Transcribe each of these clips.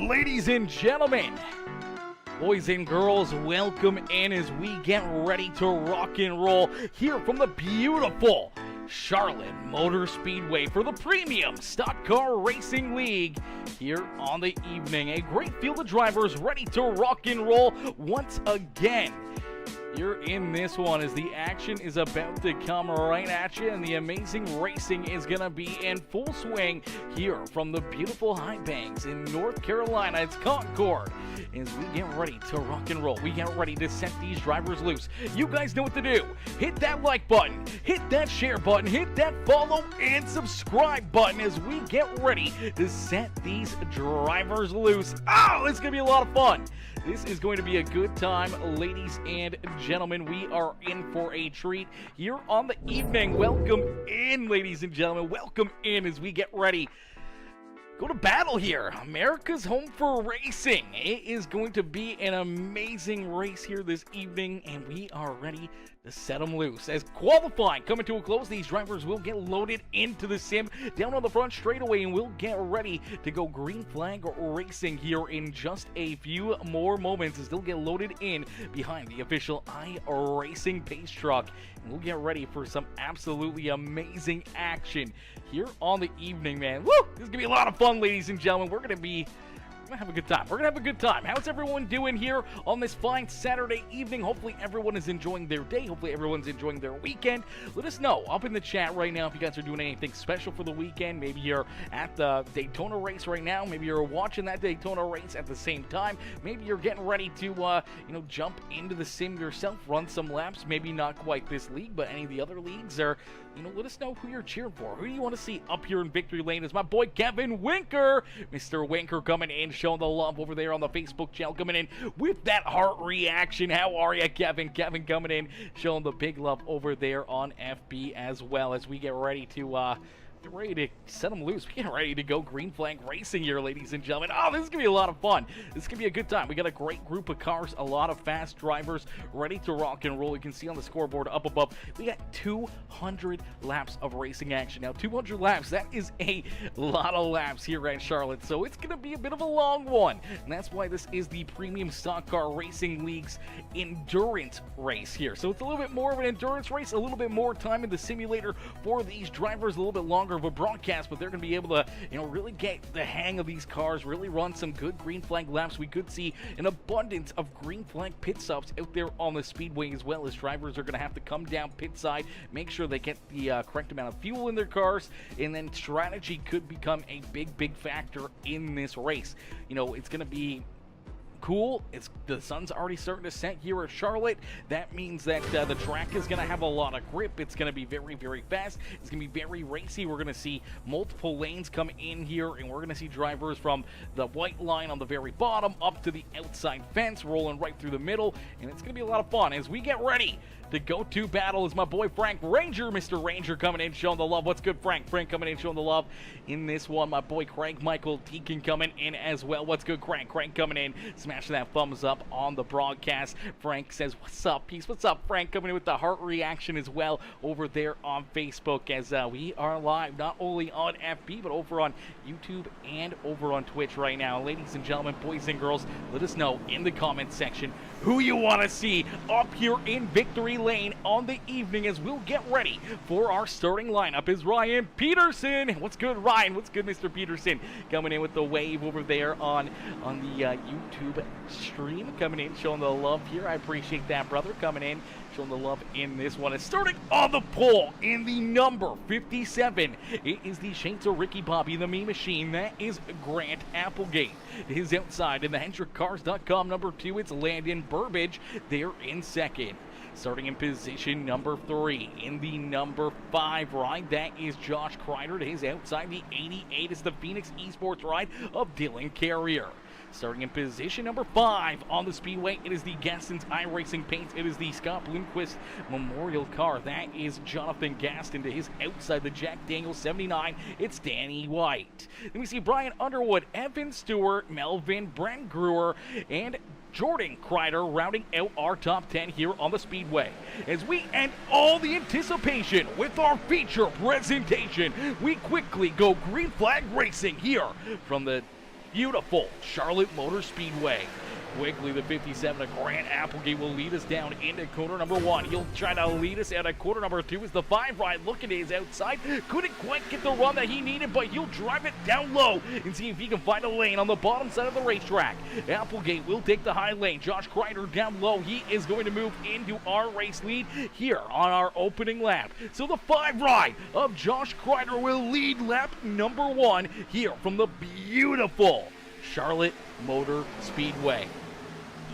Ladies and gentlemen, boys and girls, welcome in as we get ready to rock and roll here from the beautiful Charlotte Motor Speedway for the Premium Stock Car Racing League here on the evening. A great field of drivers ready to rock and roll once again. You're in this one as the action is about to come right at you, and the amazing racing is going to be in full swing here from the beautiful High Banks in North Carolina. It's Concord as we get ready to rock and roll. We get ready to set these drivers loose. You guys know what to do. Hit that like button, hit that share button, hit that follow and subscribe button as we get ready to set these drivers loose. Oh, it's going to be a lot of fun. This is going to be a good time, ladies and gentlemen. We are in for a treat here on the evening. Welcome in, ladies and gentlemen. Welcome in as we get ready. Go to battle here. America's home for racing. It is going to be an amazing race here this evening, and we are ready to set them loose. As qualifying coming to a close, these drivers will get loaded into the sim down on the front straightaway, and we'll get ready to go green flag racing here in just a few more moments as they'll get loaded in behind the official iRacing pace truck. And we'll get ready for some absolutely amazing action here on the evening, man. Woo! This is going to be a lot of fun, ladies and gentlemen. We're going to have a good time. We're going to have a good time. How's everyone doing here on this fine Saturday evening? Hopefully everyone is enjoying their day. Hopefully everyone's enjoying their weekend. Let us know up in the chat right now if you guys are doing anything special for the weekend. Maybe you're at the Daytona race right now. Maybe you're watching that Daytona race at the same time. Maybe you're getting ready to, jump into the sim yourself, run some laps. Maybe not quite this league, but any of the other leagues. Or, let us know who you're cheering for. Who do you want to see up here in victory lane? Is my boy Kevin Winker. Mr. Winker coming in, showing the love over there on the Facebook channel, coming in with that heart reaction. How are you, Kevin? Kevin coming in, showing the big love over there on FB as well as we get ready to set them loose. We get ready to go green flag racing here, ladies and gentlemen. Oh, this is going to be a lot of fun. This is going to be a good time. We got a great group of cars, a lot of fast drivers ready to rock and roll. You can see on the scoreboard up above, we got 200 laps of racing action. Now, 200 laps, that is a lot of laps here at Charlotte, so it's going to be a bit of a long one. And that's why this is the Premium Stock Car Racing League's endurance race here. So it's a little bit more of an endurance race, a little bit more time in the simulator for these drivers, a little bit longer of a broadcast, but they're going to be able to, really get the hang of these cars, really run some good green flag laps. We could see an abundance of green flag pit stops out there on the speedway, as well as drivers are going to have to come down pit side, make sure they get the correct amount of fuel in their cars, and then strategy could become a big factor in this race. It's going to be cool. The sun's already starting to set here at Charlotte. That means that the track is going to have a lot of grip. It's going to be very fast. It's going to be very racy. We're going to see multiple lanes come in here, and we're going to see drivers from the white line on the very bottom up to the outside fence, rolling right through the middle, and it's going to be a lot of fun as we get ready to go to battle. Is my boy Frank Ranger, Mr. Ranger coming in, showing the love. What's good, Frank? Frank coming in, showing the love in this one. My boy Craig Michael Deacon coming in as well. What's good, Craig? Craig coming in, smashing that thumbs up on the broadcast. Frank says, what's up, peace? What's up, Frank? Coming in with the heart reaction as well over there on Facebook as we are live, not only on FB, but over on YouTube and over on Twitch right now. Ladies and gentlemen, boys and girls, let us know in the comments section who you want to see up here in victory lane on the evening as we'll get ready for our starting lineup. Is Ryan Peterson. What's good, Ryan? What's good, Mr. Peterson? Coming in with the wave over there on the YouTube stream, coming in, showing the love here. I appreciate that, brother, coming in, showing the love in this one. And starting on the pole in the number 57, it is the Shades of Ricky Bobby, the Me Machine. That is Grant Applegate. His outside in the HendrickCars.com number 2, it's Landon Burbage. They're in second. Starting in position number 3 in the number 5 ride, that is Josh Kreider. To his outside, the 88 is the Phoenix Esports ride of Dylan Carrier. Starting in position number 5 on the speedway, it is the Gaston's iRacing Paints. It is the Scott Bloomquist Memorial car. That is Jonathan Gaston. To his outside, the Jack Daniels 79, it's Danny White. Then we see Brian Underwood, Evan Stewart, Melvin, Brent Brewer, and Jordan Kreider rounding out our top 10 here on the Speedway. As we end all the anticipation with our feature presentation, we quickly go green flag racing here from the beautiful Charlotte Motor Speedway. Quickly, the 57 of Grant Applegate will lead us down into corner number 1. He'll try to lead us out of corner number 2 as the 5 ride looking to his outside. Couldn't quite get the run that he needed, but he'll drive it down low and see if he can find a lane on the bottom side of the racetrack. Applegate will take the high lane. Josh Kreider down low. He is going to move into our race lead here on our opening lap. So the 5 ride of Josh Kreider will lead lap number 1 here from the beautiful Charlotte Motor Speedway.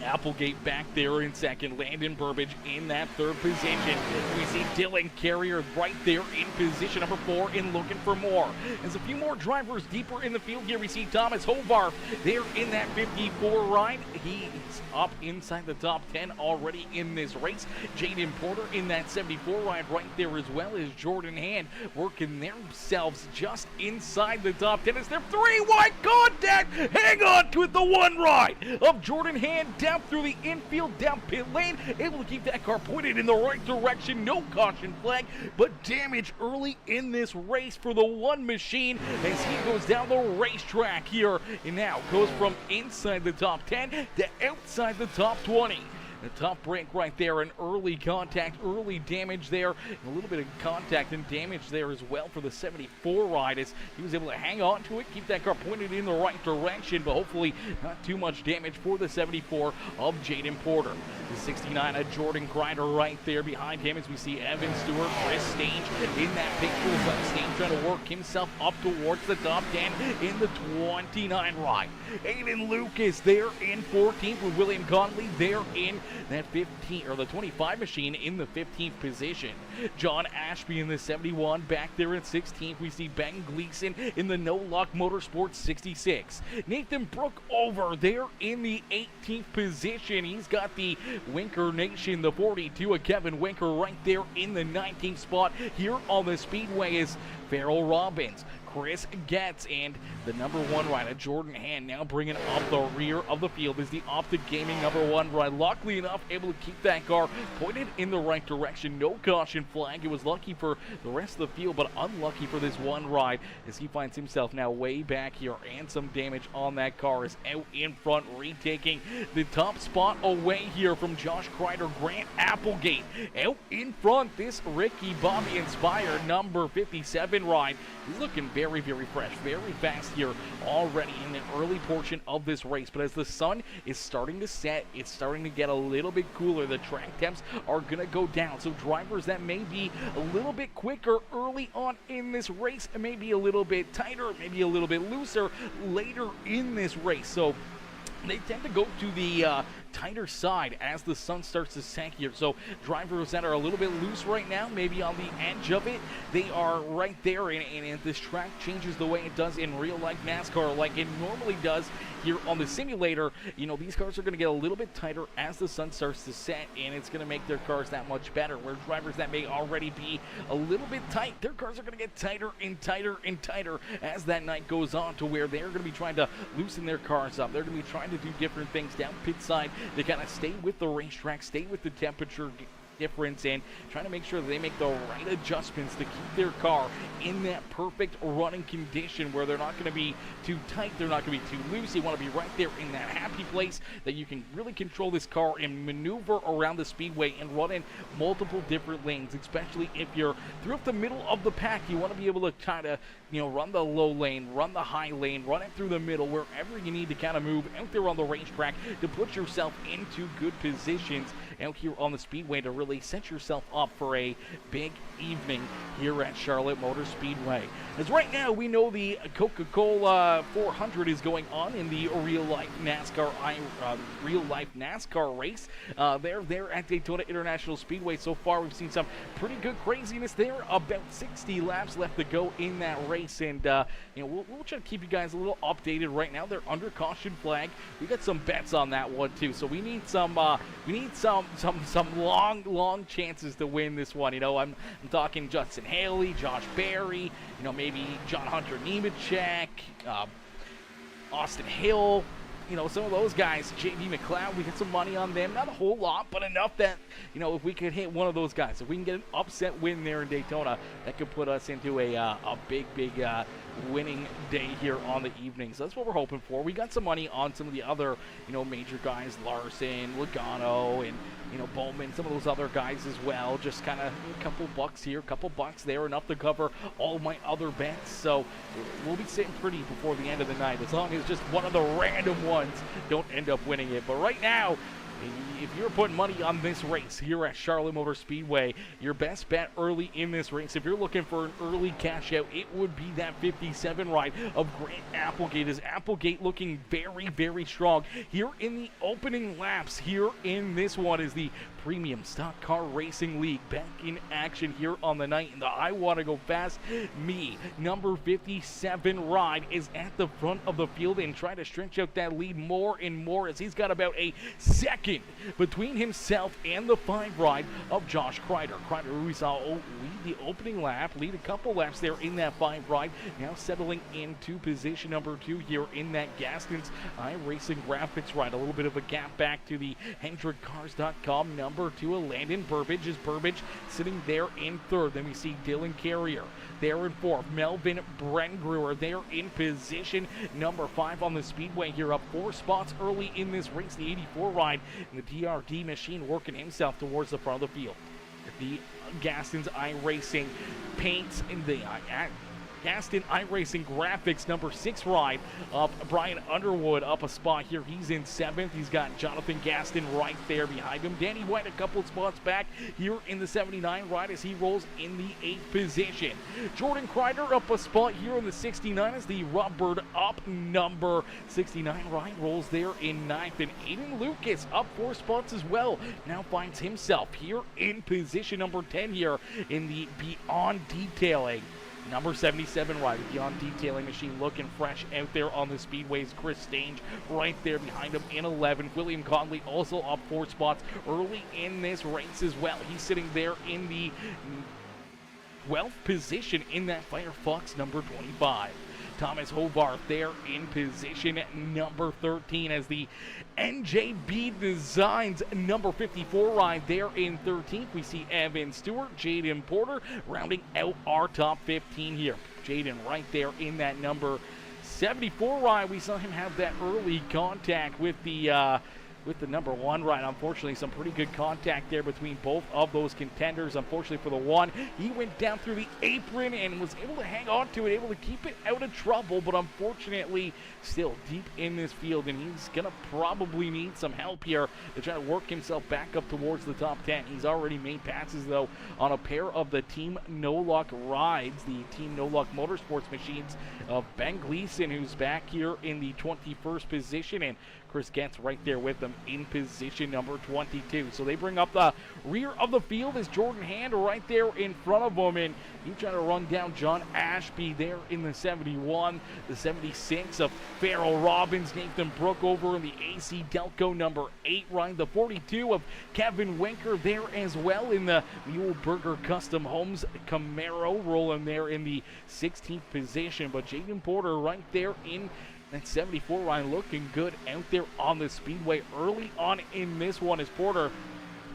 Applegate back there in second. Landon Burbage in that third position. We see Dylan Carrier right there in position number 4 and looking for more. There's a few more drivers deeper in the field here. We see Thomas Hovarth there in that 54 ride. He's up inside the top 10 already in this race. Jaden Porter in that 74 ride right there, as well as Jordan Hand working themselves just inside the top 10. It's their 3 wide contact. Hang on to it, the 1 ride of Jordan Hand down through the infield, down pit lane, able to keep that car pointed in the right direction. No caution flag, but damage early in this race for the 1 machine as he goes down the racetrack here and now goes from inside the top 10 to outside the top 20. The top break right there, an early contact, early damage there, and a little bit of contact and damage there as well for the 74 ride as he was able to hang on to it, keep that car pointed in the right direction, but hopefully not too much damage for the 74 of Jaden Porter. The 69 of Jordan Kreider right there behind him as we see Evan Stewart, Chris Stange in that picture. Stange trying to work himself up towards the top 10 in the 29 ride. Aiden Lucas there in 14th with William Conley there in that 15 or the 25 machine in the 15th position. John Ashby in the 71 back there in 16th. We see Ben Gleason in the No Luck Motorsports 66. Nathan Brook over there in the 18th position. He's got the Winker Nation, the 42 of Kevin Winker right there in the 19th spot. Here on the speedway is Farrell Robbins, Chris Getz, and the number 1 rider, Jordan Hand, now bringing up the rear of the field is the Optic Gaming number 1 ride. Luckily enough, able to keep that car pointed in the right direction. No caution flag. It was lucky for the rest of the field, but unlucky for this 1 ride as he finds himself now way back here, and some damage on that car is out in front, retaking the top spot away here from Josh Kreider. Grant Applegate out in front. This Ricky Bobby inspired number 57 ride. He's looking very, very fresh, very fast here already in the early portion of this race. But as the sun is starting to set, it's starting to get a little bit cooler. The track temps are going to go down. So drivers that may be a little bit quicker early on in this race, maybe a little bit tighter, maybe a little bit looser later in this race. So they tend to go to the tighter side as the sun starts to set here. So drivers that are a little bit loose right now, maybe on the edge of it, they are right there, and this track changes the way it does in real life NASCAR like it normally does here on the simulator. You know, these cars are going to get a little bit tighter as the sun starts to set, and it's going to make their cars that much better. Where drivers that may already be a little bit tight, their cars are going to get tighter and tighter and tighter as that night goes on, to where they're going to be trying to loosen their cars up. They're going to be trying to do different things down pit side to kind of stay with the racetrack, stay with the temperature difference, and trying to make sure that they make the right adjustments to keep their car in that perfect running condition where they're not going to be too tight, they're not going to be too loose. They want to be right there in that happy place that you can really control this car and maneuver around the speedway and run in multiple different lanes, especially if you're throughout the middle of the pack. You want to be able to kind of, you know, run the low lane, run the high lane, run it through the middle, wherever you need to kind of move out there on the racetrack to put yourself into good positions out here on the speedway to really set yourself up for a big evening here at Charlotte Motor Speedway. As right now we know the Coca-Cola 400 is going on in the real life NASCAR race. They're there at Daytona International Speedway. So far we've seen some pretty good craziness there. About 60 laps left to go in that race, and you know, we'll try to keep you guys a little updated. Right now they're under caution flag. We got some bets on that one too, so we need some long chances to win this one. You know, I'm talking Justin Haley, Josh Berry, you know, maybe John Hunter Nemechek, Austin Hill, you know, some of those guys. J.B. McLeod, we get some money on them. Not a whole lot, but enough that, you know, if we could hit one of those guys, if we can get an upset win there in Daytona, that could put us into a big winning day here on the evening. So that's what we're hoping for. We got some money on some of the other, major guys, Larson, Logano, and, Bowman, some of those other guys as well. Just kind of a couple bucks here, a couple bucks there, enough to cover all my other bets. So we'll be sitting pretty before the end of the night, as long as just one of the random ones don't end up winning it. But right now, if you're putting money on this race here at Charlotte Motor Speedway, your best bet early in this race, if you're looking for an early cash out, it would be that 57 ride of Grant Applegate. Is Applegate looking very, very strong here in the opening laps? Here in this one is the Premium Stock Car Racing League back in action here on the night. And the I Want to Go Fast Me number 57 ride is at the front of the field and trying to stretch out that lead more and more, as he's got about a second between himself and the 5 ride of Josh Kreider. Kreider, who we saw lead the opening lap, lead a couple laps there in that 5 ride, now settling into position number 2 here in that Gaston's iRacing Graphics ride. A little bit of a gap back to the HendrickCars.com number 2, Landon Burbage. Is Burbage sitting there in 3rd. Then we see Dylan Carrier there in 4th. Melvin Brengruer there in position number 5 on the speedway here, up 4 spots early in this race. The 84 ride and the DRD machine working himself towards the front of the field. The Gaston's iRacing paints in the Gaston iRacing Graphics number 6 ride of Brian Underwood up a spot here. He's in 7th. He's got Jonathan Gaston right there behind him. Danny White a couple spots back here in the 79 ride as he rolls in the 8th position. Jordan Kreider up a spot here in the 69 as the rubbered up number 69 ride rolls there in 9th. And Aiden Lucas up 4 spots as well. Now finds himself here in position number 10 here in the Beyond Detailing number 77 ride. Beyond Detailing machine looking fresh out there on the speedways. Chris Stange right there behind him in 11th. William Conley also up 4 spots early in this race as well. He's sitting there in the 12th position in that Firefox number 25. Thomas Hovarth there in position at number 13 as the NJB Designs number 54 ride there in 13th. We see Evan Stewart, Jaden Porter rounding out our top 15 here. Jaden right there in that number 74 ride. We saw him have that early contact with the number 1 ride. Unfortunately, some pretty good contact there between both of those contenders. Unfortunately for the 1, he went down through the apron and was able to hang on to it, able to keep it out of trouble, but unfortunately still deep in this field, and he's going to probably need some help here to try to work himself back up towards the top 10. He's already made passes, though, on a pair of the Team No Luck rides, the Team No Luck Motorsports machines of Ben Gleason, who's back here in the 21st position, and Chris Getz right there with them in position number 22. So they bring up the rear of the field as Jordan Hand right there in front of them, and he trying to run down John Ashby there in the 71, the 76 of Farrell Robbins, Nathan Brook over in the AC Delco number 8 ride, the 42 of Kevin Winker there as well in the Muleburger Custom Homes Camaro, rolling there in the 16th position. But Jaden Porter right there in that 74 ride looking good out there on the speedway early on in this one as Porter.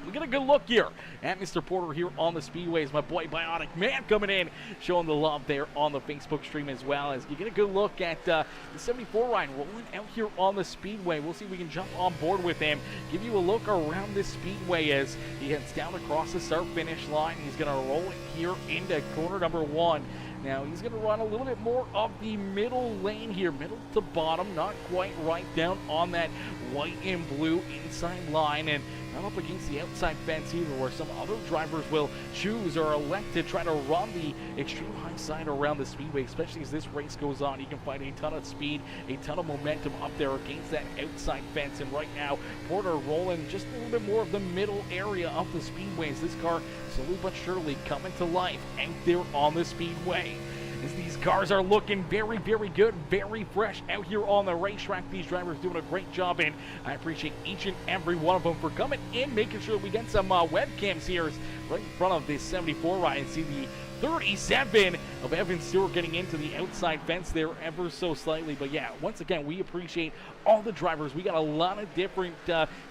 We get a good look here at Mr. Porter here on the speedways. My boy Bionic Man coming in, showing the love there on the Facebook stream as well, as you get a good look at the 74 ride rolling out here on the speedway. We'll see if we can jump on board with him, give you a look around this speedway as he heads down across the start-finish line. He's going to roll it here into corner number 1. Now he's going to run a little bit more of the middle lane here, middle to bottom, not quite right down on that white and blue inside line, and not up against the outside fence either, where some other drivers will choose or elect to try to run the extreme high side around the speedway, especially as this race goes on. You can find a ton of speed, a ton of momentum up there against that outside fence, and right now Porter rolling just a little bit more of the middle area of the speedways. This car slowly but surely coming to life out there on the speedway, as these cars are looking very, very good, very fresh out here on the racetrack. These drivers doing a great job, and I appreciate each and every one of them for coming in, making sure we get some webcams here right in front of this 74 ride and see the 37 of Evan Stewart getting into the outside fence there ever so slightly. But yeah, once again, we appreciate all the drivers. We got a lot of different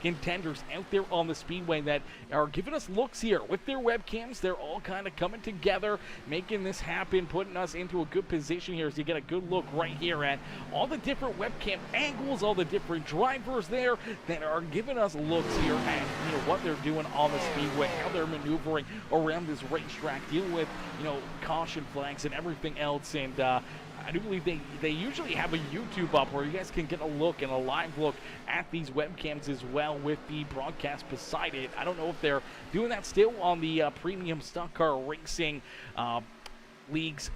contenders out there on the speedway that are giving us looks here with their webcams. They're all kind of coming together, making this happen, putting us into a good position here as you get a good look right here at all the different webcam angles, all the different drivers there that are giving us looks here at what they're doing on the speedway, how they're maneuvering around this racetrack, dealing with caution flags and everything else. And I do believe they usually have a YouTube up where you guys can get a look and a live look at these webcams as well with the broadcast beside it. I don't know if they're doing that still on the Premium Stock Car Racing League's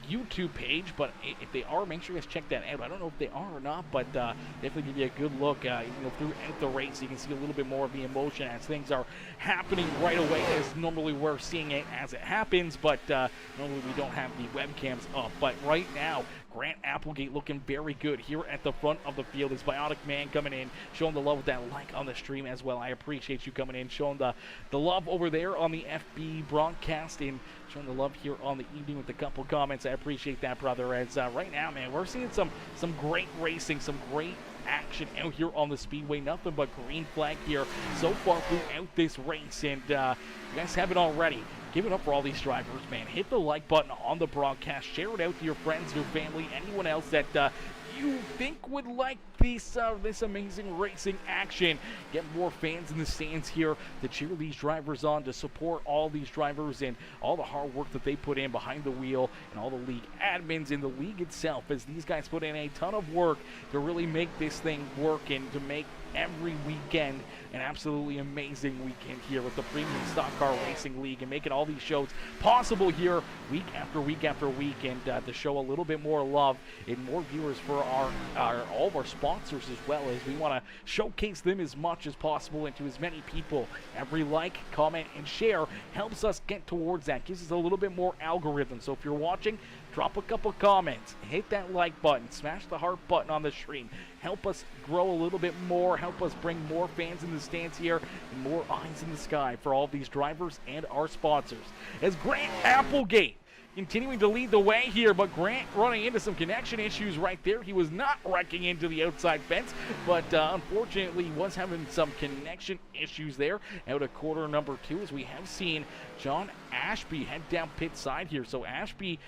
YouTube page, but if they are, make sure you guys check that out. I don't know if they are or not, but definitely give you a good look throughout the race. You can see a little bit more of the emotion as things are happening right away, as normally we're seeing it as it happens, but normally we don't have the webcams up. But right now, Grant Applegate looking very good here at the front of the field. His Bionic Man coming in, showing the love with that like on the stream as well. I appreciate you coming in, showing the love over there on the FB broadcast, and showing the love here on the evening with a couple comments. I appreciate that, brother. As right now, man, we're seeing some great racing, some great action out here on the speedway. Nothing but green flag here so far throughout this race, and you guys have it already. Give it up for all these drivers, man. Hit the like button on the broadcast. Share it out to your friends, your family, anyone else that you think would like this amazing racing action. Get more fans in the stands here to cheer these drivers on, to support all these drivers and all the hard work that they put in behind the wheel, and all the league admins in the league itself, as these guys put in a ton of work to really make this thing work and to make every weekend an absolutely amazing weekend here with the Premium Stock Car Racing League, and making all these shows possible here week after week after week, and to show a little bit more love and more viewers for all of our sponsors, as well as we want to showcase them as much as possible and to as many people. Every like, comment, and share helps us get towards that, gives us a little bit more algorithm. So if you're watching, drop a couple comments, hit that like button, smash the heart button on the stream. Help us grow a little bit more, help us bring more fans in the stands here and more eyes in the sky for all these drivers and our sponsors. As Grant Applegate continuing to lead the way here, but Grant running into some connection issues right there. He was not wrecking into the outside fence, but unfortunately was having some connection issues there out of quarter number 2, as we have seen John Ashby head down pit side here. So Ashby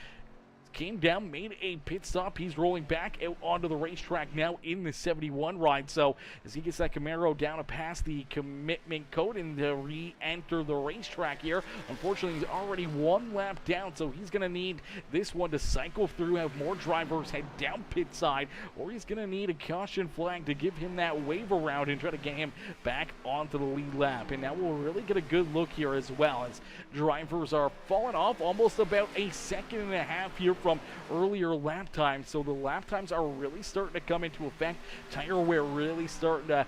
came down, made a pit stop. He's rolling back out onto the racetrack now in the 71 ride. So as he gets that Camaro down to pass the commitment code and to re-enter the racetrack here, unfortunately he's already one lap down, so he's going to need this one to cycle through, have more drivers head down pit side, or he's going to need a caution flag to give him that wave around and try to get him back onto the lead lap. And now we'll really get a good look here as well, as drivers are falling off almost about a second and a half here from earlier lap times. So the lap times are really starting to come into effect. Tire wear really starting to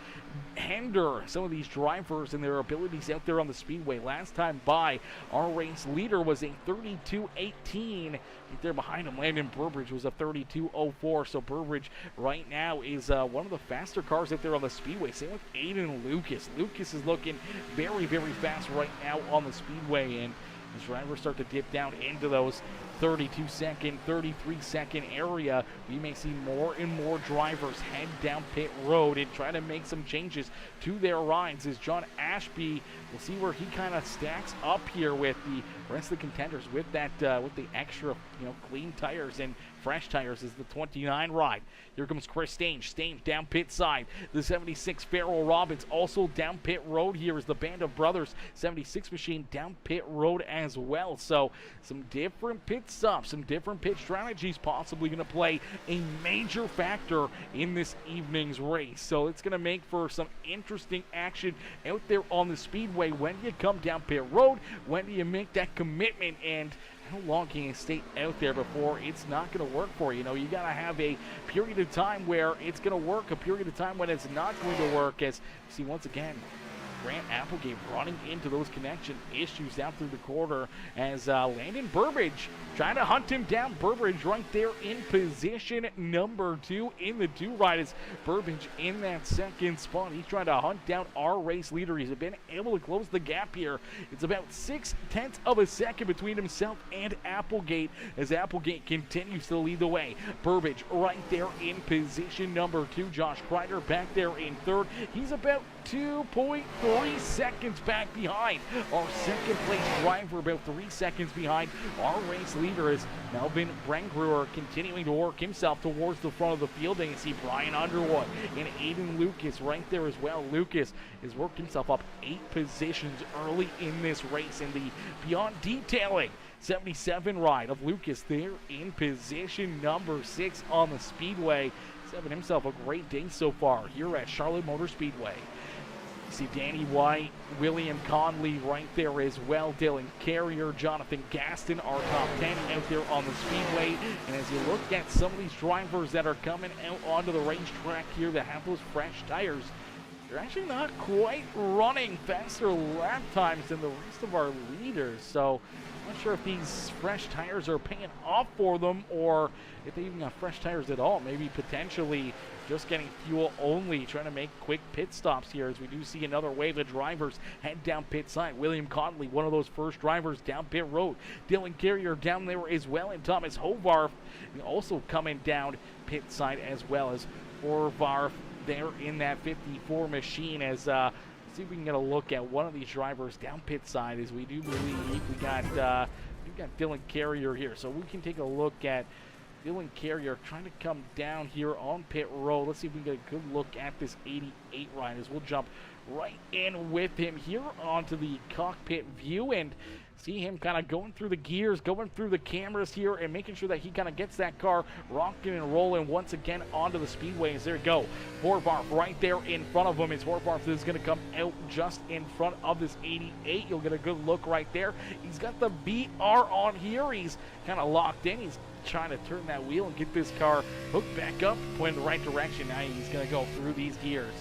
hinder some of these drivers and their abilities out there on the speedway. Last time by, our race leader was a 32.18. Right there behind him, Landon Burbridge was a 32.04. So Burbridge right now is one of the faster cars out there on the speedway. Same with Aiden Lucas. Lucas is looking very, very fast right now on the speedway, and as drivers start to dip down into those 32-second, 33-second area, we may see more and more drivers head down pit road and try to make some changes to their rides. As John Ashby, we'll see where he kind of stacks up here with the rest of the contenders with that with the extra clean tires and fresh tires is the 29 ride. Here comes Chris Stange. Stange down pit side. The 76 Farrell Robbins also down pit road here is the Band of Brothers 76 machine down pit road as well. So some different pit stops, some different pit strategies possibly going to play a major factor in this evening's race. So it's going to make for some interesting action out there on the speedway. When do you come down pit road? When do you make that commitment? And how long can you stay out there before it's not going to work for you? You got to have a period of time where it's going to work, a period of time when it's not going to work. As you see once again, Grant Applegate running into those connection issues down through the corner as Landon Burbridge trying to hunt him down. Burbridge right there in position number 2 in the 2 ride as Burbridge in that second spot. He's trying to hunt down our race leader. He's been able to close the gap here. It's about 0.6 of a second between himself and Applegate as Applegate continues to lead the way. Burbridge right there in position number 2. Josh Kreider back there in third. He's about 2.3 seconds back behind our second place driver, about 3 seconds behind our race leader as Melvin Brengruer continuing to work himself towards the front of the field. And you see Brian Underwood and Aiden Lucas right there as well. Lucas has worked himself up 8 positions early in this race in the Beyond Detailing 77 ride of Lucas there in position number 6 on the Speedway. He's having himself a great day so far here at Charlotte Motor Speedway. You see Danny White, William Conley right there as well. Dylan Carrier, Jonathan Gaston, our top 10 out there on the Speedway. And as you look at some of these drivers that are coming out onto the racetrack here that have those fresh tires, they're actually not quite running faster lap times than the rest of our leaders. So I'm not sure if these fresh tires are paying off for them or if they even got fresh tires at all. Maybe potentially just getting fuel only, trying to make quick pit stops here as we do see another wave of drivers head down pit side. William Conley, one of those first drivers down pit road. Dylan Carrier down there as well, and Thomas Hovarth also coming down pit side as well as Hovarth there in that 54 machine as see if we can get a look at one of these drivers down pit side as we do believe we've got Dylan Carrier here. So we can take a look at Dylan Carrier trying to come down here on pit road. Let's see if we can get a good look at this 88 ride as we'll jump right in with him here onto the cockpit view and see him kind of going through the gears, going through the cameras here and making sure that he kind of gets that car rocking and rolling once again onto the speedways. There you go. Horvath right there in front of him as Horvath is going to come out just in front of this 88. You'll get a good look right there. He's got the BR on here. He's kind of locked in. He's trying to turn that wheel and get this car hooked back up, point in the right direction. Now he's going to go through these gears.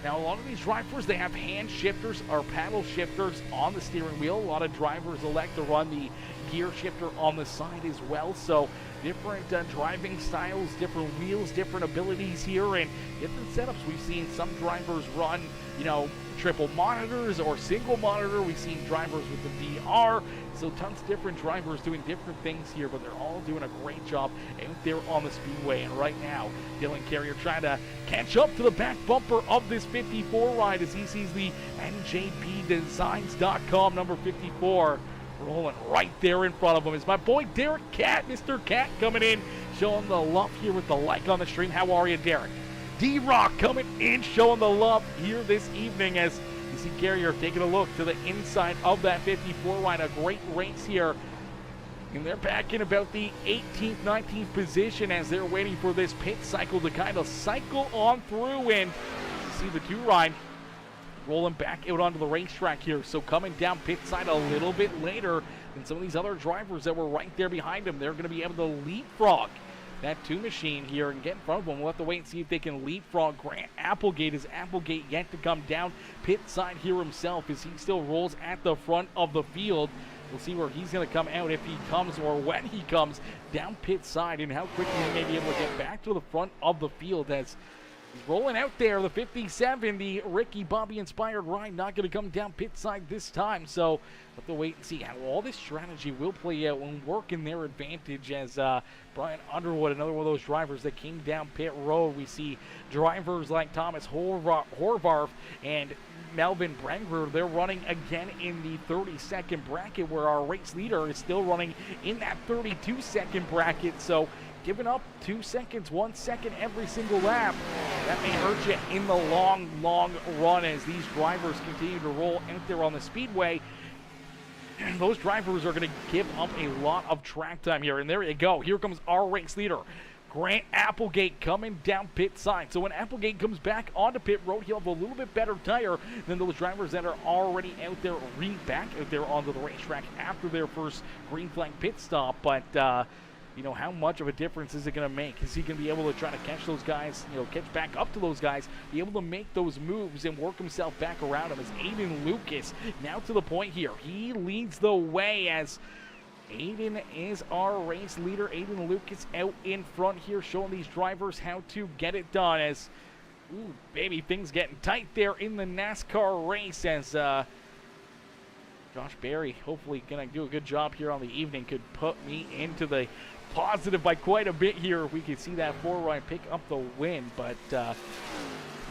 Now, a lot of these drivers, they have hand shifters or paddle shifters on the steering wheel. A lot of drivers elect to run the gear shifter on the side as well. So different driving styles, different wheels, different abilities here, and different setups. We've seen some drivers run, triple monitors or single monitor. We've seen drivers with the VR. So tons of different drivers doing different things here, but they're all doing a great job out there on the speedway. And right now, Dylan Carrier trying to catch up to the back bumper of this 54 ride as he sees the NJPDesigns.com number 54 rolling right there in front of him. Is my boy Derek Cat, Mr. Cat, coming in, showing the love here with the like on the stream. How are you, Derek? D-Rock coming in, showing the love here this evening as you see Carrier taking a look to the inside of that 54 ride. A great race here. And they're back in about the 18th, 19th position as they're waiting for this pit cycle to kind of cycle on through. And you see the 2 ride rolling back out onto the racetrack here. So coming down pit side a little bit later than some of these other drivers that were right there behind them. They're going to be able to leapfrog that 2 machine here and get in front of them. We'll have to wait and see if they can leapfrog Grant Applegate. Is Applegate yet to come down pit side here himself as he still rolls at the front of the field. We'll see where he's going to come out if he comes or when he comes down pit side and how quickly he may be able to get back to the front of the field as he's rolling out there. The 57, the Ricky Bobby inspired ride, not going to come down pit side this time. So we'll have to wait and see how all this strategy will play out and work in their advantage as Brian Underwood, another one of those drivers that came down pit road. We see drivers like Thomas Horvath and Melvin Brengruer. They're running again in the 30-second bracket where our race leader is still running in that 32-second bracket. So giving up 2 seconds, 1 second every single lap, that may hurt you in the long run as these drivers continue to roll out there on the speedway. Those drivers are going to give up a lot of track time here. And there you go. Here comes our race leader, Grant Applegate, coming down pit side. So when Applegate comes back onto pit road, he'll have a little bit better tire than those drivers that are already out there, back out there onto the racetrack after their first green flag pit stop. But how much of a difference is it going to make? Is he going to be able to try to catch those guys, catch back up to those guys, be able to make those moves and work himself back around him? As Aiden Lucas now to the point here. He leads the way as Aiden is our race leader. Aiden Lucas out in front here, showing these drivers how to get it done. As, ooh, baby, things getting tight there in the NASCAR race as Josh Berry, hopefully going to do a good job here on the evening, could put me into the positive by quite a bit here. We could see that 4-ride pick up the win, but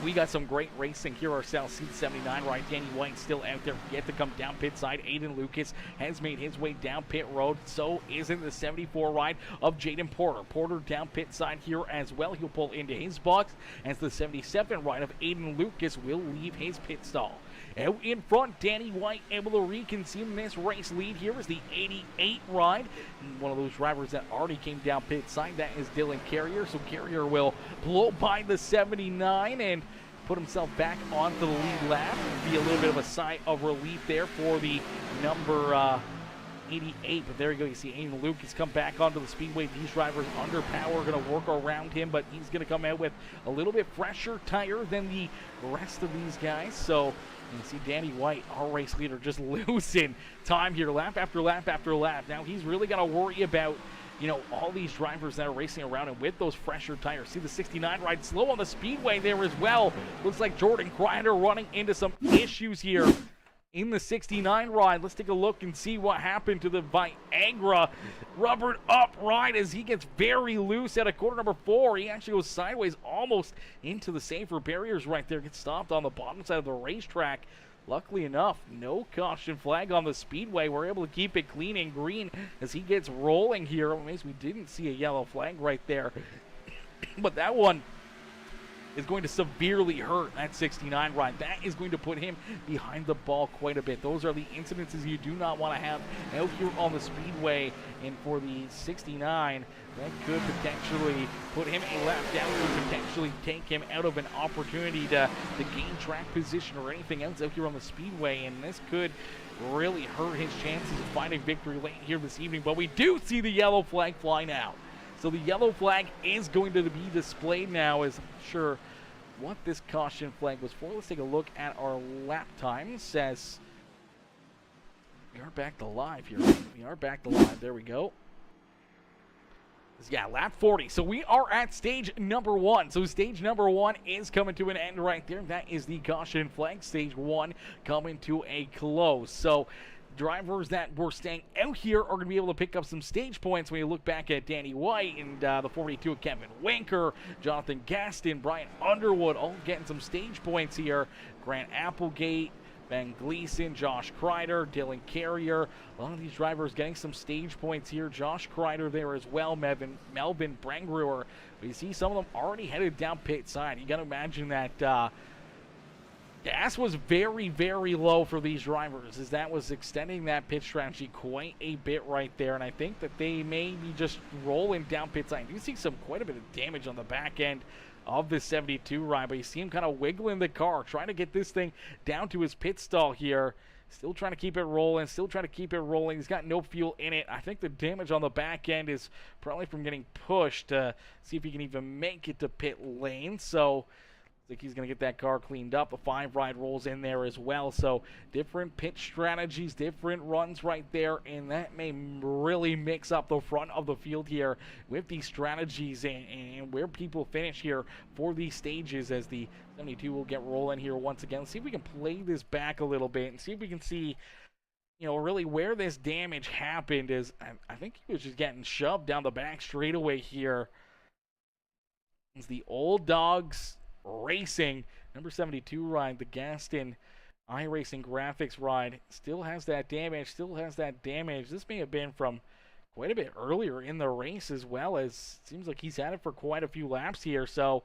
we got some great racing here ourselves. See the 79 ride. Danny White still out there, yet to come down pit side. Aiden Lucas has made his way down pit road. So isn't the 74 ride of Jaden Porter. Porter down pit side here as well. He'll pull into his box as the 77 ride of Aiden Lucas will leave his pit stall. Out in front, Danny White able to reconsume this race lead. Here is the 88 ride. One of those drivers that already came down pit side, that is Dylan Carrier. So Carrier will blow by the 79 and put himself back onto the lead lap. Be a little bit of a sigh of relief there for the number 88, but there you go. You see Aiden Lucas come back onto the speedway. These drivers under power, going to work around him, but he's going to come out with a little bit fresher tire than the rest of these guys. So you see Danny White, our race leader, just losing time here, lap after lap after lap. Now he's really got to worry about, all these drivers that are racing around him with those fresher tires. See the 69 ride slow on the speedway there as well. Looks like Jordan Grinder running into some issues here in the 69 ride. Let's take a look and see what happened to the Viagra rubbered up ride as he gets very loose at a quarter number 4. He actually goes sideways almost into the safer barriers right there. Gets stopped on the bottom side of the racetrack. Luckily enough, no caution flag on the speedway. We're able to keep it clean and green as he gets rolling here. I'm amazed we didn't see a yellow flag right there. But that one is going to severely hurt that 69 ride. That is going to put him behind the ball quite a bit. Those are the incidences you do not want to have out here on the speedway. And for the 69, that could potentially put him a lap down, could potentially take him out of an opportunity to gain track position or anything else out here on the speedway. And this could really hurt his chances of finding victory late here this evening. But we do see the yellow flag fly now. So the yellow flag is going to be displayed now. As I'm not sure what this caution flag was for. Let's take a look at our lap times as we are back to live here. We are back to live. There we go. Yeah, lap 40. So we are at stage number 1. So stage number 1 is coming to an end right there. That is the caution flag. Stage 1 coming to a close. So drivers that were staying out here are going to be able to pick up some stage points when you look back at Danny White and the 42 of Kevin Winker, Jonathan Gaston, Brian Underwood, all getting some stage points here. Grant Applegate, Ben Gleason, Josh Kreider, Dylan Carrier. A lot of these drivers getting some stage points here. Josh Kreider there as well, Melvin Brangruer. But you see some of them already headed down pit side. You got to imagine that gas was very, very low for these drivers, as that was extending that pit strategy quite a bit right there. And I think that they may be just rolling down pit side. You see quite a bit of damage on the back end of the 72 ride, but you see him kind of wiggling the car, trying to get this thing down to his pit stall here. Still trying to keep it rolling, He's got no fuel in it. I think the damage on the back end is probably from getting pushed to see if he can even make it to pit lane. So I think he's going to get that car cleaned up. The 5 ride rolls in there as well. So different pit strategies, different runs right there, and that may really mix up the front of the field here with these strategies and where people finish here for these stages, as the 72 will get rolling here once again. Let's see if we can play this back a little bit and see if we can see, really where this damage happened. Is I think he was just getting shoved down the back straightaway here. It's the Old Dogs Racing number 72 ride, the Gaston iRacing Graphics ride, still has that damage. This may have been from quite a bit earlier in the race as well, as it seems like he's had it for quite a few laps here. So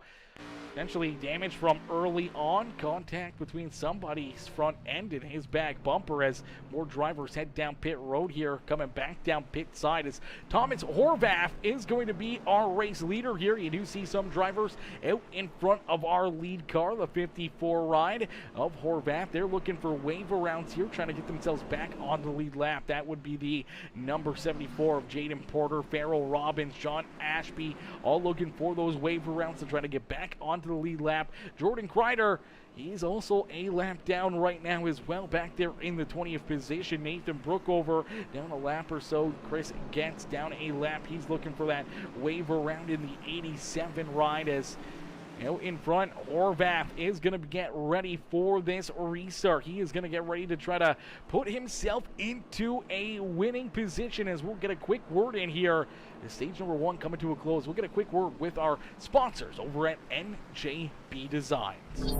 Potentially damage from early on. Contact between somebody's front end and his back bumper as more drivers head down pit road here, coming back down pit side as Thomas Horvath is going to be our race leader here. You do see some drivers out in front of our lead car, the 54 ride of Horvath. They're looking for wave arounds here, trying to get themselves back on the lead lap. That would be the number 74 of Jaden Porter, Farrell Robbins, John Ashby, all looking for those wave arounds to try to get back onto the lead lap. Jordan Kreider, he's also a lap down right now as well, back there in the 20th position. Nathan Brookover down a lap or so. Chris Getz down a lap. He's looking for that wave around in the 87 ride as in front, Horvath is going to get ready for this restart. He is going to get ready to try to put himself into a winning position as we'll get a quick word in here. Stage number 1 coming to a close. We'll get a quick word with our sponsors over at NJB Designs.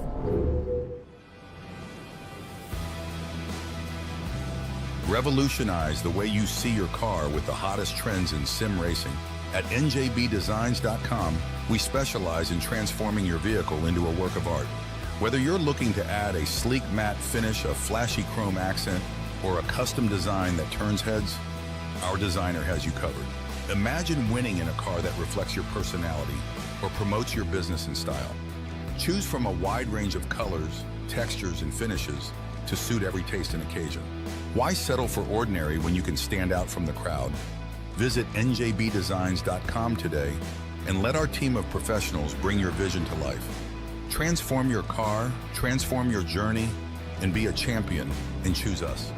Revolutionize the way you see your car with the hottest trends in sim racing. At njbdesigns.com, we specialize in transforming your vehicle into a work of art. Whether you're looking to add a sleek matte finish, a flashy chrome accent, or a custom design that turns heads, our designer has you covered. Imagine winning in a car that reflects your personality or promotes your business and style. Choose from a wide range of colors, textures, and finishes to suit every taste and occasion. Why settle for ordinary when you can stand out from the crowd? Visit njbdesigns.com today and let our team of professionals bring your vision to life. Transform your car, transform your journey, and be a champion, and choose us.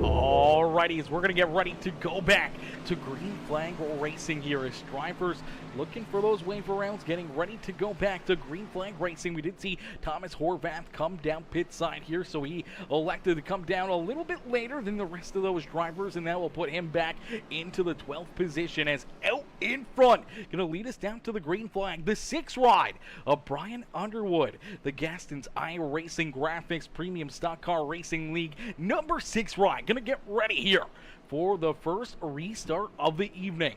Alrighty, as we're going to get ready to go back to green flag racing here as drivers looking for those wave arounds, getting ready to go back to green flag racing. We did see Thomas Horvath come down pit side here, so he elected to come down a little bit later than the rest of those drivers, and that will put him back into the 12th position as out in front, going to lead us down to the green flag, the 6th ride of Brian Underwood, the Gaston's iRacing Graphics Premium Stock Car Racing League number 6 ride. Going to get ready here for the first restart of the evening.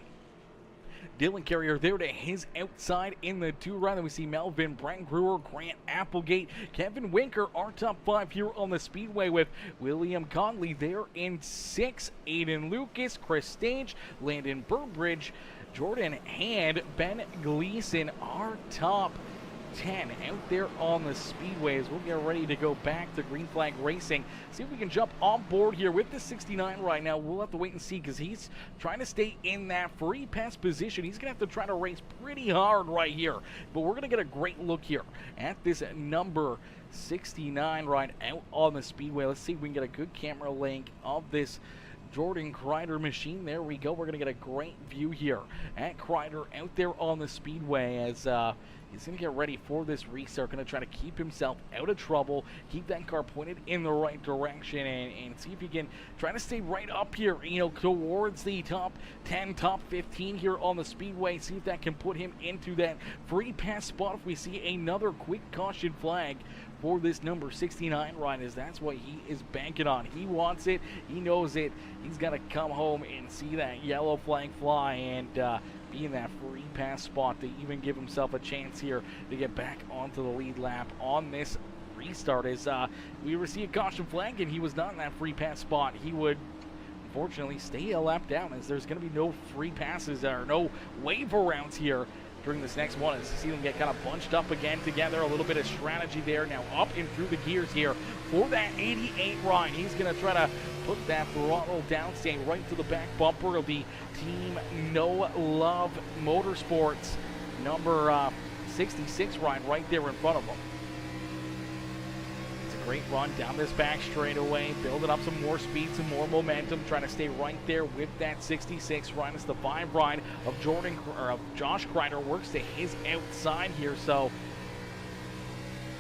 Dylan Carrier there to his outside in the 2 ride. Then we see Melvin, Brent Brewer, Grant Applegate, Kevin Winker, our top 5 here on the speedway with William Conley there in 6, Aiden Lucas, Chris Stage, Landon Burbridge, Jordan Hand, Ben Gleason, our top 10 out there on the speedways. We'll get ready to go back to green flag racing, see if we can jump on board here with the 69 right now. We'll have to wait and see because he's trying to stay in that free pass position. He's gonna have to try to race pretty hard right here, but we're gonna get a great look here at this number 69 ride out on the speedway. Let's see if we can get a good camera link of this Jordan Kreider machine. There we go. We're going to get a great view here at Kreider out there on the speedway as he's going to get ready for this restart. Going to try to keep himself out of trouble, keep that car pointed in the right direction, and see if he can try to stay right up here, you know, towards the top 10, top 15 here on the speedway. See if that can put him into that free pass spot if we see another quick caution flag for this number 69 ride, as that's what he is banking on. He wants it, he knows it, he's got to come home and see that yellow flag fly and be in that free pass spot to even give himself a chance here to get back onto the lead lap on this restart. As we receive a caution flag and he was not in that free pass spot, he would unfortunately stay a lap down, as there's going to be no free passes or no wave arounds here during this next one. As you see them get kind of bunched up again together, a little bit of strategy there. Now up and through the gears here for that 88 ride. He's going to try to put that throttle down, staying right to the back bumper of the Team No Love Motorsports number 66 ride right there in front of him. Great run down this back straightaway, building up some more speed, some more momentum, trying to stay right there with that 66 ride. It's the 5 ride of Josh Kreider, works to his outside here. So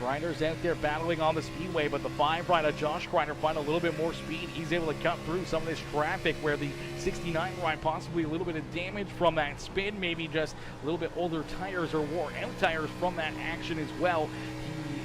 Grinder's out there battling on the speedway, but the 5 rider, Josh Grinder, find a little bit more speed. He's able to cut through some of this traffic where the 69 ride possibly a little bit of damage from that spin, maybe just a little bit older tires or wore out tires from that action as well.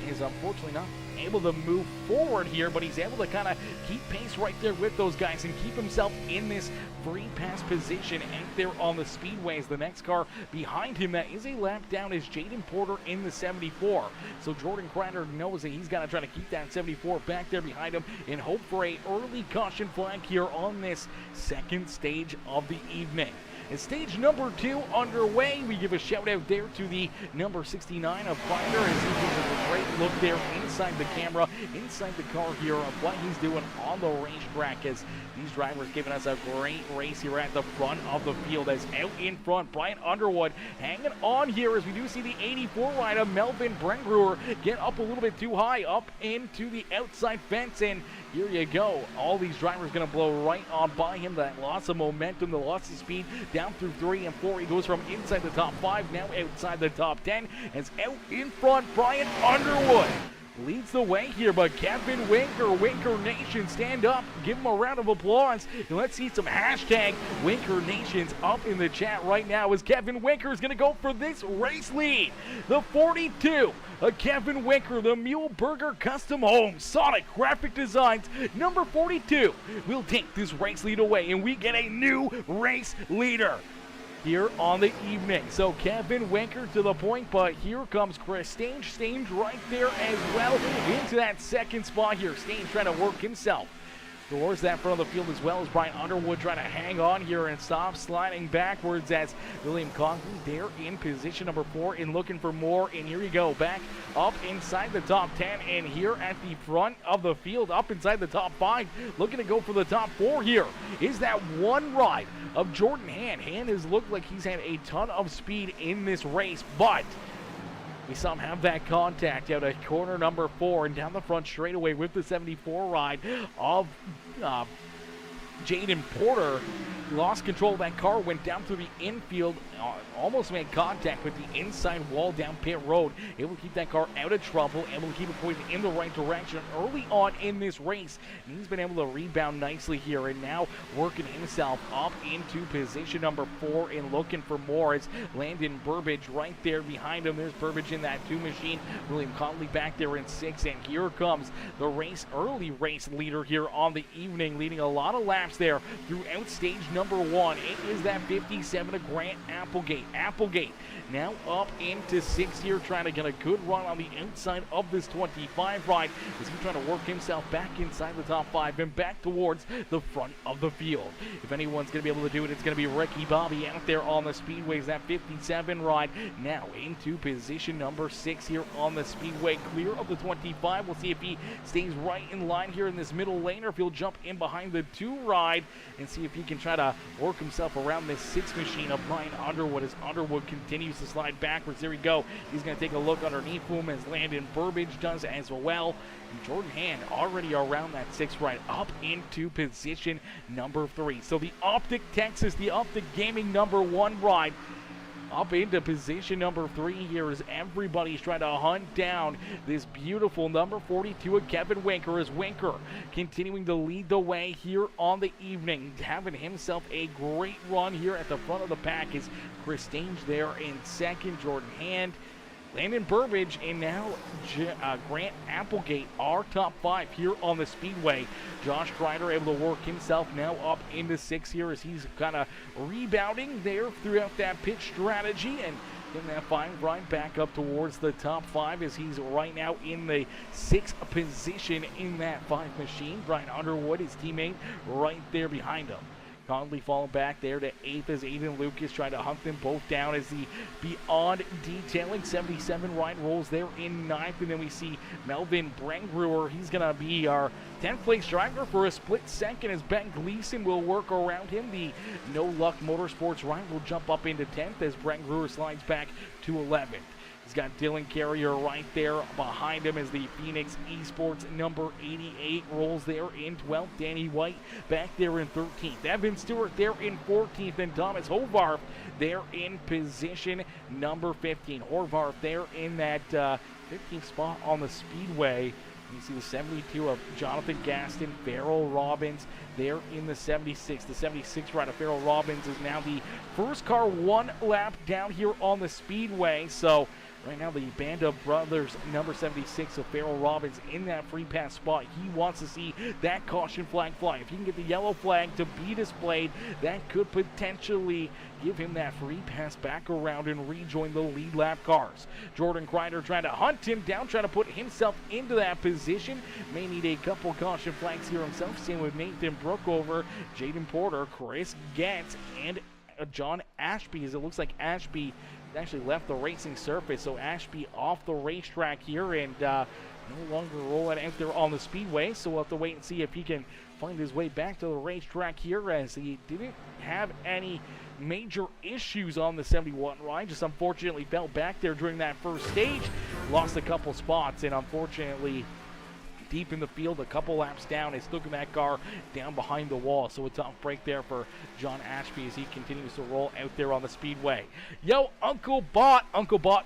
He is unfortunately not able to move forward here, but he's able to kind of keep pace right there with those guys and keep himself in this free pass position out there on the speedways. The next car behind him that is a lap down is Jaden Porter in the 74. So Jordan Grinder knows that he's got to try to keep that 74 back there behind him and hope for a early caution flag here on this second stage of the evening. And stage number 2 underway. We give a shout out there to the number 69 of Grinder as he gives us a great look there inside the camera, inside the car here of what he's doing on the racetrack, as these drivers giving us a great race here at the front of the field. As out in front, Brian Underwood hanging on here as we do see the 84 rider Melvin Brengruer get up a little bit too high, up into the outside fence, and here you go. All these drivers going to blow right on by him. That loss of momentum, the loss of speed down through 3 and 4. He goes from inside the top 5 now outside the top 10. As out in front, Brian Underwood leads the way here, but Kevin Winker Nation, stand up, give him a round of applause, and let's see some hashtag Winker Nations up in the chat right now as Kevin Winker is going to go for this race lead. The 42, Kevin Winker, the Muleburger Custom Homes, Sonic Graphic Designs, number 42, will take this race lead away, and we get a new race leader here on the evening. So Kevin Winker to the point, but here comes Chris Stange right there as well into that second spot here. Stange trying to work himself towards that front of the field, as well as Brian Underwood trying to hang on here and stop sliding backwards as William Conklin there in position number 4 and looking for more. And here you go, back up inside the top 10, and here at the front of the field, up inside the top 5, looking to go for the top 4 here is that one ride of Jordan Hand. Hand has looked like he's had a ton of speed in this race, but we saw him have that contact out at corner number 4 and down the front straightaway with the 74 ride of Jaden Porter. Lost control of that car, went down through the infield, almost made contact with the inside wall down pit road. Able to keep that car out of trouble, able to keep it pointed in the right direction early on in this race. And he's been able to rebound nicely here and now working himself up into position number 4 and looking for more as Landon Burbage right there behind him. There's Burbage in that 2 machine. William Conley back there in 6, and here comes the early race leader here on the evening, leading a lot of laps there throughout stage number 1. It is that 57 of Grant Applegate. Applegate now up into 6th here, trying to get a good run on the inside of this 25 ride as he's trying to work himself back inside the top 5 and back towards the front of the field. If anyone's going to be able to do it, it's going to be Ricky Bobby out there on the speedways. That 57 ride now into position number 6 here on the speedway, clear of the 25. We'll see if he stays right in line here in this middle lane or if he'll jump in behind the 2 ride and see if he can try to work himself around this 6 machine of Brian Underwood as Underwood continues to slide backwards. There we go. He's going to take a look underneath him as Landon Burbage does as well. And Jordan Hand already around that 6 ride up into position number 3. So the Optic Texas, the Optic Gaming number 1 ride up into position number 3 here as everybody's trying to hunt down this beautiful number 42 of Kevin Winker, as Winker continuing to lead the way here on the evening, having himself a great run here at the front of the pack is Chris Stange there in 2nd, Jordan Hand, Landon Burbage, and now Grant Applegate, our top 5 here on the speedway. Josh Grinder able to work himself now up into 6 here as he's kind of rebounding there throughout that pitch strategy and getting that fine ride back up towards the top 5 as he's right now in the 6th position in that 5 machine. Brian Underwood, his teammate, right there behind him. Conley falling back there to 8th as Aiden Lucas trying to hunt them both down as the Beyond Detailing 77 ride rolls there in 9th. And then we see Melvin Brengruer. He's going to be our 10th place driver for a split second as Ben Gleason will work around him. The No Luck Motorsports ride will jump up into 10th as Brengruer slides back to 11th. He's got Dylan Carrier right there behind him as the Phoenix Esports number 88 rolls there in 12th. Danny White back there in 13th. Evan Stewart there in 14th. And Thomas Hovarth there in position number 15. Hovarth there in that 15th spot on the Speedway. You see the 72 of Jonathan Gaston, Farrell Robbins there in the 76. The 76 rider, Farrell Robbins, is now the first car one lap down here on the Speedway. So right now the Banda Brothers number 76 of Farrell Robbins in that free pass spot. He wants to see that caution flag fly. If he can get the yellow flag to be displayed, that could potentially give him that free pass back around and rejoin the lead lap cars. Jordan Kreider trying to hunt him down, trying to put himself into that position. May need a couple caution flags here himself. Same with Nathan Brookover, Jaden Porter, Chris Getz, and John Ashby, as it looks like Ashby actually left the racing surface. So Ashby off the racetrack here and no longer rolling out there on the Speedway. So we'll have to wait and see if he can find his way back to the racetrack here, as he didn't have any major issues on the 71 ride. Just unfortunately fell back there during that first stage, lost a couple spots, and unfortunately deep in the field, a couple laps down, is looking that car down behind the wall. So a tough break there for John Ashby as he continues to roll out there on the Speedway. Yo, Uncle Bot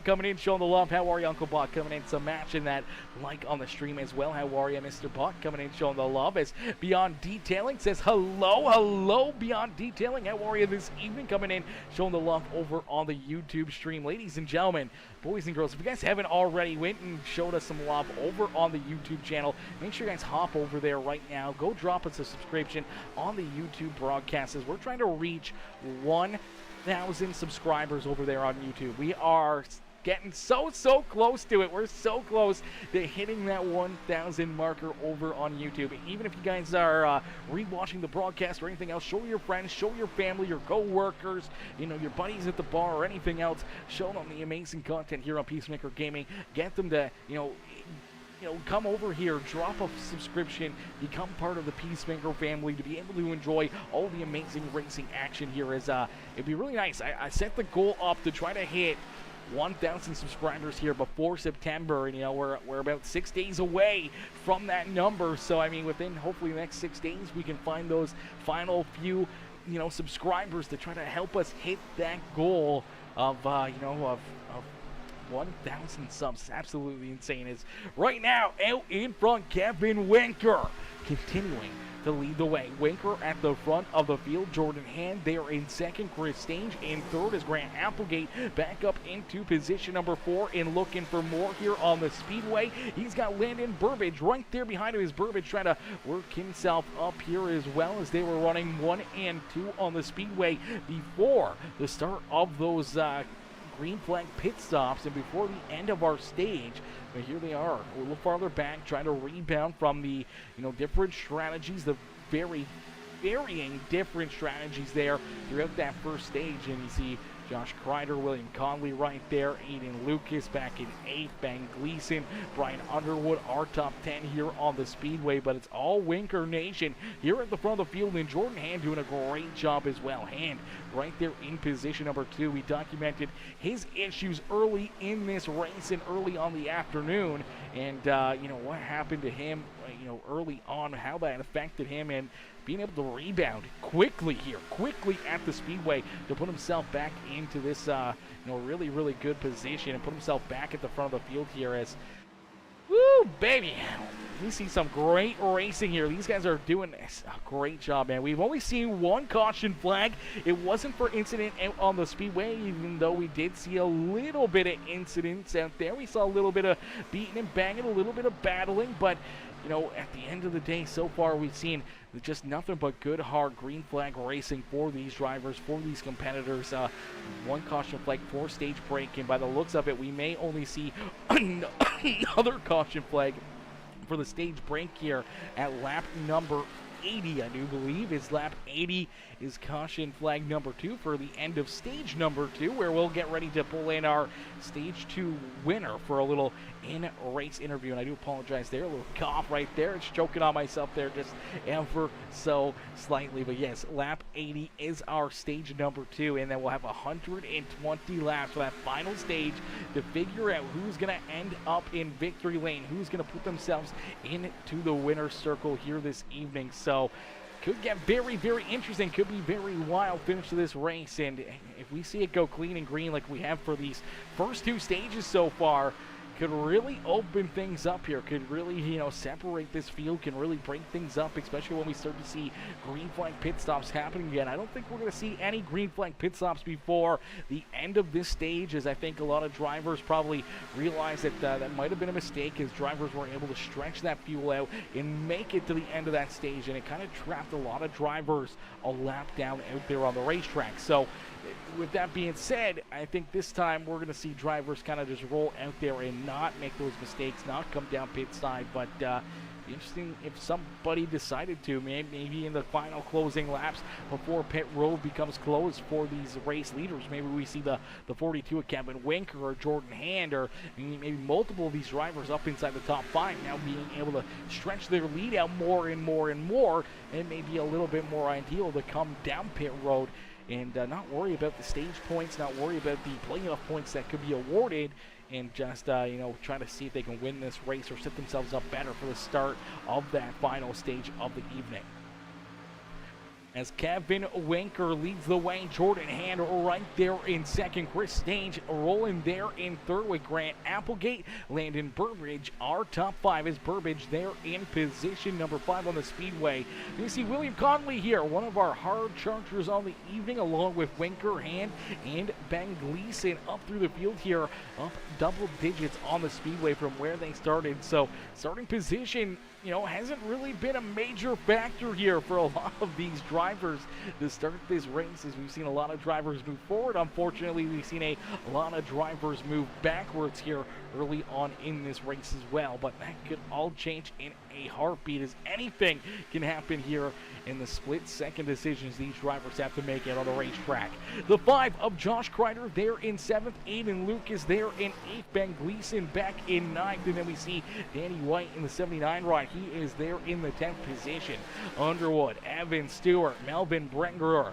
coming in, showing the love. How are you, Uncle Bot? Coming in, some matching that like on the stream as well. How are you, Mr. Bot? Coming in, showing the love. As Beyond Detailing says hello, Beyond Detailing. How are you this evening? Coming in, showing the love over on the YouTube stream. Ladies and gentlemen, boys and girls, if you guys haven't already went and showed us some love over on the YouTube channel, make sure you guys hop over there right now. Go drop us a subscription on the YouTube broadcast, as we're trying to reach 1,000 subscribers over there on YouTube. We are getting so close to it. We're so close to hitting that 1,000 marker over on YouTube. Even if you guys are rewatching the broadcast or anything else, show your friends, show your family, your co-workers, you know, your buddies at the bar or anything else. Show them the amazing content here on Peacemaker Gaming. Get them to, come over here, drop a subscription, become part of the Peacemaker family to be able to enjoy all the amazing racing action here. It'd be really nice. I set the goal up to try to hit 1,000 subscribers here before September, and we're about 6 days away from that number. So I mean, within hopefully the next 6 days, we can find those final few subscribers to try to help us hit that goal of 1,000 subs. Absolutely insane. Is right now out in front, Kevin Winker continuing to lead the way. Winker at the front of the field. Jordan Hand there in second. Chris Stange in third, as Grant Applegate back up into position number 4 and looking for more here on the Speedway. He's got Landon Burbage right there behind him. Is Burbage trying to work himself up here as well, as they were running 1 and 2 on the Speedway before the start of those green flag pit stops and before the end of our stage. But here they are a little farther back, trying to rebound from the different strategies, the very varying different strategies there throughout that first stage. And you see Josh Kreider, William Conley right there, Aiden Lucas back in 8th, Ben Gleason, Brian Underwood, our top 10 here on the Speedway. But it's all Winker Nation here at the front of the field, and Jordan Hand doing a great job as well. Hand right there in position number 2. We documented his issues early in this race and early on the afternoon, and what happened to him early on, how that affected him, and being able to rebound quickly at the Speedway to put himself back into this really good position and put himself back at the front of the field here. As woo baby, we see some great racing here. These guys are doing a great job, man. We've only seen one caution flag. It wasn't for incident out on the Speedway, even though we did see a little bit of incidents out there. We saw a little bit of beating and banging, a little bit of battling, but at the end of the day, so far we've seen just nothing but good, hard green flag racing for these drivers, for these competitors. One caution flag, 4 stage break, and by the looks of it, we may only see another caution flag for the stage break here at lap number 80, I do believe. Is lap 80 is caution flag number 2 for the end of stage number 2, where we'll get ready to pull in our stage 2 winner for a little in-race interview. And I do apologize there, a little cough right there. It's choking on myself there just ever so slightly. But yes, lap 80 is our stage number 2, and then we'll have 120 laps for that final stage to figure out who's going to end up in victory lane, who's going to put themselves into the winner's circle here this evening. So could get very, very interesting, could be very wild finish to this race. And if we see it go clean and green like we have for these first 2 stages so far, could really open things up here, could really, separate this field, can really break things up, especially when we start to see green flag pit stops happening again. I don't think we're going to see any green flag pit stops before the end of this stage, as I think a lot of drivers probably realize that that might have been a mistake, as drivers weren't able to stretch that fuel out and make it to the end of that stage, and it kind of trapped a lot of drivers a lap down out there on the racetrack. So with that being said, I think this time we're going to see drivers kind of just roll out there and not make those mistakes, not come down pit side. But be interesting if somebody decided to, maybe in the final closing laps before pit road becomes closed for these race leaders. Maybe we see the 42 of Kevin Winker or Jordan Hand, or maybe multiple of these drivers up inside the top 5 now being able to stretch their lead out more and more and more, and maybe a little bit more ideal to come down pit road and not worry about the stage points, not worry about the playoff points that could be awarded, and just, try to see if they can win this race or set themselves up better for the start of that final stage of the evening. As Kevin Winker leads the way, Jordan Hand right there in second, Chris Stange rolling there in third with Grant Applegate, Landon Burbridge. Our top 5 is Burbridge there in position number 5 on the speedway. You see William Conley here, one of our hard chargers on the evening, along with Winker, Hand, and Ben Gleason up through the field here, up double digits on the speedway from where they started. So starting position, hasn't really been a major factor here for a lot of these drivers to start this race, as we've seen a lot of drivers move forward. Unfortunately, we've seen a lot of drivers move backwards here early on in this race as well, but that could all change in a heartbeat, as anything can happen here in the split-second decisions these drivers have to make out on the racetrack. The 5 of Josh Kreider there in 7th, Aiden Lucas there in 8th, Ben Gleason back in 9th, and then we see Danny White in the 79 ride. He is there in the 10th position. Underwood, Evan Stewart, Melvin Brengerer,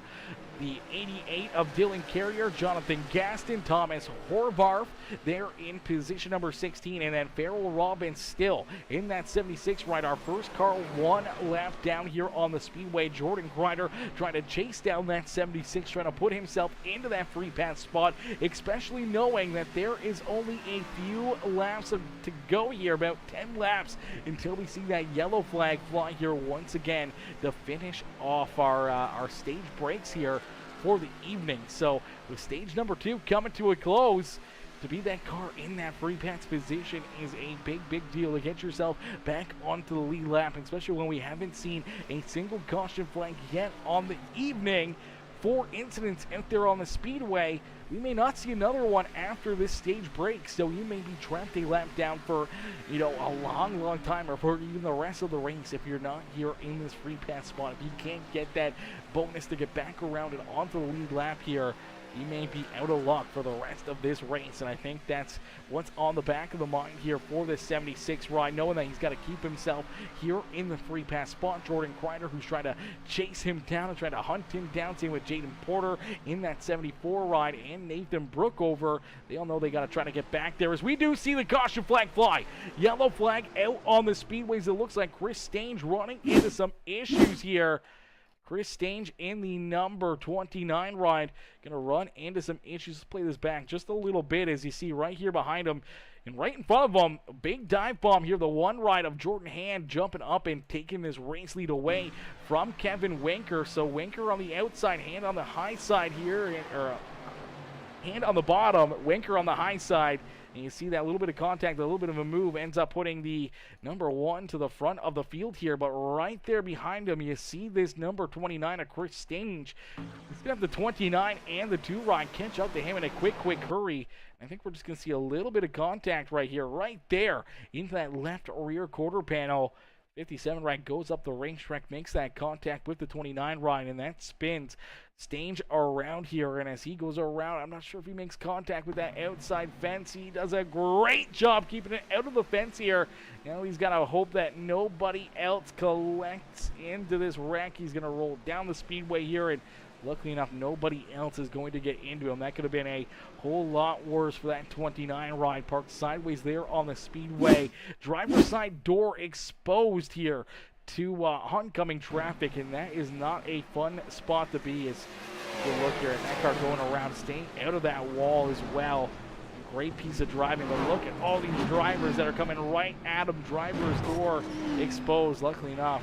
the 88 of Dylan Carrier, Jonathan Gaston, Thomas Horvarth there in position number 16, and then Farrell Robbins still in that 76 ride. Our first car one lap down here on the speedway. Jordan Kreider trying to chase down that 76, trying to put himself into that free pass spot, especially knowing that there is only a few laps to go here, about 10 laps until we see that yellow flag fly here once again to finish off our stage breaks here for the evening. So with stage number 2 coming to a close, to be that car in that free pass position is a big deal to get yourself back onto the lead lap, especially when we haven't seen a single caution flag yet on the evening. 4 incidents out there on the speedway. We may not see another one after this stage break, so you may be trapped a lap down for, a long time, or for even the rest of the race if you're not here in this free pass spot. If you can't get that bonus to get back around and onto the lead lap here, you may be out of luck for the rest of this race, and I think that's what's on the back of the mind here for this 76 ride, knowing that he's got to keep himself here in the free pass spot. Jordan Kreider, who's trying to chase him down and trying to hunt him down, same with Jaden Porter in that 74 ride, and Nathan Brookover. They all know they got to try to get back there, as we do see the caution flag fly. Yellow flag out on the speedways. It looks like Chris Stange running into some issues here. Chris Stange in the number 29 ride, going to run into some issues. Let's play this back just a little bit, as you see right here behind him. And right in front of him, a big dive bomb here. The one ride of Jordan Hand jumping up and taking this race lead away from Kevin Winker. So Winker on the outside, Hand on the high side here, or Hand on the bottom, Winker on the high side. And you see that little bit of contact, a little bit of a move, ends up putting the number 1 to the front of the field here. But right there behind him, you see this number 29 of Chris Stange. He's going to have the 29 and the 2 ride catch up to him in a quick hurry. I think we're just going to see a little bit of contact right here, right there, into that left rear quarter panel. 57 ride goes up the racetrack, makes that contact with the 29 ride, and that spins Stange around here. And as he goes around, I'm not sure if he makes contact with that outside fence. He does a great job keeping it out of the fence here. Now he's got to hope that nobody else collects into this wreck. He's going to roll down the speedway here, and luckily enough, nobody else is going to get into him. That could have been a whole lot worse for that 29 ride, parked sideways there on the speedway. Driver's side door exposed here to oncoming traffic, and that is not a fun spot to be. As you look here, and that car going around, staying out of that wall as well. great piece of driving, but look at all these drivers that are coming right at him. Driver's door exposed, luckily enough.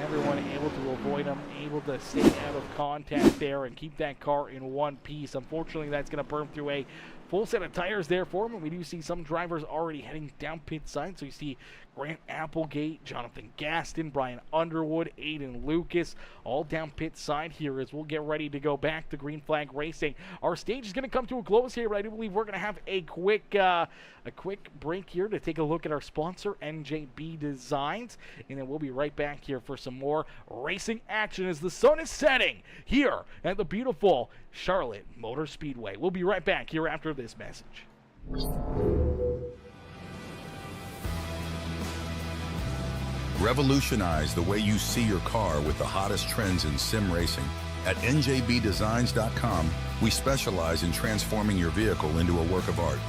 Everyone able to avoid him, able to stay out of contact there and keep that car in one piece. Unfortunately, that's going to burn through a full set of tires there for him. And we do see some drivers already heading down pit side. So you see Grant Applegate, Jonathan Gaston, Brian Underwood, Aiden Lucas, all down pit side here as we'll get ready to go back to Green Flag Racing. Our stage is going to come to a close here, but I do believe we're going to have a quick break here to take a look at our sponsor, NJB Designs, and then we'll be right back here for some more racing action as the sun is setting here at the beautiful Charlotte Motor Speedway. We'll be right back here after this message. Revolutionize the way you see your car with the hottest trends in sim racing. At njbdesigns.com, we specialize in transforming your vehicle into a work of art.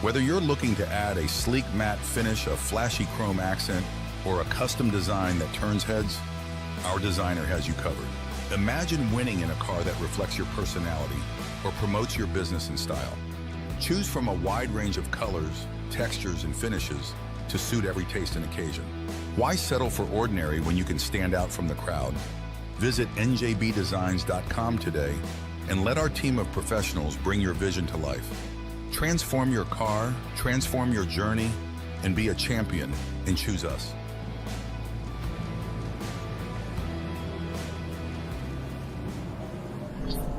Whether you're looking to add a sleek matte finish, a flashy chrome accent, or a custom design that turns heads, our designer has you covered. Imagine winning in a car that reflects your personality or promotes your business and style. Choose from a wide range of colors, textures, and finishes to suit every taste and occasion. Why settle for ordinary when you can stand out from the crowd? Visit njbdesigns.com today and let our team of professionals bring your vision to life. Transform your car, transform your journey, and be a champion, and choose us.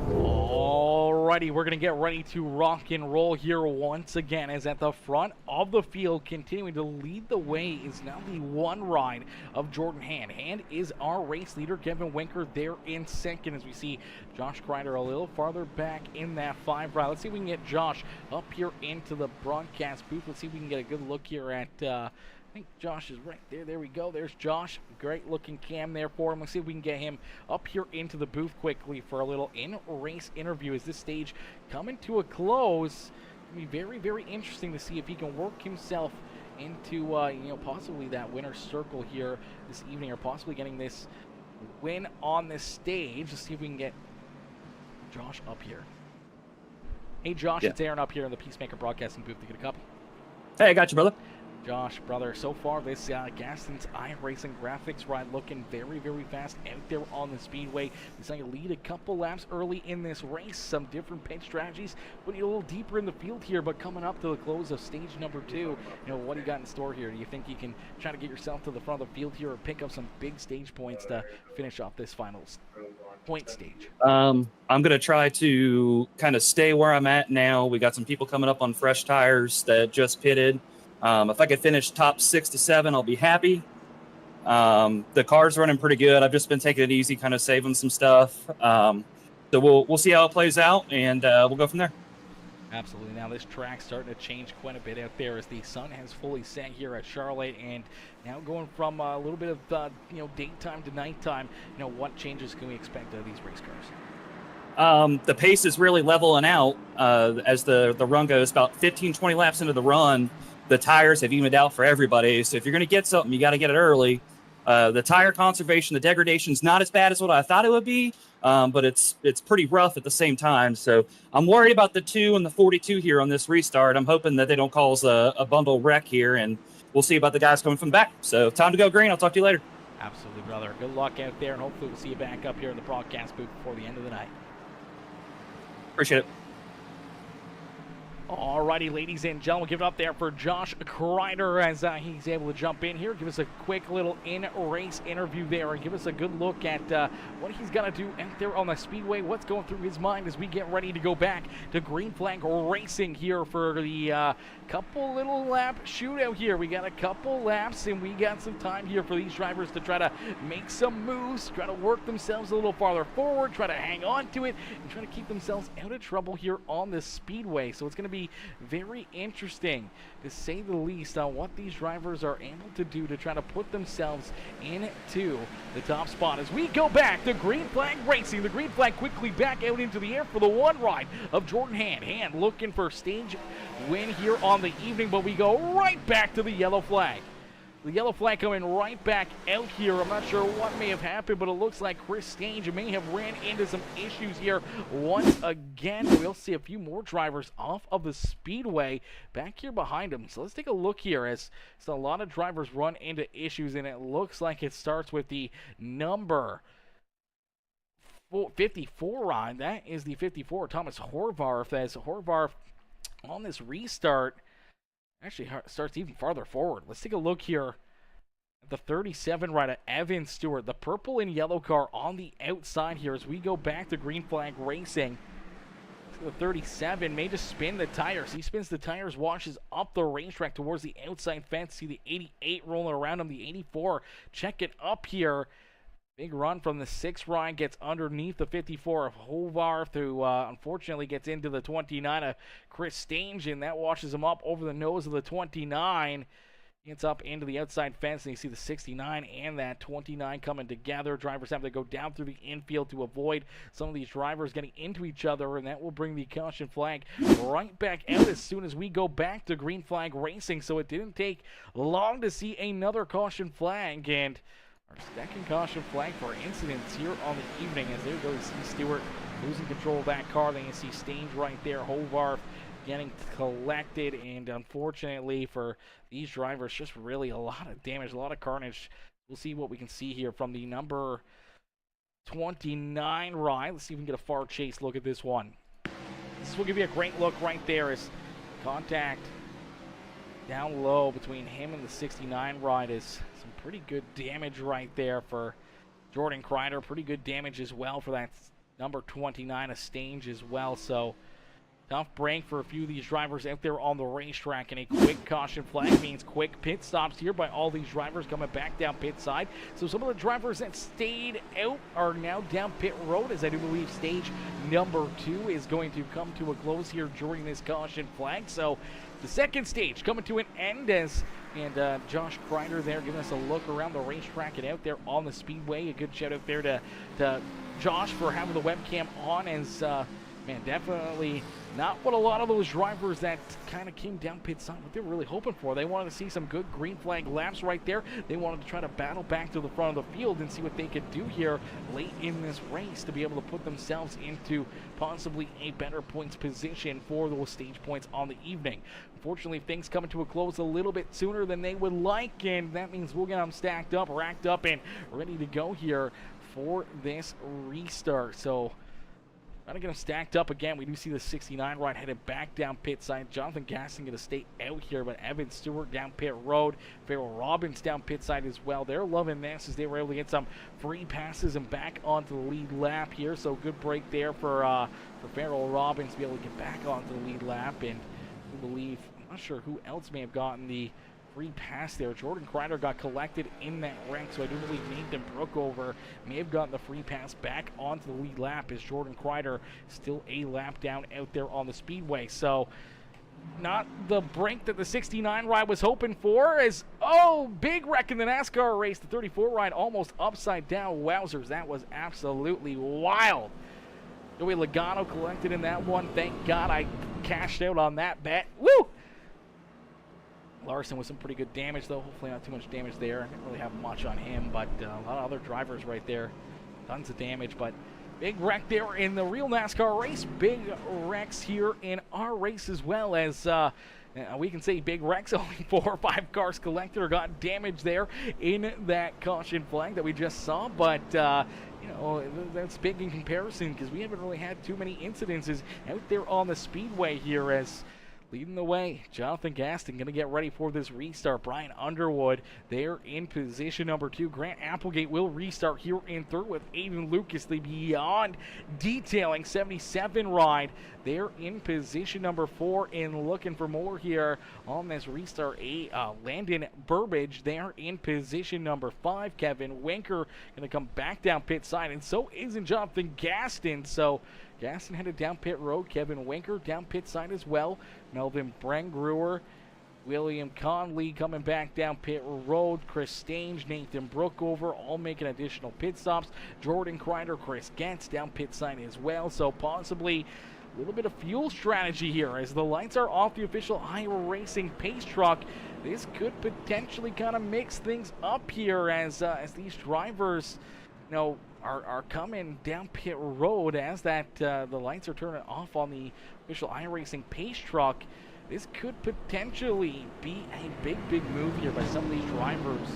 Alrighty, we're going to get ready to rock and roll here once again, as at the front of the field, continuing to lead the way, is now the one ride of Jordan Hand. Hand is our race leader. Kevin Winker there in second, as we see Josh Kreider a little farther back in that 5 ride. Let's see if we can get Josh up here into the broadcast booth. Let's see if we can get a good look here at I think Josh is right there. There we go. There's Josh. Great looking cam there for him. Let's see if we can get him up here into the booth quickly for a little in-race interview as this stage coming to a close. It'll be very, very interesting to see if he can work himself into, possibly that winner's circle here this evening, or possibly getting this win on this stage. Let's see if we can get Josh up here. Hey, Josh, It's Aaron up here in the Peacemaker Broadcasting booth to get a copy. Hey, I got you, brother. Josh, brother, so far this Gaston's iRacing graphics ride looking very, very fast out there on the speedway. He's going to lead a couple laps early in this race. Some different pit strategies, putting you a little deeper in the field here, but coming up to the close of stage number 2, what do you got in store here? Do you think you can try to get yourself to the front of the field here or pick up some big stage points to finish off this final point stage? I'm going to try to kind of stay where I'm at now. We got some people coming up on fresh tires that just pitted. If I could finish top 6 to 7, I'll be happy. The car's running pretty good. I've just been taking it easy, kind of saving some stuff. So we'll see how it plays out, and we'll go from there. Absolutely. Now this track's starting to change quite a bit out there as the sun has fully set here at Charlotte, and now going from a little bit of daytime to nighttime. What changes can we expect out of these race cars? The pace is really leveling out as the run goes. About 15-20 laps into the run, the tires have evened out for everybody. So if you're going to get something, you got to get it early. The tire conservation, the degradation is not as bad as what I thought it would be, but it's pretty rough at the same time. So I'm worried about the 2 and the 42 here on this restart. I'm hoping that they don't cause a bundle wreck here, and we'll see about the guys coming from the back. So time to go green. I'll talk to you later. Absolutely, brother. Good luck out there, and hopefully we'll see you back up here in the broadcast booth before the end of the night. Appreciate it. Alrighty, ladies and gentlemen, give it up there for Josh Kreider as he's able to jump in here, give us a quick little in-race interview there, and give us a good look at what he's going to do out there on the speedway, what's going through his mind as we get ready to go back to Green Flag Racing here for the couple little lap shootout here. We got a couple laps, and we got some time here for these drivers to try to make some moves, try to work themselves a little farther forward, try to hang on to it, and try to keep themselves out of trouble here on the speedway. So it's going to be very interesting, to say the least, on what these drivers are able to do to try to put themselves into the top spot as we go back to Green Flag Racing. The green flag quickly back out into the air for the one ride of Jordan Hand. Hand looking for stage win here on the evening, but we go right back to the yellow flag. The yellow flag coming right back out here. I'm not sure what may have happened, but it looks like Chris Stange may have ran into some issues here once again. We'll see a few more drivers off of the speedway back here behind him. So let's take a look here as a lot of drivers run into issues, and it looks like it starts with the number 54 ride. That is the 54, Thomas Horvath, as Horvath on this restart actually starts even farther forward. Let's take a look here at the 37 rider, Evan Stewart. The purple and yellow car on the outside here as we go back to green flag racing. The 37 may just spin the tires. He spins the tires, washes up the racetrack towards the outside fence. See the 88 rolling around him. The 84 check it up here. Big run from the 6 ride, gets underneath the 54 of Hovarth, who unfortunately gets into the 29 of Chris Stange, and that washes him up over the nose of the 29. Gets up into the outside fence, and you see the 69 and that 29 coming together. Drivers have to go down through the infield to avoid some of these drivers getting into each other, and that will bring the caution flag right back out as soon as we go back to green flag racing. So it didn't take long to see another caution flag, and our second caution flag for incidents here on the evening, as there goes Stewart losing control of that car. Then you see Stange right there, Hovarth getting collected, and unfortunately for these drivers, just really a lot of damage, a lot of carnage. We'll see what we can see here from the number 29 ride. Let's see if we can get a far chase look at this one. This will give you a great look right there as contact down low between him and the 69 ride is some pretty good damage right there for Jordan Kreider. Pretty good damage as well for that number 29 of Stange as well. So tough break for a few of these drivers out there on the racetrack, and a quick caution flag means quick pit stops here by all these drivers coming back down pit side. So some of the drivers that stayed out are now down pit road, as I do believe stage number 2 is going to come to a close here during this caution flag. So the second stage coming to an end, and Josh Kreider there giving us a look around the racetrack and out there on the speedway. A good shout out there to Josh for having the webcam on, as man, definitely not what a lot of those drivers that kind of came down pit side, what they were really hoping for. They wanted to see some good green flag laps right there. They wanted to try to battle back to the front of the field and see what they could do here late in this race to be able to put themselves into possibly a better points position for those stage points on the evening. Unfortunately, things coming to a close a little bit sooner than they would like, and that means we'll get them stacked up, racked up, and ready to go here for this restart. So trying to get them stacked up again. We do see the 69 ride headed back down pit side. Jonathan Gaston going to stay out here, but Evan Stewart down pit road. Farrell Robbins down pit side as well. They're loving this as they were able to get some free passes and back onto the lead lap here. So good break there for Farrell Robbins to be able to get back onto the lead lap. And we believe, I'm not sure who else may have gotten the free pass there. Jordan Kreider got collected in that wreck, so I do believe Nathan Brookover may have gotten the free pass back onto the lead lap, as Jordan Kreider still a lap down out there on the speedway. So not the break that the 69 ride was hoping for, as big wreck in the NASCAR race. The 34 ride almost upside down. Wowzers, that was absolutely wild. Joey Logano collected in that one. Thank God I cashed out on that bet. Woo! Larson with some pretty good damage, though. Hopefully not too much damage there. I didn't really have much on him, but a lot of other drivers right there. Tons of damage, but big wreck there in the real NASCAR race. Big wrecks here in our race as well, as we can say big wrecks. Only 4 or 5 cars collected or got damaged there in that caution flag that we just saw, but you know, that's big in comparison because we haven't really had too many incidences out there on the speedway here. As leading the way, Jonathan Gaston going to get ready for this restart. Brian Underwood there in position number 2. Grant Applegate will restart here in third with Aiden Lucas, the Beyond Detailing 77 ride. They're in position number 4 and looking for more here on this restart. Landon Burbage there in position number 5. Kevin Winker going to come back down pit side, and so isn't Jonathan Gaston. So Gaston headed down pit road. Kevin Winker down pit side as well. Melvin Brengruer, William Conley coming back down pit road. Chris Stange, Nathan Brookover all making additional pit stops. Jordan Kreider, Chris Getz down pit side as well. So possibly A little bit of fuel strategy here as the lights are off the official iRacing pace truck. This could potentially kind of mix things up here as these drivers, you know, are coming down pit road as the lights are turning off on the official iRacing pace truck. This could potentially be a big move here by some of these drivers.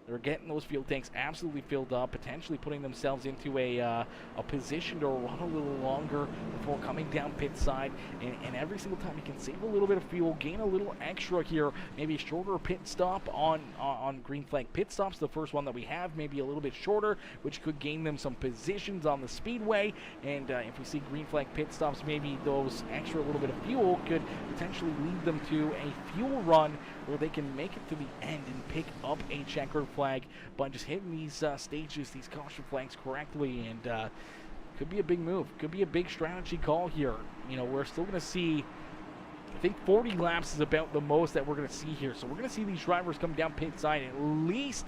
They're getting those fuel tanks absolutely filled up, potentially putting themselves into a position to run a little longer before coming down pit side. And every single time you can save a little bit of fuel, gain a little extra here, maybe a shorter pit stop on green flag pit stops, the first one that we have, maybe a little bit shorter, which could gain them some positions on the speedway. And if we see green flag pit stops, maybe those extra little bit of fuel could potentially lead them to a fuel run where they can make it to the end and pick up a checkered flag by just hitting these stages, these caution flags correctly. And could be a big move, could be a big strategy call here. You know, we're still going to see, I think 40 laps is about the most that we're going to see here. So we're going to see these drivers come down pit side at least,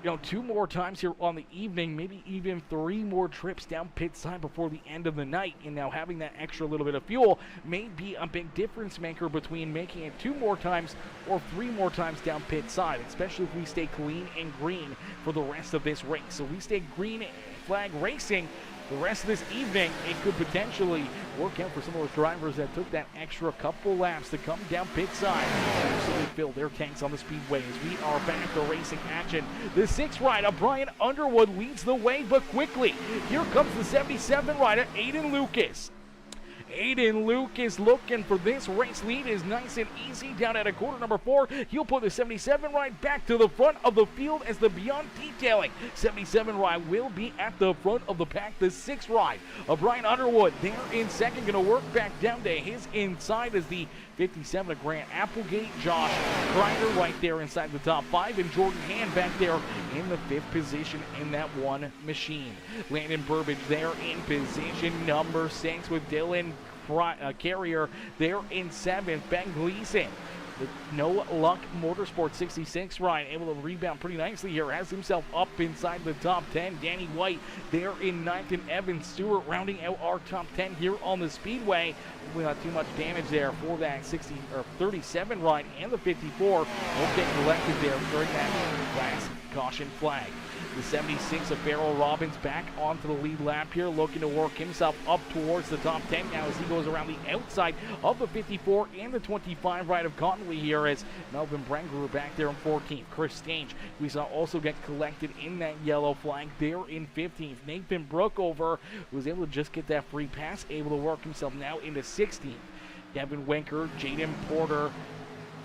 you know, 2 more times here on the evening, maybe even 3 more trips down pit side before the end of the night. And now having that extra little bit of fuel may be a big difference maker between making it 2 more times or 3 more times down pit side, especially if we stay clean and green for the rest of this race. So we stay green flag racing the rest of this evening. It could potentially work out for some of those drivers that took that extra couple laps to come down pit side and absolutely fill their tanks on the speedway. As we are back to racing action, the 6th rider, Brian Underwood, leads the way, but quickly, here comes the 77 rider, Aiden Lucas. Aiden Lucas looking for this race lead is nice and easy down at a quarter number 4. He'll put the 77 ride back to the front of the field as the Beyond Detailing 77 ride will be at the front of the pack. The 6th ride of Brian Underwood there in second, going to work back down to his inside as the 57 of Grant Applegate. Josh Kreider right there inside the top 5, and Jordan Hand back there in the 5th position in that one machine. Landon Burbage there in position number 6 with Dylan Carrier there in 7th. Ben Gleason, the No Luck Motorsport 66 ride, able to rebound pretty nicely here, has himself up inside the top 10. Danny White there in 9th, and Evan Stewart rounding out our top 10 here on the speedway. We got too much damage there for that 37 ride, and the 54 will get collected there during that last caution flag. The 76 of Farrell Robbins back onto the lead lap here, looking to work himself up towards the top 10 now as he goes around the outside of the 54 and the 25 right of Connolly here, as Melvin Brenger back there in 14th. Chris Stange, we saw also get collected in that yellow flag there in 15th. Nathan Brookover was able to just get that free pass, able to work himself now into 16th. Devin Winker, Jaden Porter,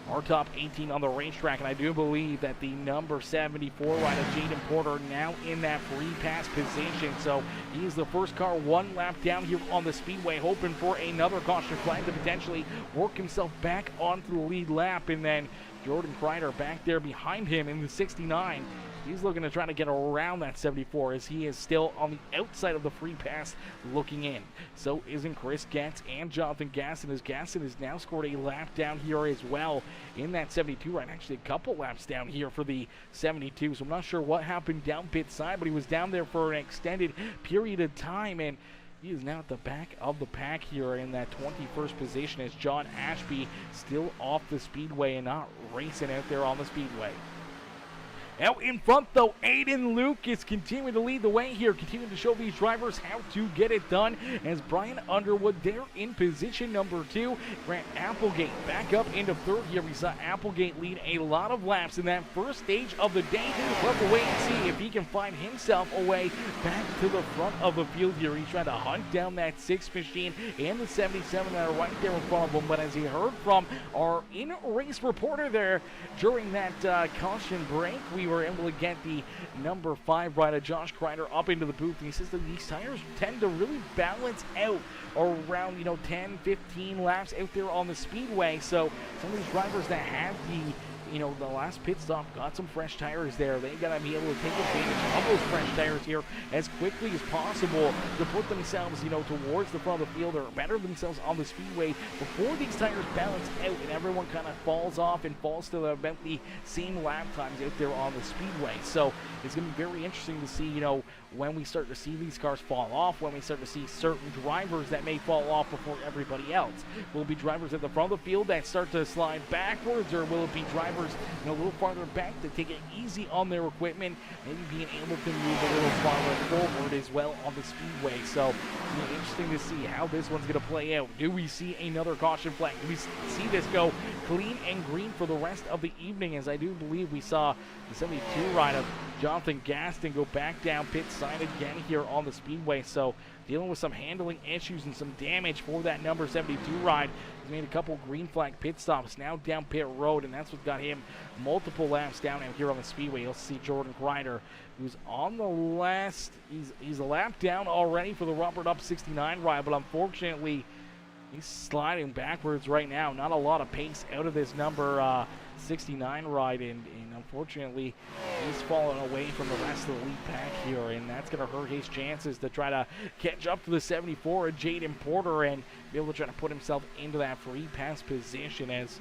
our top 18 on the racetrack, and I do believe that the number 74 rider, Jaden Porter, now in that free pass position. So he is the first car 1 lap down here on the speedway, hoping for another caution flag to potentially work himself back onto the lead lap. And then Jordan Kreider back there behind him in the 69. He's looking to try to get around that 74 as he is still on the outside of the free pass looking in. So isn't Chris Getz and Jonathan Gasson, as Gasson has now scored a lap down here as well in that 72 right. Actually a couple laps down here for the 72. So I'm not sure what happened down pit side, but he was down there for an extended period of time, and he is now at the back of the pack here in that 21st position as John Ashby still off the speedway and not racing out there on the speedway. Out in front, though, Aiden Lucas continuing to lead the way here, continuing to show these drivers how to get it done, as Brian Underwood there in position number 2. Grant Applegate back up into 3rd here. We saw Applegate lead a lot of laps in that first stage of the day. We'll have to wait and see if he can find himself a way back to the front of the field here. He's trying to hunt down that 6 machine and the 77 that are right there in front of him. But as he heard from our in-race reporter there during that caution break, we were able to get the number 5 rider, Josh Kreider, up into the booth. And he says that these tires tend to really balance out around, 10, 15 laps out there on the speedway. So some of these drivers that have the the last pit stop, got some fresh tires there. They got to be able to take advantage of those fresh tires here as quickly as possible to put themselves, towards the front of the field or better themselves on the speedway before these tires balance out and everyone kind of falls off and falls to about the same lap times out there on the speedway. So it's going to be very interesting to see, when we start to see these cars fall off, when we start to see certain drivers that may fall off before everybody else. Will it be drivers at the front of the field that start to slide backwards, or will it be drivers a little farther back to take it easy on their equipment, maybe being able to move a little farther forward as well on the speedway? So it'll be interesting to see how this one's going to play out. Do we see another caution flag? Do we see this go clean and green for the rest of the evening, as I do believe we saw the 72 ride of Jonathan Gaston go back down pit side again here on the speedway. So dealing with some handling issues and some damage for that number 72 ride. He's made a couple green flag pit stops now down pit road, and that's what got him multiple laps down out here on the speedway. You'll see Jordan Kreider, who's on the last, he's a lap down already for the Robert Up 69 ride, but unfortunately he's sliding backwards right now. Not a lot of pace out of this number 69 ride, and unfortunately he's fallen away from the rest of the lead pack here, and that's going to hurt his chances to try to catch up to the 74 of Jaden Porter and be able to try to put himself into that free pass position, as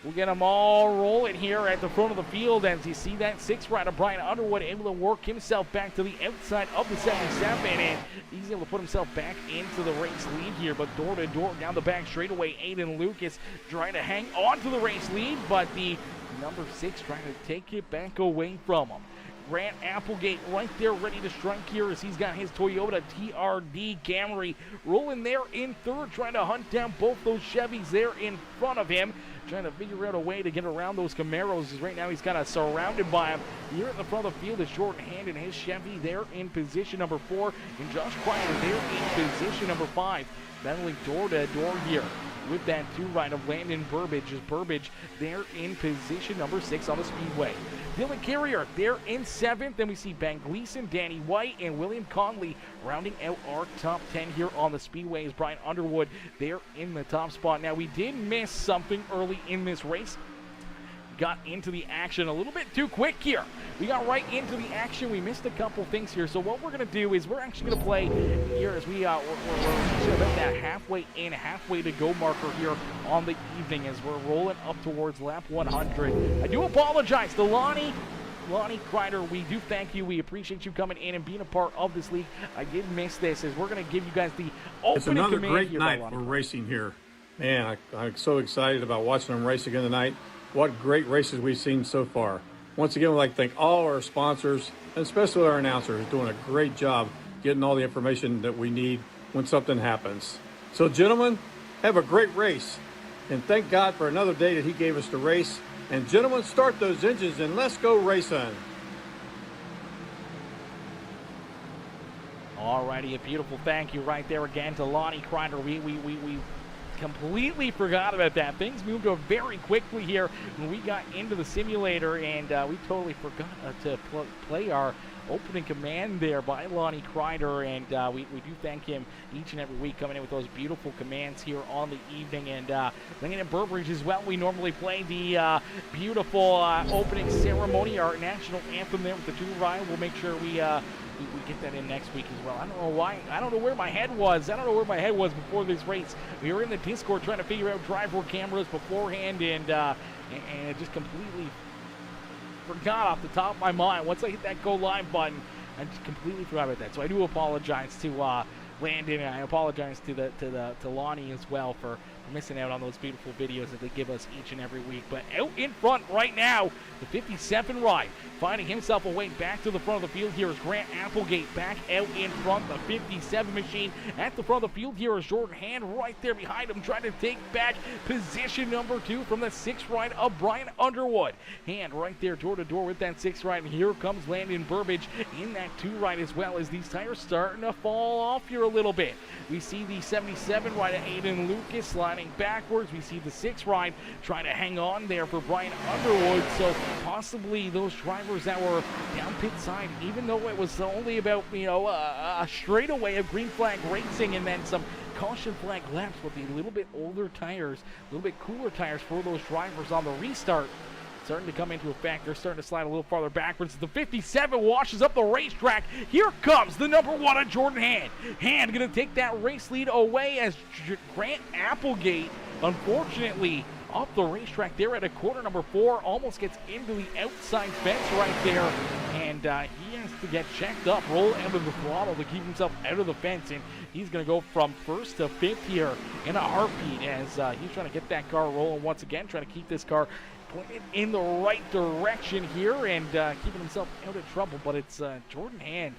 we'll get them all rolling here at the front of the field. As you see that 6 rider Brian Underwood able to work himself back to the outside of the 77, and he's able to put himself back into the race lead here. But door to door down the back straightaway, Aiden Lucas trying to hang on to the race lead, but the number 6 trying to take it back away from him. Grant Applegate right there ready to strike here as he's got his Toyota TRD Camry rolling there in third, trying to hunt down both those Chevys there in front of him, trying to figure out a way to get around those Camaros, as right now he's kind of surrounded by them. Here at the front of the field is short-handed his Chevy there in position number 4, and Josh Kreider there in position number 5, battling door to door here with that 2 ride of Landon Burbage, as Burbage there in position number 6 on the speedway. Dylan Carrier there in 7th. Then we see Ben Gleason, Danny White, and William Conley rounding out our top 10 here on the speedway, as Brian Underwood there in the top spot. Now, we did miss something early in this race. Got into the action a little bit too quick here. We got right into the action. We missed a couple things here. So what we're going to do is we're actually going to play here as we're actually about that halfway in, halfway to go marker here on the evening, as we're rolling up towards lap 100. I do apologize to Lonnie Kreider. We do thank you. We appreciate you coming in and being a part of this league. I did miss this, as we're going to give you guys the opening It's another command great here. night for racing here. Man, I'm so excited about watching them race again tonight. What great races we've seen so far. Once again, I'd like to thank all our sponsors, and especially our announcers, who's doing a great job getting all the information that we need when something happens. So, gentlemen, have a great race, and thank God for another day that he gave us to race. And gentlemen, start those engines and let's go racing. Alrighty, a beautiful thank you right there again to Lonnie Kreider. We completely forgot about that. Things moved very quickly here when we got into the simulator, and we totally forgot to play our opening command there by Lonnie Kreider, and we do thank him each and every week coming in with those beautiful commands here on the evening. And Lincoln and Burbridge as well, we normally play the beautiful opening ceremony, our national anthem there with the 2 ride. We'll make sure we get that in next week as well. I don't know why. I don't know where my head was. I don't know where my head was before this race. We were in the Discord trying to figure out driver cameras beforehand, and it just completely forgot off the top of my mind. Once I hit that go live button, I just completely forgot about that. So I do apologize to Landon, and I apologize to Lonnie as well for missing out on those beautiful videos that they give us each and every week. But out in front right now, the 57 ride, finding himself a way back to the front of the field here is Grant Applegate back out in front. The 57 machine at the front of the field here is Jordan Hand right there behind him, trying to take back position number 2 from the 6 ride of Brian Underwood. Hand right there door to door with that 6 ride, and here comes Landon Burbage in that 2 ride as well, as these tires starting to fall off here a little bit. We see the 77 ride of Aiden Lucas sliding backwards. We see the 6 ride trying to hang on there for Brian Underwood. So possibly those drivers that were down pit side, even though it was only about a straightaway of green flag racing and then some caution flag laps with the little bit older tires, a little bit cooler tires for those drivers on the restart. Starting to come into effect. They're starting to slide a little farther backwards. The 57 washes up the racetrack. Here comes the number 1 on Jordan Hand. Hand going to take that race lead away as Grant Applegate, unfortunately, off the racetrack there at a corner number 4, almost gets into the outside fence right there, and he has to get checked up, roll out of the throttle to keep himself out of the fence, and he's going to go from 1st to 5th here in a heartbeat as he's trying to get that car rolling once again, trying to keep this car pointed in the right direction here and keeping himself out of trouble, but it's Jordan Hand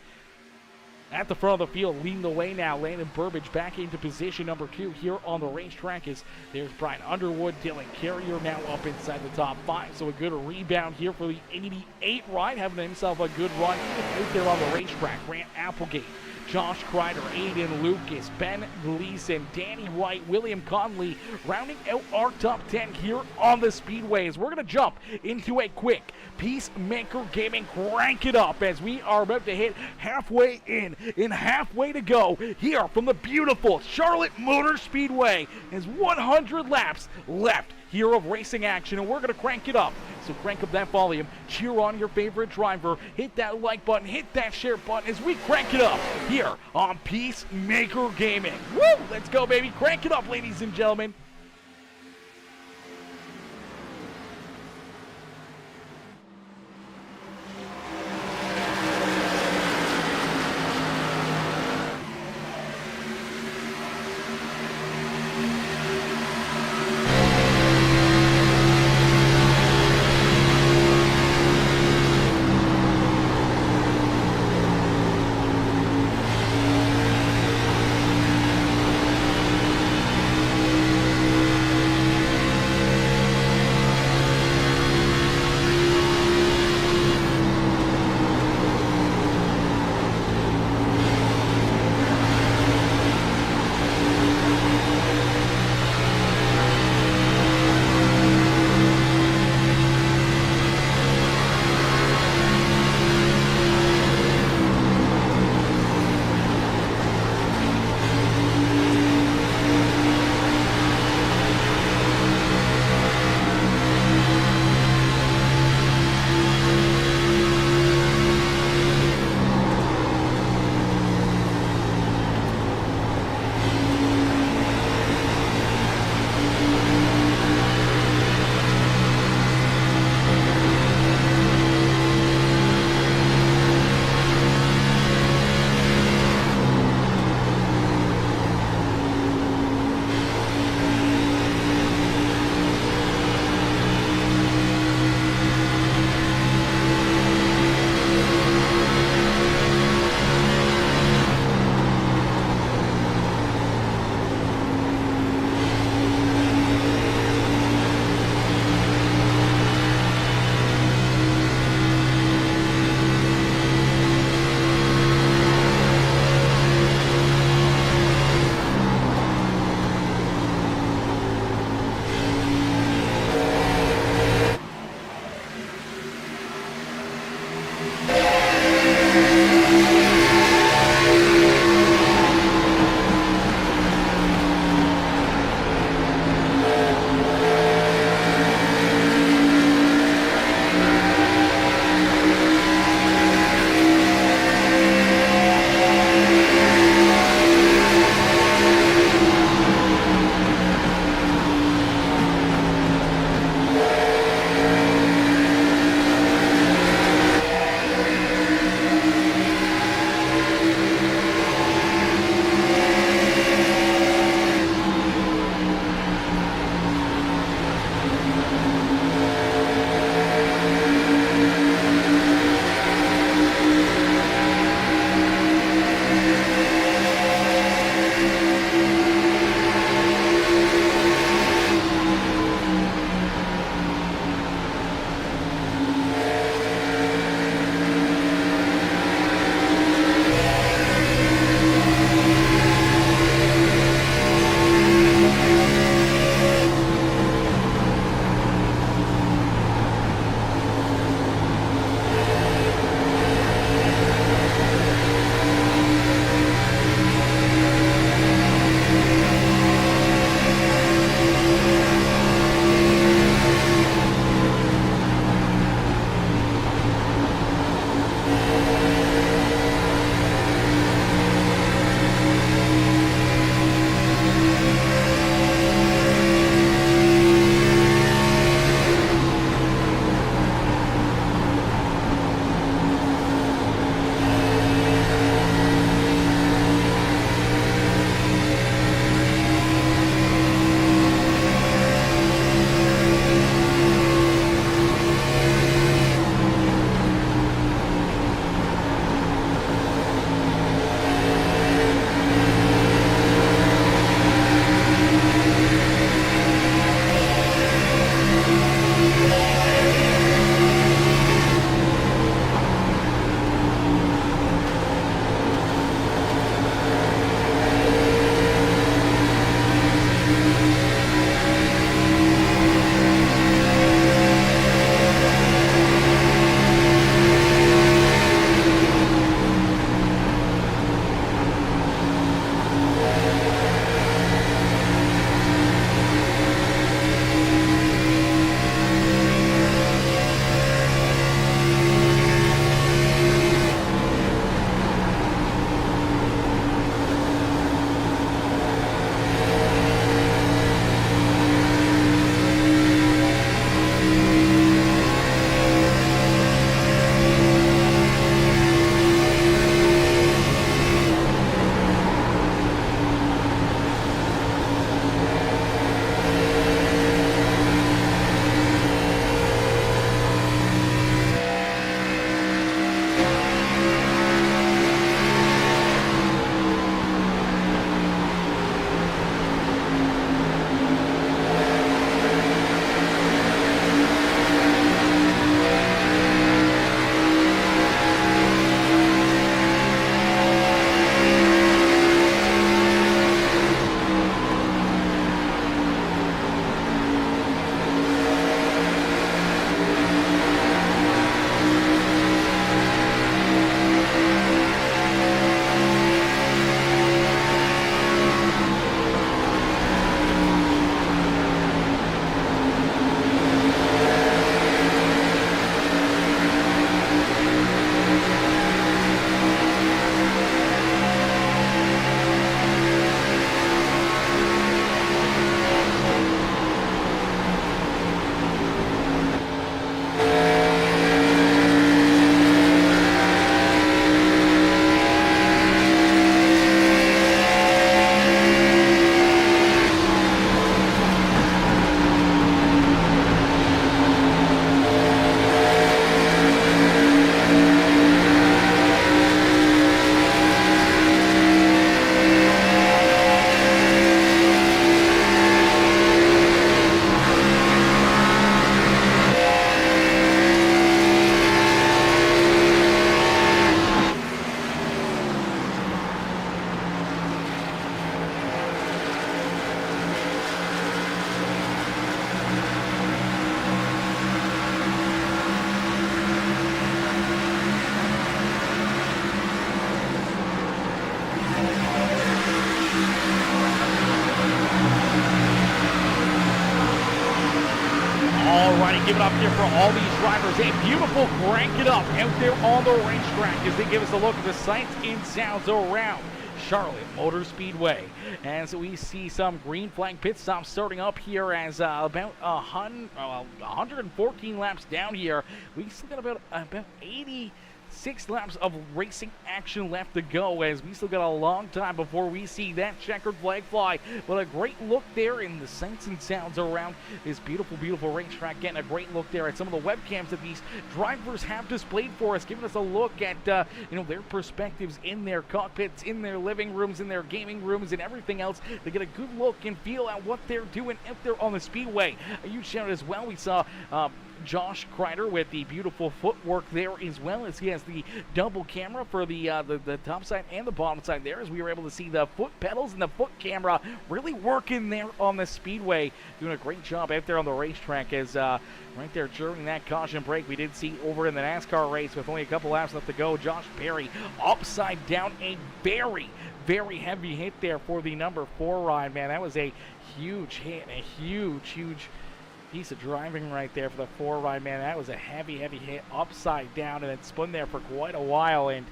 at the front of the field, leading the way now. Landon Burbage back into position number 2 here on the racetrack as there's Brian Underwood. Dylan Carrier now up inside the top 5. So a good rebound here for the 88 ride, having himself a good run out there on the racetrack. Grant Applegate, Josh Kreider, Aiden Lucas, Ben Gleason, Danny White, William Conley, rounding out our top 10 here on the Speedways. We're going to jump into a quick Peacemaker Gaming crank it up as we are about to hit halfway in halfway to go here from the beautiful Charlotte Motor Speedway. There's 100 laps left here of racing action, and we're going to crank it up. So crank up that volume, cheer on your favorite driver, hit that like button, hit that share button as we crank it up here on Peacemaker Gaming. Woo! Let's go, baby. Crank it up, ladies and gentlemen. trying to give it up here for all these drivers. A beautiful crank it up out there on the racetrack as they give us a look at the sights and sounds around Charlotte Motor Speedway. As we see some green flag pit stops starting up here as about 114 laps down here. We still got about 86 laps of racing action left to go, as we still got a long time before we see that checkered flag fly. But a great look there in the sights and sounds around this beautiful, beautiful racetrack. Getting a great look there at some of the webcams that these drivers have displayed for us, giving us a look at their perspectives in their cockpits, in their living rooms, in their gaming rooms, and everything else to get a good look and feel at what they're doing out there on the speedway. A huge shout out as well. We saw Josh Kreider with the beautiful footwork there, as well as he has the double camera for the top side and the bottom side there, as we were able to see the foot pedals and the foot camera really working there on the speedway, doing a great job out there on the racetrack. As right there during that caution break, we did see over in the NASCAR race with only a couple laps left to go, Josh Perry upside down, a very, very heavy hit there for the number 4 ride. Man, that was a huge hit, a huge piece of driving right there for the 4 ride. Man, that was a heavy hit upside down, and it spun there for quite a while, and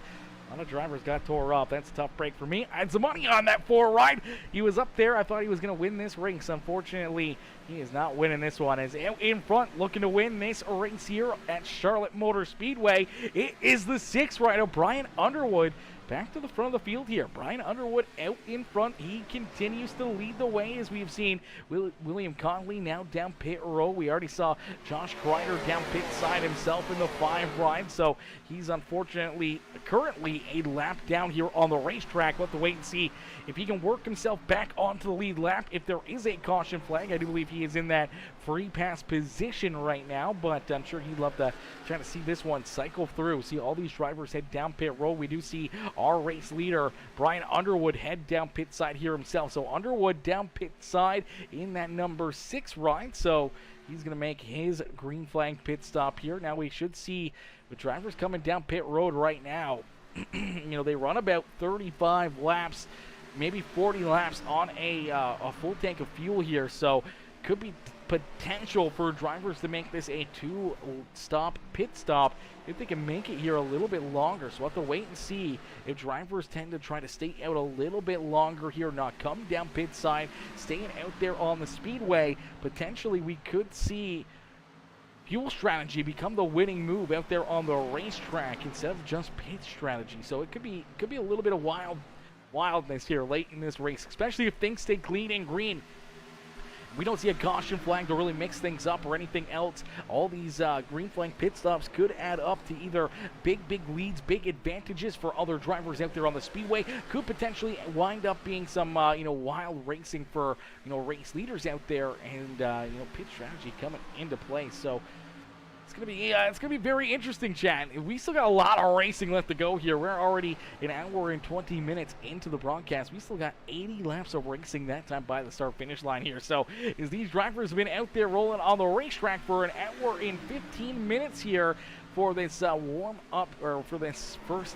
a lot of drivers got tore up. That's a tough break for me. I had some money on that 4 ride. He was up there. I thought he was going to win this race. Unfortunately, he is not winning this one. As out in front, looking to win this race here at Charlotte Motor Speedway, it is the 6 rider, Brian Underwood. Back to the front of the field here. Brian Underwood out in front. He continues to lead the way, as we've seen William Conley now down pit road. We already saw Josh Kreider down pit side himself in the 5 ride. So he's unfortunately currently a lap down here on the racetrack. We'll have to wait and see if he can work himself back onto the lead lap. If there is a caution flag, I do believe he is in that free pass position right now, but I'm sure he'd love to try to see this one cycle through. See all these drivers head down pit road. We do see our race leader, Brian Underwood, head down pit side here himself. So Underwood down pit side in that number 6 ride. So he's going to make his green flag pit stop here. Now we should see the drivers coming down pit road right now. They run about 35 laps, maybe 40 laps on a full tank of fuel here. So could be potential for drivers to make this a 2-stop pit stop if they can make it here a little bit longer. So we'll have to wait and see if drivers tend to try to stay out a little bit longer here, not come down pit side, staying out there on the speedway. Potentially we could see fuel strategy become the winning move out there on the racetrack instead of just pit strategy. So it could be a little bit of wildness here late in this race, especially if things stay clean and green. We don't see a caution flag to really mix things up or anything else. All these green flag pit stops could add up to either big leads, big advantages for other drivers out there on the speedway. Could potentially wind up being some wild racing for race leaders out there, and pit strategy coming into play. So it's gonna be very interesting, chat. We still got a lot of racing left to go here. We're already an hour and 20 minutes into the broadcast. We still got 80 laps of racing that time by the start-finish line here. So as these drivers have been out there rolling on the racetrack for an hour and 15 minutes here for this warm-up, or for this first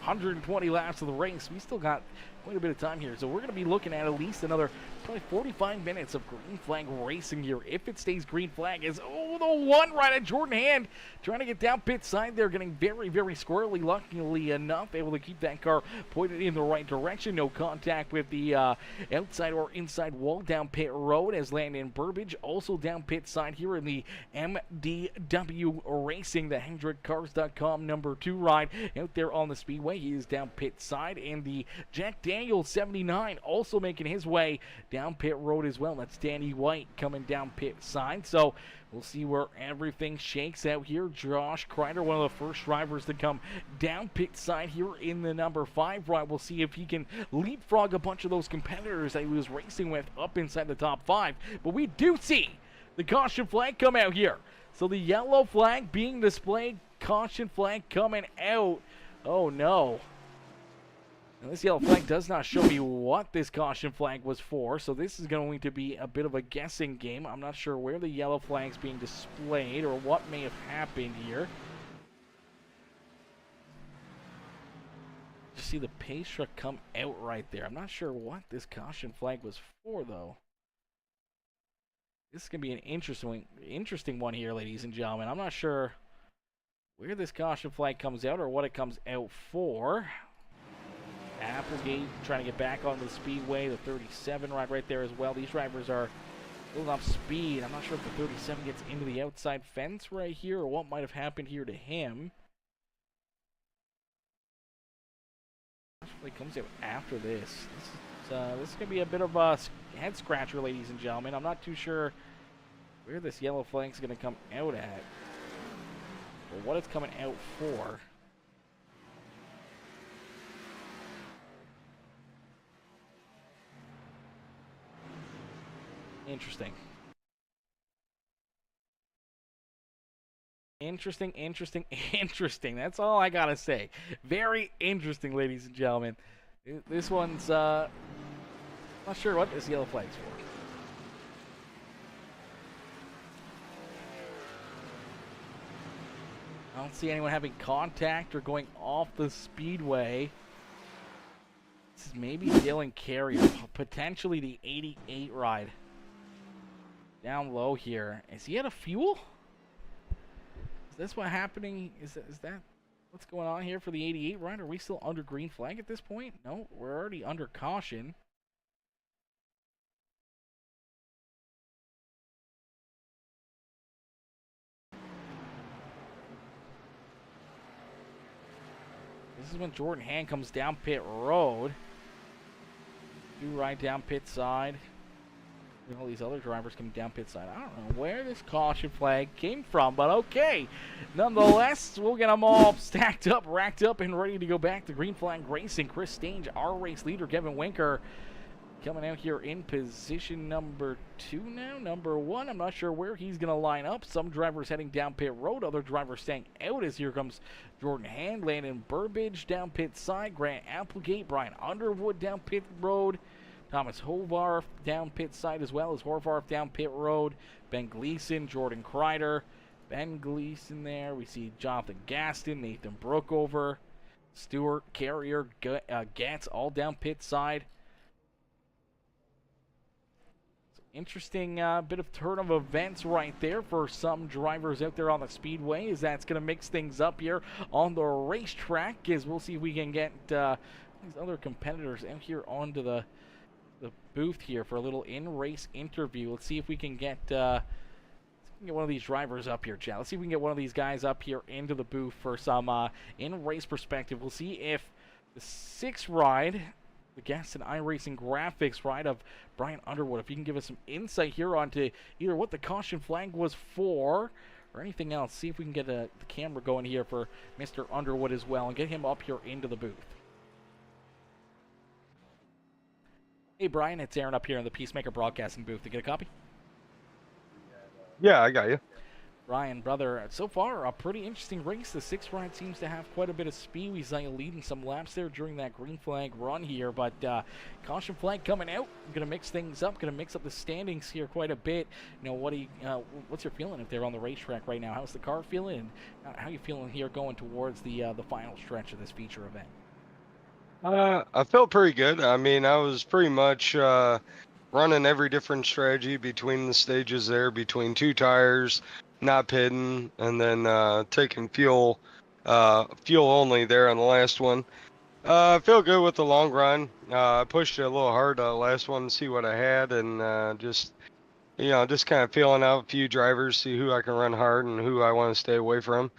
120 laps of the race, we still got quite a bit of time here. So we're going to be looking at least another probably 45 minutes of green flag racing here, if it stays green flag. As the 1 right at Jordan Hand trying to get down pit side there, getting very squirrely, luckily enough, able to keep that car pointed in the right direction. No contact with the outside or inside wall down pit road, as Landon Burbage also down pit side here in the MDW Racing, the HendrickCars.com number 2 ride out there on the speedway. He is down pit side, and the Jack Daniels 79 also making his way down pit road as well. That's Danny White coming down pit side. So we'll see where everything shakes out here. Josh Kreider, one of the first drivers to come down pit side here in the number 5 ride. We'll see if he can leapfrog a bunch of those competitors that he was racing with up inside the top 5. But we do see the caution flag come out here. So the yellow flag being displayed, caution flag coming out. Oh no. Now, this yellow flag does not show me what this caution flag was for, so this is going to be a bit of a guessing game. I'm not sure where the yellow flag's being displayed or what may have happened here. Just see the pace truck come out right there. I'm not sure what this caution flag was for, though. This is going to be an interesting one here, ladies and gentlemen. I'm not sure where this caution flag comes out or what it comes out for. Applegate trying to get back onto the speedway. The 37 right there as well. These drivers are building up speed. I'm not sure if the 37 gets into the outside fence right here or what might have happened here to him. It comes out after this. This is going to be a bit of a head scratcher, ladies and gentlemen. I'm not too sure where this yellow flag is going to come out at or what it's coming out for. Interesting. Interesting. That's all I gotta say. Very interesting, ladies and gentlemen. This one's, not sure what this yellow flag's for. I don't see anyone having contact or going off the speedway. This is maybe Dylan Carrier, potentially the 88 ride. Down low here. Is he out of fuel? Is this what happening? Is that what's going on here for the 88 ride? Are we still under green flag at this point? No, we're already under caution. This is when Jordan Hand comes down pit road. Do right down pit side. And all these other drivers coming down pit side. I don't know where this caution flag came from, but okay. Nonetheless, we'll get them all stacked up, racked up, and ready to go back to green flag racing. Chris Stange, our race leader, Kevin Winker, coming out here in position number 2 now. Number 1, I'm not sure where he's going to line up. Some drivers heading down pit road, other drivers staying out as here comes Jordan Hand, Landon Burbage down pit side, Grant Applegate, Brian Underwood down pit road, Thomas Hovarth down pit side as well as Horvarth down pit road, Ben Gleason, Jordan Kreider, Ben Gleason there. We see Jonathan Gaston, Nathan Brookover, Stewart, Carrier, Gatz all down pit side. Interesting bit of turn of events right there for some drivers out there on the speedway, as that's going to mix things up here on the racetrack, as we'll see if we can get these other competitors out here onto the booth here for a little in-race interview. Let's see if we can get one of these drivers up here, Chad. Let's see if we can get one of these guys up here into the booth for some in-race perspective. We'll see if the 6th ride, the Gaston iRacing Graphics ride of Brian Underwood, if you can give us some insight here onto either what the caution flag was for or anything else. See if we can get the camera going here for Mr. Underwood as well and get him up here into the booth. Hey, Brian, it's Aaron up here in the Peacemaker Broadcasting booth. To get a copy? Yeah, I got you. Brian, brother, so far a pretty interesting race. The 6th ride seems to have quite a bit of speed. We saw you leading some laps there during that green flag run here, but caution flag coming out. Going to mix things up. Going to mix up the standings here quite a bit. You know, what's your feeling if they're on the racetrack right now? How's the car feeling? And how are you feeling here going towards the final stretch of this feature event? I felt pretty good. I mean, I was pretty much running every different strategy between the stages there, between 2 tires, not pitting, and then taking fuel only there on the last one. I feel good with the long run. I pushed it a little hard last one to see what I had, and just kind of feeling out a few drivers, see who I can run hard and who I want to stay away from.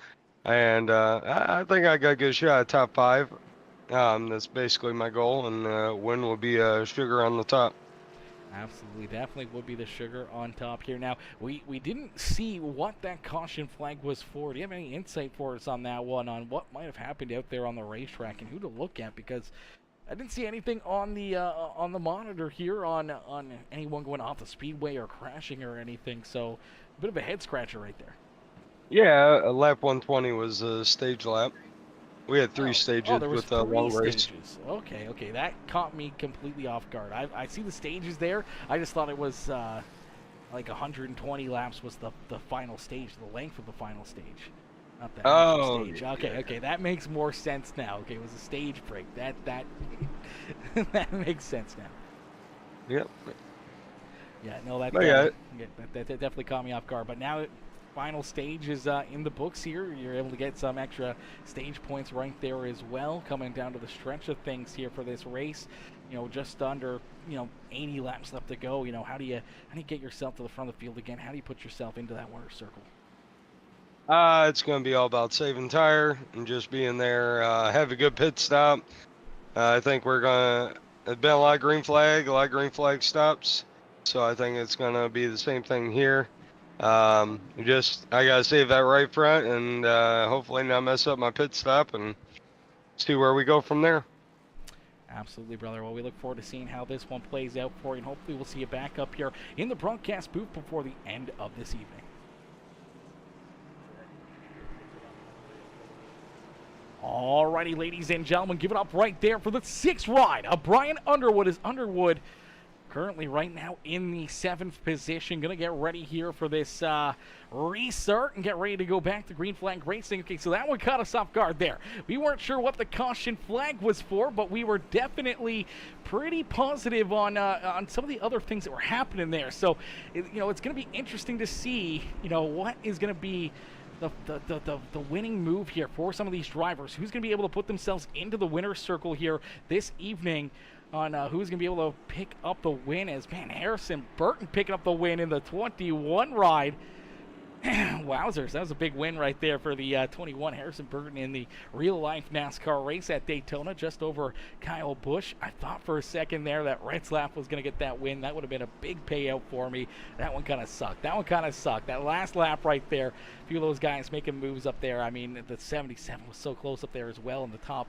And I think I got a good shot at top 5. That's basically my goal, and win will be sugar on the top. Absolutely, definitely would be the sugar on top here. Now, we didn't see what that caution flag was for. Do you have any insight for us on that one, on what might have happened out there on the racetrack and who to look at? Because I didn't see anything on the monitor here on anyone going off the speedway or crashing or anything. So, a bit of a head scratcher right there. Yeah, lap 120 was a stage lap. We had 3 stages with a long race. Okay, that caught me completely off guard. I see the stages there. I just thought it was like 120 laps was the final stage, the length of the final stage. Not that stage. Yeah. Okay, that makes more sense now. Okay, it was a stage break. That that makes sense now. Yep. Yeah, no, that, Yeah. that definitely caught me off guard. But now, final stage is in the books here. You're able to get some extra stage points right there as well. Coming down to the stretch of things here for this race, just under 80 laps left to go. How do you get yourself to the front of the field again? How do you put yourself into that winner's circle? It's going to be all about saving tire and just being there. Have a good pit stop. I think we're gonna. It's been a lot of green flag stops. So I think it's gonna be the same thing here. I gotta save that right front and hopefully not mess up my pit stop and see where we go from there. Absolutely, brother. Well, we look forward to seeing how this one plays out for you, and hopefully we'll see you back up here in the broadcast booth before the end of this evening. Alrighty, ladies and gentlemen, give it up right there for the 6th ride of Brian Underwood. Is Underwood currently right now in the 7th position. Going to get ready here for this restart and get ready to go back to green flag racing. Okay, so that one caught us off guard there. We weren't sure what the caution flag was for, but we were definitely pretty positive on some of the other things that were happening there. So, it's going to be interesting to see, what is going to be the winning move here for some of these drivers. Who's going to be able to put themselves into the winner's circle here this evening on who's going to be able to pick up the win, as, man, Harrison Burton picking up the win in the 21 ride. Wowzers, that was a big win right there for the 21. Harrison Burton in the real-life NASCAR race at Daytona, just over Kyle Busch. I thought for a second there that Retzlaff was going to get that win. That would have been a big payout for me. That one kind of sucked. That last lap right there, a few of those guys making moves up there. I mean, the 77 was so close up there as well in the top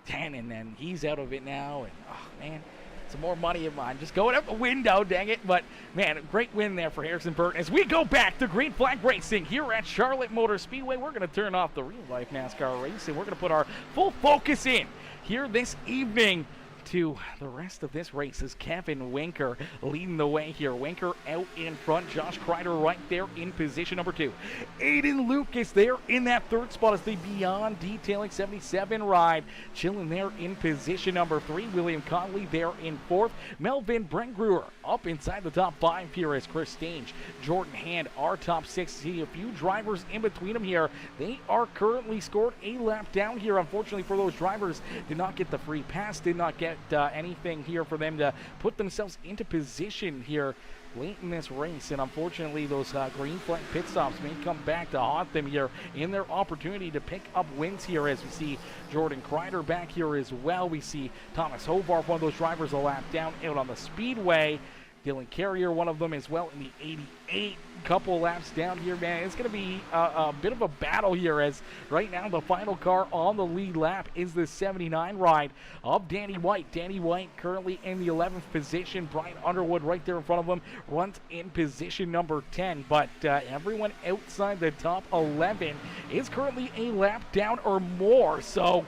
10, and then he's out of it now, and, oh, man. Some more money of mine just going out the window, dang it. But, man, a great win there for Harrison Burton. As we go back to green flag racing here at Charlotte Motor Speedway, we're going to turn off the real-life NASCAR race, and we're going to put our full focus in here this evening to the rest of this race as Kevin Winker leading the way here. Winker out in front. Josh Kreider right there in position number 2. Aiden Lucas there in that 3rd spot as the Beyond Detailing 77 ride chilling there in position number 3. William Conley there in 4th. Melvin Brengruer up inside the top 5 here as Chris Stange, Jordan Hand are top 6. See a few drivers in between them here. They are currently scored a lap down here. Unfortunately for those drivers, did not get the free pass, did not get anything here for them to put themselves into position here late in this race, and unfortunately those green flag pit stops may come back to haunt them here in their opportunity to pick up wins here, as we see Jordan Kreider back here as well. We see Thomas Hovarth, one of those drivers, a lap down out on the speedway. Dylan Carrier, one of them as well, in the 88. Couple laps down here, man. It's going to be a bit of a battle here, as right now the final car on the lead lap is the 79 ride of Danny White. Danny White currently in the 11th position. Brian Underwood right there in front of him runs in position number 10. But everyone outside the top 11 is currently a lap down or more. So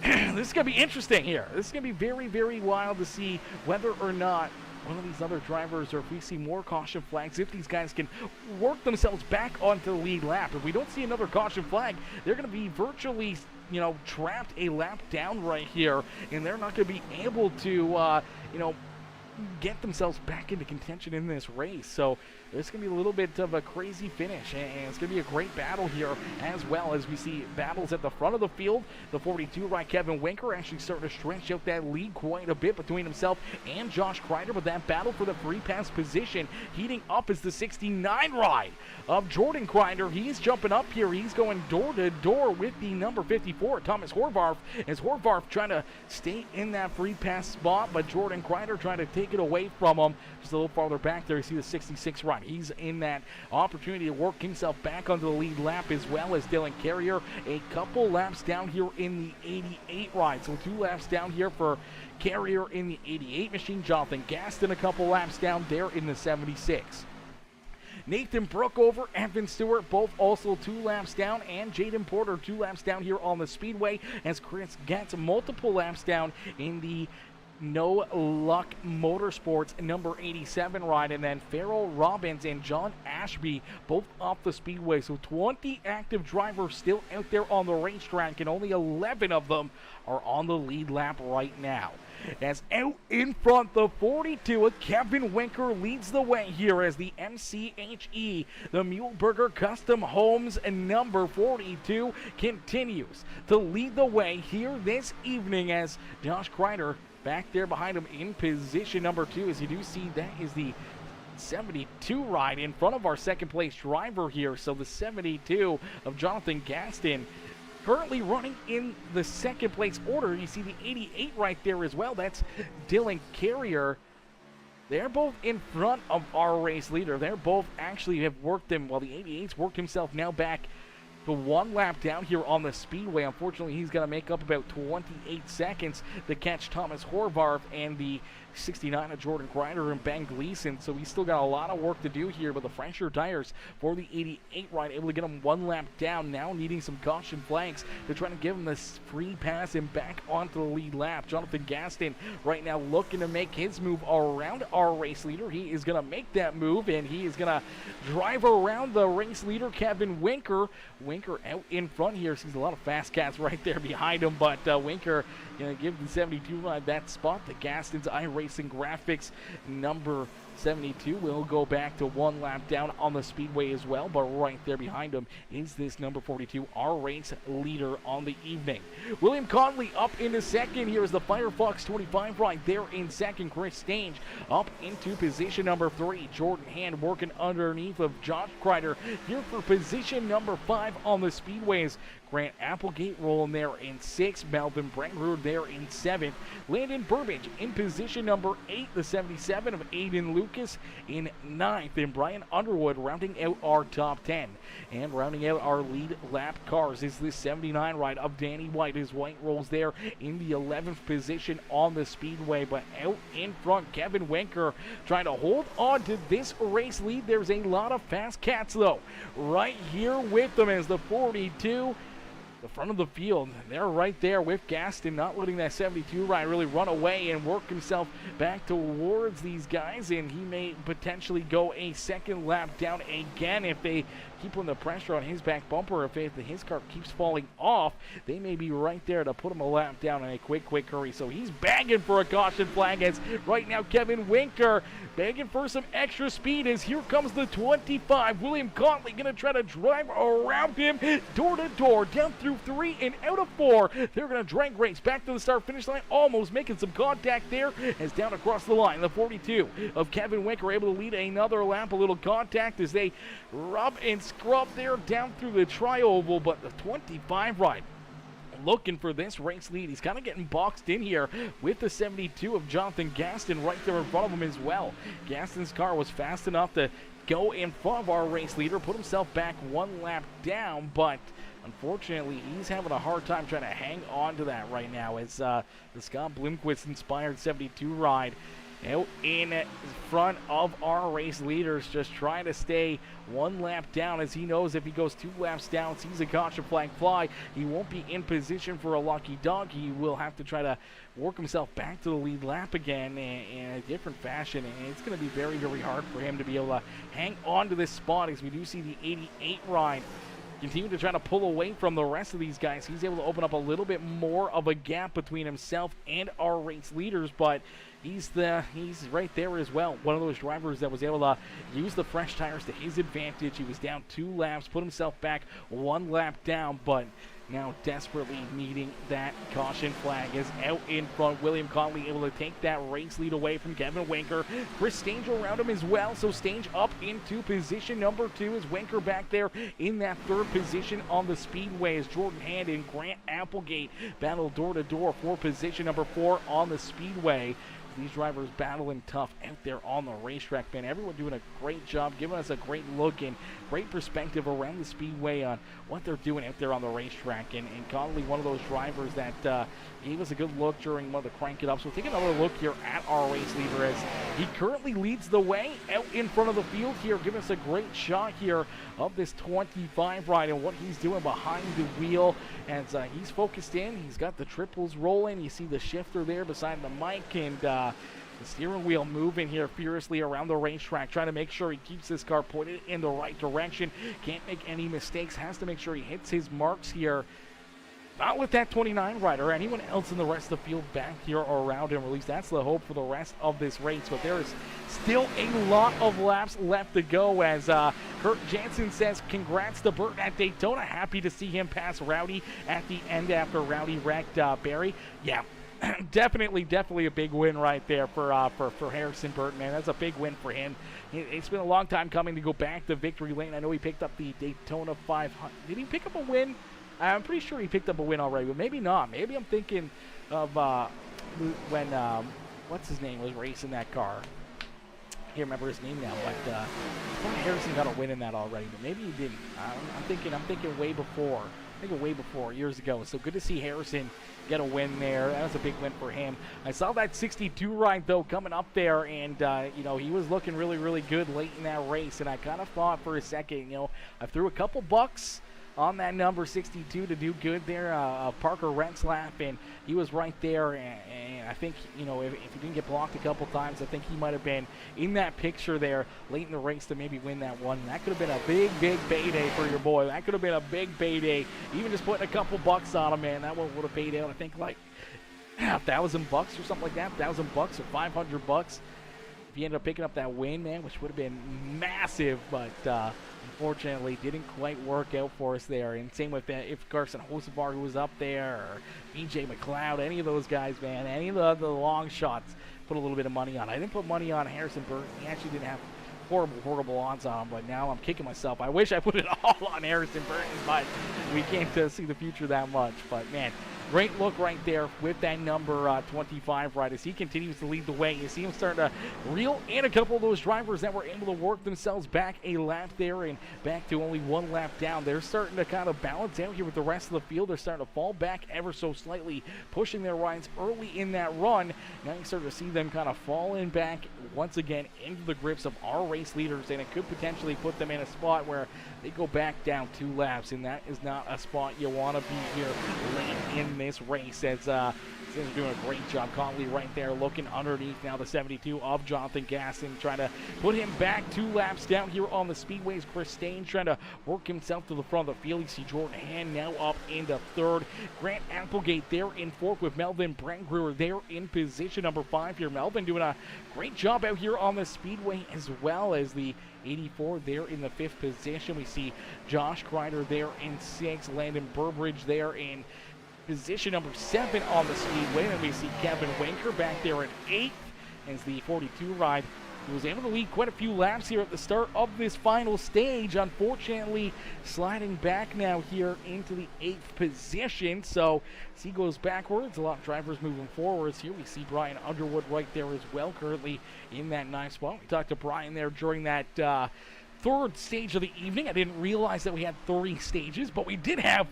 this is going to be interesting here. This is going to be very, very wild to see whether or not one of these other drivers, or if we see more caution flags, if these guys can work themselves back onto the lead lap. If we don't see another caution flag, they're going to be virtually, trapped a lap down right here, and they're not going to be able to, get themselves back into contention in this race. So there's going to be a little bit of a crazy finish, and it's going to be a great battle here, as well as we see battles at the front of the field. The 42 right, Kevin Winker, actually starting to stretch out that lead quite a bit between himself and Josh Kreider, but that battle for the free pass position heating up is the 69 ride of Jordan Kreider. He's jumping up here. He's going door to door with the number 54, Thomas Hovarth, as Hovarth trying to stay in that free pass spot, but Jordan Kreider trying to take it away from him. Just a little farther back there, you see the 66 ride. He's in that opportunity to work himself back onto the lead lap, as well as Dylan Carrier. A couple laps down here in the 88 ride. So 2 laps down here for Carrier in the 88 machine. Jonathan Gaston a couple laps down there in the 76. Nathan Brookover, Evan Stewart, both also 2 laps down, and Jaden Porter 2 laps down here on the speedway, as Chris gets multiple laps down in the No Luck Motorsports number 87 ride, and then Farrell Robbins and John Ashby both off the speedway. So 20 active drivers still out there on the racetrack, and only 11 of them are on the lead lap right now. As out in front, the 42 with Kevin Winker leads the way here as the MCHE, the Muhlenberger Custom Homes number 42, continues to lead the way here this evening as Josh Kreider back there behind him in position number 2. As you do see, that is the 72 ride in front of our second place driver here. So the 72 of Jonathan Gaston currently running in the second place order. You see the 88 right there as well. That's Dylan Carrier. They're both in front of our race leader. They're both actually have worked him. Well, the 88's worked himself now back to 1 lap down here on the speedway. Unfortunately, he's going to make up about 28 seconds to catch Thomas Horvath and the 69 of Jordan Kreider and Ben Gleason. So he's still got a lot of work to do here, but the fresher tires for the 88 ride able to get him 1 lap down, now needing some caution flags to try to give him this free pass and back onto the lead lap. Jonathan Gaston right now looking to make his move around our race leader. He is going to make that move, and he is going to drive around the race leader, Kevin Winker. Winker out in front here. Sees a lot of fast cats right there behind him, but Winker going to give the 72 ride that spot. The Gaston's iRacing Graphics number 72 will go back to 1 lap down on the speedway as well, but right there behind him is this number 42, our race leader on the evening. William Conley up into second. Here is the Firefox 25 right there in second. Chris Stange up into position number 3. Jordan Hand working underneath of Josh Kreider here for position number 5 on the speedways. Grant Applegate rolling there in 6th. Melvin Brengrud there in 7th. Landon Burbage in position number 8. The 77 of Aiden Lucas in 9th. And Brian Underwood rounding out our top 10. And rounding out our lead lap cars is this 79 ride of Danny White. His White rolls there in the 11th position on the speedway. But out in front, Kevin Winker trying to hold on to this race lead. There's a lot of fast cats, though, right here with them as the 42, the front of the field. They're right there with Gaston, not letting that 72 ride really run away and work himself back towards these guys, and he may potentially go a second lap down again if they keep putting the pressure on his back bumper. If his car keeps falling off, they may be right there to put him a lap down in a quick hurry. So he's begging for a caution flag as right now Kevin Winker begging for some extra speed as here comes the 25. William Conley going to try to drive around him door to door, down through 3 and out of 4. They're going to drag race back to the start finish line, almost making some contact there as down across the line. The 42 of Kevin Winker able to lead another lap, a little contact as they rub and scrub there down through the tri-oval, but the 25 ride looking for this race lead. He's kind of getting boxed in here with the 72 of Jonathan Gaston right there in front of him as well. Gaston's car was fast enough to go in front of our race leader, put himself back 1 lap down, but unfortunately he's having a hard time trying to hang on to that right now as the Scott Bloomquist inspired 72 ride out in front of our race leaders, just trying to stay 1 lap down as he knows if he goes 2 laps down, sees a caution flag fly, he won't be in position for a lucky dog. He will have to try to work himself back to the lead lap again in a different fashion, and it's going to be very hard for him to be able to hang on to this spot as we do see the 88 ride continue to try to pull away from the rest of these guys. He's able to open up a little bit more of a gap between himself and our race leaders, but he's right there as well. One of those drivers that was able to use the fresh tires to his advantage. He was down 2 laps, put himself back 1 lap down, but now desperately needing that caution flag is out in front. William Conley able to take that race lead away from Kevin Winker. Chris Stange around him as well, so Stange up into position number 2 as Winker back there in that 3rd position on the speedway as Jordan Hand and Grant Applegate battle door to door for position number 4 on the speedway. These drivers battling tough out there on the racetrack, man. Everyone doing a great job, giving us a great look and great perspective around the speedway on what they're doing out there on the racetrack. And Conley, one of those drivers that gave us a good look during one of the Crank It Up. So we'll take another look here at our race leader as he currently leads the way out in front of the field here, giving us a great shot here of this 25 ride and what he's doing behind the wheel as he's focused in. He's got the triples rolling. You see the shifter there beside the mic, and the steering wheel moving here furiously around the racetrack, trying to make sure he keeps this car pointed in the right direction. Can't make any mistakes. Has to make sure he hits his marks here. not with that 29 rider or anyone else in the rest of the field back here around him. At least that's the hope for the rest of this race. But there is still a lot of laps left to go, as Kurt Jansen says congrats to Burt at Daytona. Happy to see him pass Rowdy at the end after Rowdy wrecked Barry. Yeah. definitely a big win right there for Harrison Burton, man. That's a big win for him. It's been a long time coming to go back to victory lane. I know he picked up the Daytona 500. Did he pick up a win? I'm pretty sure he picked up a win already, but maybe not. Maybe I'm thinking of when what's his name was racing that car. I can't remember his name now, but I thought Harrison got a win in that already, but maybe he didn't. I'm thinking way before. Way before, years ago. So good to see Harrison get a win there. That was a big win for him. I saw that 62 ride, though, coming up there, and, he was looking really good late in that race, and I kind of thought for a second, I threw a couple bucks on that number 62 to do good there, Parker Renslap, and he was right there, and I think, if he didn't get blocked a couple times, I think he might have been in that picture there late in the race to maybe win that one. That could have been a big payday for your boy. That could have been a big payday. Even just putting a couple bucks on him, man, that one would have paid out, I think, like $1,000 or something like that, $1,000 or $500. If he ended up picking up that win, man, which would have been massive, but unfortunately didn't quite work out for us there. And same with if Carson Hocevar, who was up there, or BJ McLeod, any of those guys, man, any of the long shots, put a little bit of money on. I didn't put money on Harrison Burton. He actually didn't have horrible odds on him, but now I'm kicking myself. I wish I put it all on Harrison Burton, but we can't see the future that much. But, man, great look right there with that number 25 right as he continues to lead the way. You see him starting to reel in a couple of those drivers that were able to work themselves back a lap there and back to only one lap down. They're starting to kind of balance out here with the rest of the field. They're starting to fall back ever so slightly, pushing their rides early in that run. Now you start to see them kind of falling back once again into the grips of our race leaders, and it could potentially put them in a spot where they go back down 2 laps, and that is not a spot you want to be here late in this race, as they're doing a great job. Conley right there looking underneath now the 72 of Jonathan Gasson, trying to put him back 2 laps down here on the speedways. Chris Stain trying to work himself to the front of the field. You see Jordan Hand now up into 3rd. Grant Applegate there in 4th with Melvin Brangruer there in position number 5 here. Melvin doing a great job out here on the speedway, as well as the 84 there in the 5th position. We see Josh Kreider there in 6th. Landon Burbridge there in position number 7 on the speedway. Then we see Kevin Winker back there in 8th as the 42 ride. He was able to lead quite a few laps here at the start of this final stage. Unfortunately, sliding back now here into the 8th position. So as he goes backwards, a lot of drivers moving forwards here. We see Brian Underwood right there as well, currently in that 9th spot. We talked to Brian there during that 3rd stage of the evening. I didn't realize that we had 3 stages, but we did have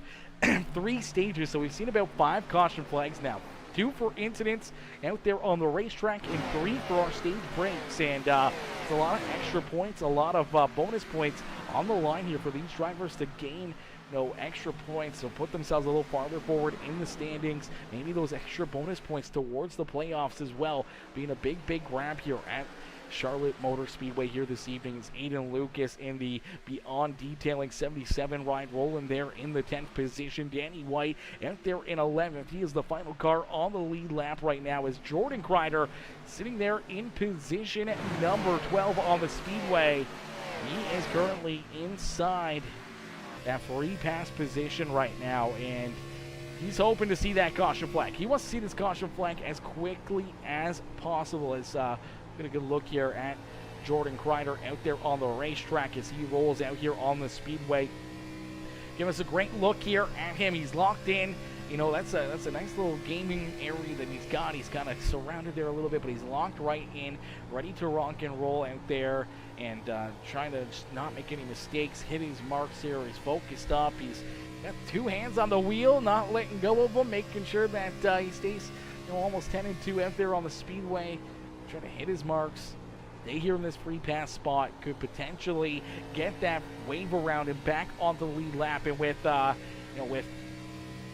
3 stages. So we've seen about 5 caution flags now. 2 for incidents out there on the racetrack, and 3 for our stage breaks. And it's a lot of extra points, a lot of bonus points on the line here for these drivers to gain extra points, so put themselves a little farther forward in the standings. Maybe those extra bonus points towards the playoffs as well, being a big grab here at Charlotte Motor Speedway here this evening. Is Aiden Lucas in the Beyond Detailing 77 ride, rolling there in the 10th position. Danny White out there in 11th. He is the final car on the lead lap right now, as Jordan Kreider sitting there in position number 12 on the speedway. He is currently inside that free pass position right now, and he's hoping to see that caution flag. He wants to see this caution flag as quickly as possible. As get a good look here at Jordan Kreider out there on the racetrack as he rolls out here on the speedway. Give us a great look here at him. He's locked in. That's a nice little gaming area that he's got. He's kind of surrounded there a little bit, but he's locked right in, ready to rock and roll out there, and trying to just not make any mistakes, hit his marks here. He's focused up. He's got 2 hands on the wheel, not letting go of them, making sure that he stays almost 10 and 2 out there on the speedway, trying to hit his marks. They here in this free pass spot could potentially get that wave around and back onto the lead lap. And with with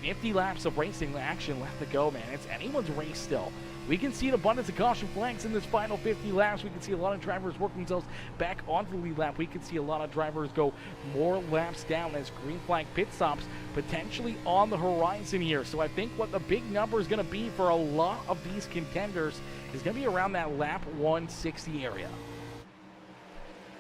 50 laps of racing action left to go, man, it's anyone's race still. we can see an abundance of caution flags in this final 50 laps. We can see a lot of drivers work themselves back onto the lead lap. We can see a lot of drivers go more laps down as green flag pit stops potentially on the horizon here. So I think what the big number is going to be for a lot of these contenders is going to be around that lap 160 area.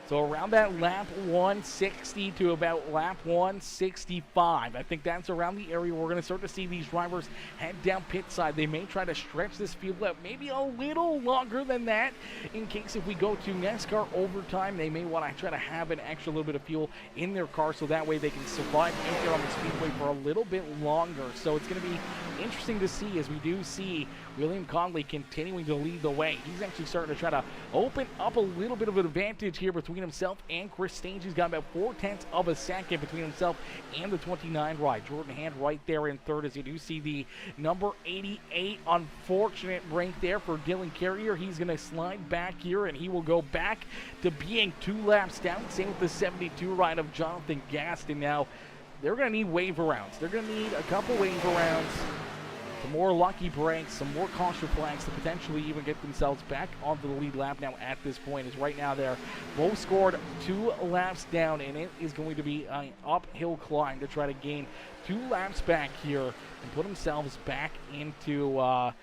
So around that lap 160 to about lap 165. I think that's around the area we're going to start to see these drivers head down pit side. They may try to stretch this field up maybe a little longer than that in case if we go to NASCAR overtime, they may want to try to have an extra little bit of fuel in their car so that way they can survive out there on the speedway for a little bit longer. So it's going to be interesting to see as we do see William Conley continuing to lead the way. He's actually starting to try to open up a little bit of an advantage here between himself and Chris Stange. He's got about 0.4 of a second between himself and the 29 ride. Jordan Hand right there in third as you do see the number 88 unfortunate break there for Dylan Carrier. He's going to slide back here and he will go back to being 2 laps down. Same with the 72 ride of Jonathan Gaston. Now, they're going to need wave rounds. They're going to need a couple wave rounds, some more lucky breaks, some more caution flags to potentially even get themselves back onto the lead lap now at this point. Is right now they're both scored 2 laps down, and it is going to be an uphill climb to try to gain 2 laps back here and put themselves back into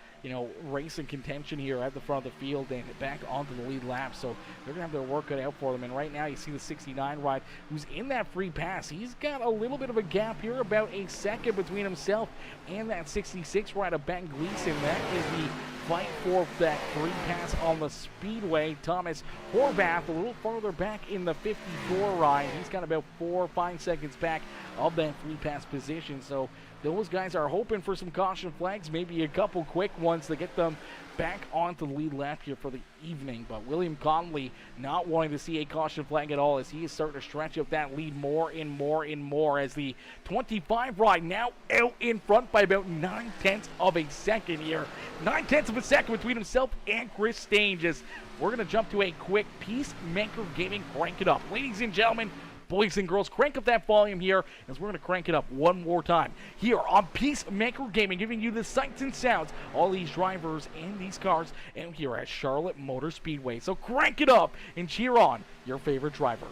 racing contention here at the front of the field and back onto the lead lap. So they're going to have their work cut out for them. And right now you see the 69 ride who's in that free pass. He's got a little bit of a gap here, about a second between himself and that 66 ride of Ben Gleason. That is the fight for that free pass on the speedway. Thomas Horvath a little farther back in the 54 ride. He's got about 4 or 5 seconds back of that free pass position. So those guys are hoping for some caution flags, maybe a couple quick ones to get them back onto the lead lap here for the evening. But William Conley not wanting to see a caution flag at all as he is starting to stretch up that lead more and more and more as the 25 ride now out in front by about 0.9 of a second here. 0.9 of a second between himself and Chris Stange as we're going to jump to a quick Peacemaker Gaming Crank It Up. Ladies and gentlemen, boys and girls, crank up that volume here as we're going to crank it up one more time here on Peacemaker Gaming, giving you the sights and sounds, all these drivers and these cars, and here at Charlotte Motor Speedway. So crank it up and cheer on your favorite driver.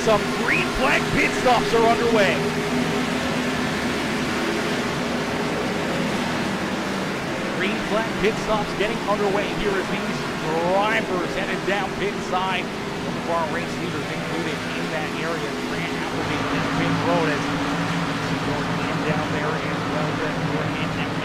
some green flag pit stops are underway. Green flag pit stops getting underway here as these drivers headed down pit side. One of our race leaders included in that area, Grant Applegate down pit road as going down there as well.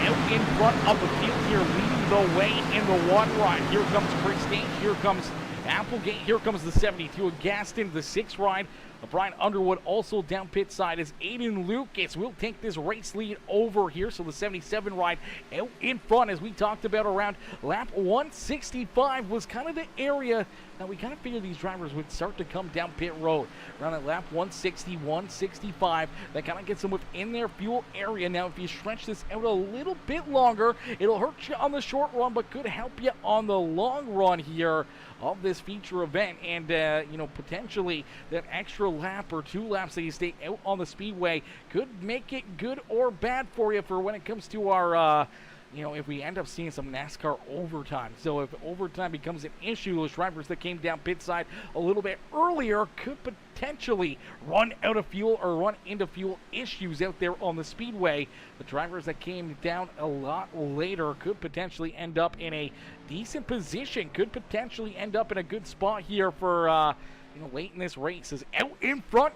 Out in front of the field here, leading the way in the one ride. Here comes Christine, here comes Applegate, here comes the 72 of Gaston, the 6 ride. Brian Underwood also down pit side as Aiden Lucas will take this race lead over here. So the 77 ride out in front, as we talked about around lap 165, was kind of the area that we kind of figured these drivers would start to come down pit road. Around at lap 160, 165, that kind of gets them within their fuel area. Now, if you stretch this out a little bit longer, it'll hurt you on the short run, but could help you on the long run here of this feature event. And, you know, potentially that extra lap or 2 laps that you stay out on the speedway could make it good or bad for you for when it comes to our, you know, if we end up seeing some NASCAR overtime. So if overtime becomes an issue, those drivers that came down pit side a little bit earlier could potentially run out of fuel or run into fuel issues out there on the speedway. The drivers that came down a lot later could potentially end up in a decent position, could potentially end up in a good spot here for, you know, late in this race. Is out in front.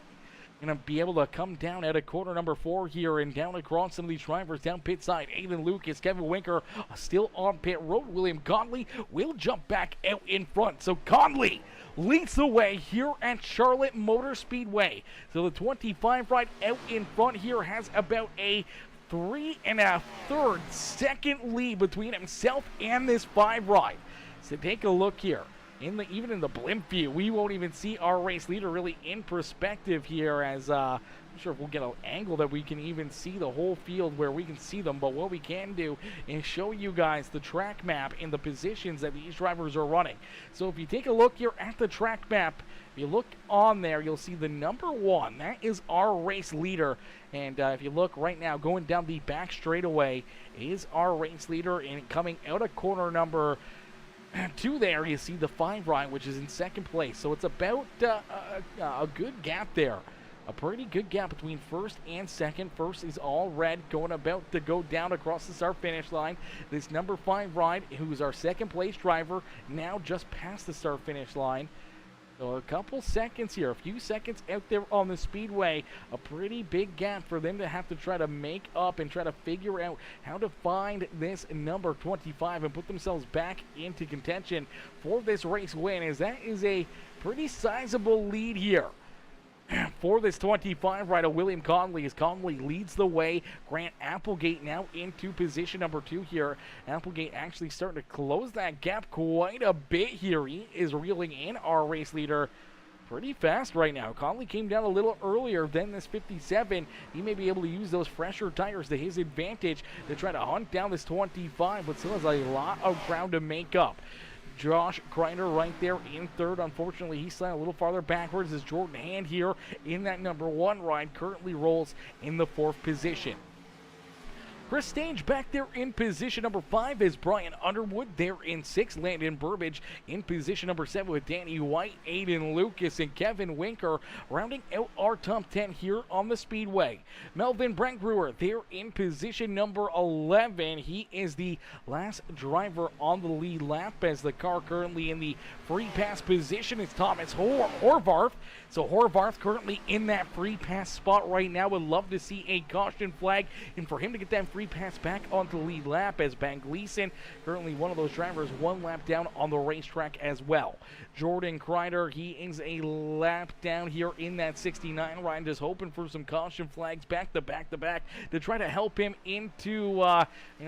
Going to be able to come down at a corner number 4 here and down across some of these drivers down pit side. Aiden Lucas, Kevin Winker still on pit road. William Conley will jump back out in front. So Conley leads the way here at Charlotte Motor Speedway. So the 25 ride out in front here has about a 3 1/3 second lead between himself and this 5 ride. So take a look here. Even in the blimp view, we won't even see our race leader really in perspective here, as I'm not sure if we'll get an angle that we can even see the whole field where we can see them. But what we can do is show you guys the track map and the positions that these drivers are running. So if you take a look here at the track map, if you look on there, you'll see the number 1. That is our race leader. And if you look right now, going down the back straightaway is our race leader, and coming out of corner number 2 there, you see the 5 ride, which is in second place. So it's about a good gap there. A pretty good gap between first and second. First is all red, going about to go down across the start-finish line. This number 5 ride, who's our second place driver, now just past the start-finish line. So a couple seconds here, a few seconds out there on the speedway. A pretty big gap for them to have to try to make up and try to figure out how to find this number 25 and put themselves back into contention for this race win, as that is a pretty sizable lead here for this 25 rider. William Conley, as Conley leads the way. Grant Applegate now into position number 2 here. Applegate actually starting to close that gap quite a bit here. He is reeling in our race leader pretty fast right now. Conley came down a little earlier than this 57. He may be able to use those fresher tires to his advantage to try to hunt down this 25, but still has a lot of ground to make up. Josh Kreiner right there in third. Unfortunately, he slid a little farther backwards as Jordan Hand here in that number 1 ride currently rolls in the 4th position. Chris Stange back there in position number 5 is Brian Underwood there in 6. Landon Burbage in position number 7 with Danny White, Aiden Lucas, and Kevin Winker rounding out our top 10 here on the speedway. Melvin Brenkbrewer there in position number 11. He is the last driver on the lead lap, as the car currently in the free pass position is Thomas Horvath. So Horvath currently in that free pass spot right now. Would love to see a caution flag and for him to get that free pass back onto the lead lap, as Ben Gleason, currently one of those drivers, 1 lap down on the racetrack as well. Jordan Kreider, he is a lap down here in that 69 ride, just hoping for some caution flags back to back to try to help him into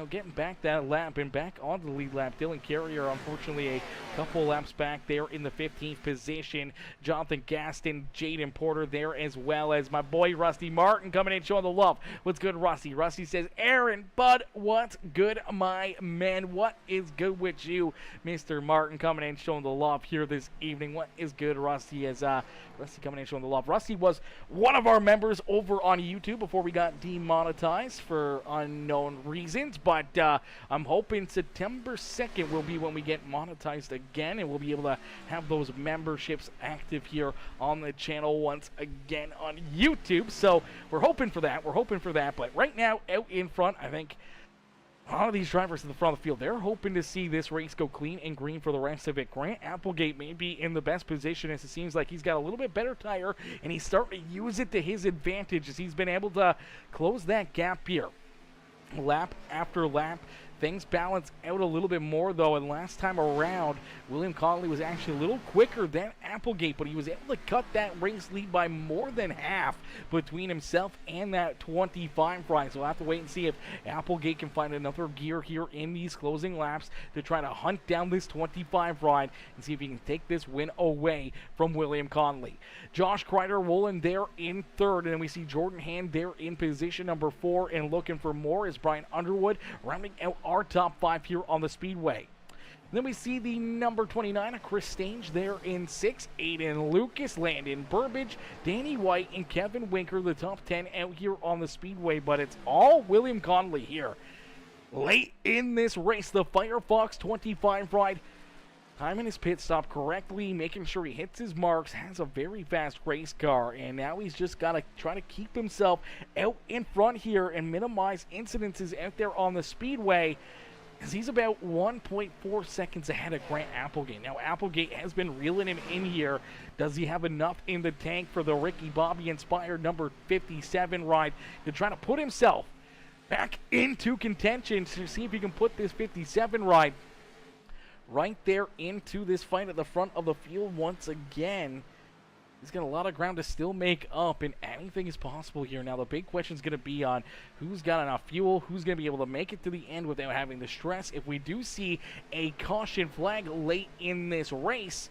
getting back that lap and back onto the lead lap. Dylan Carrier, unfortunately, a couple laps back there in the 15th position. Jonathan Gaston, Jaden Porter there, as well as my boy Rusty Martin coming in showing the love. What's good, Rusty? Rusty says, Aaron, bud, what's good, my man? What is good with you? Mr. Martin coming in, showing the love here this evening. What is good, Rusty? Rusty coming in, showing the love. Rusty was one of our members over on YouTube before we got demonetized for unknown reasons, but I'm hoping September 2nd will be when we get monetized again, and we'll be able to have those memberships active here on the channel once again on YouTube. So we're hoping for that. But right now, out in front, I think a lot of these drivers in the front of the field, they're hoping to see this race go clean and green for the rest of it. Grant Applegate may be in the best position, as it seems like he's got a little bit better tire, and he's starting to use it to his advantage as he's been able to close that gap here. Lap after lap, things balance out a little bit more, though, and last time around, William Conley was actually a little quicker than Applegate, but he was able to cut that race lead by more than half between himself and that 25 ride. So we'll have to wait and see if Applegate can find another gear here in these closing laps to try to hunt down this 25 ride and see if he can take this win away from William Conley. Josh Kreider rolling there in third, and then we see Jordan Hand there in position number 4, and looking for more is Brian Underwood, rounding out our top 5 here on the Speedway. Then we see the number 29, Chris Stange, there in 6. Aiden Lucas, Landon Burbage, Danny White, and Kevin Winker, the top 10 out here on the Speedway. But it's all William Conley here. Late in this race, the Firefox 25 ride, timing his pit stop correctly, making sure he hits his marks, has a very fast race car, and now he's just got to try to keep himself out in front here and minimize incidences out there on the Speedway, as he's about 1.4 seconds ahead of Grant Applegate. Now, Applegate has been reeling him in here. Does he have enough in the tank for the Ricky Bobby-inspired number 57 ride to try to put himself back into contention to see if he can put this 57 ride right there into this fight at the front of the field once again? He's got a lot of ground to still make up, and anything is possible here. Now, the big question is going to be on who's got enough fuel, who's going to be able to make it to the end without having the stress. If we do see a caution flag late in this race,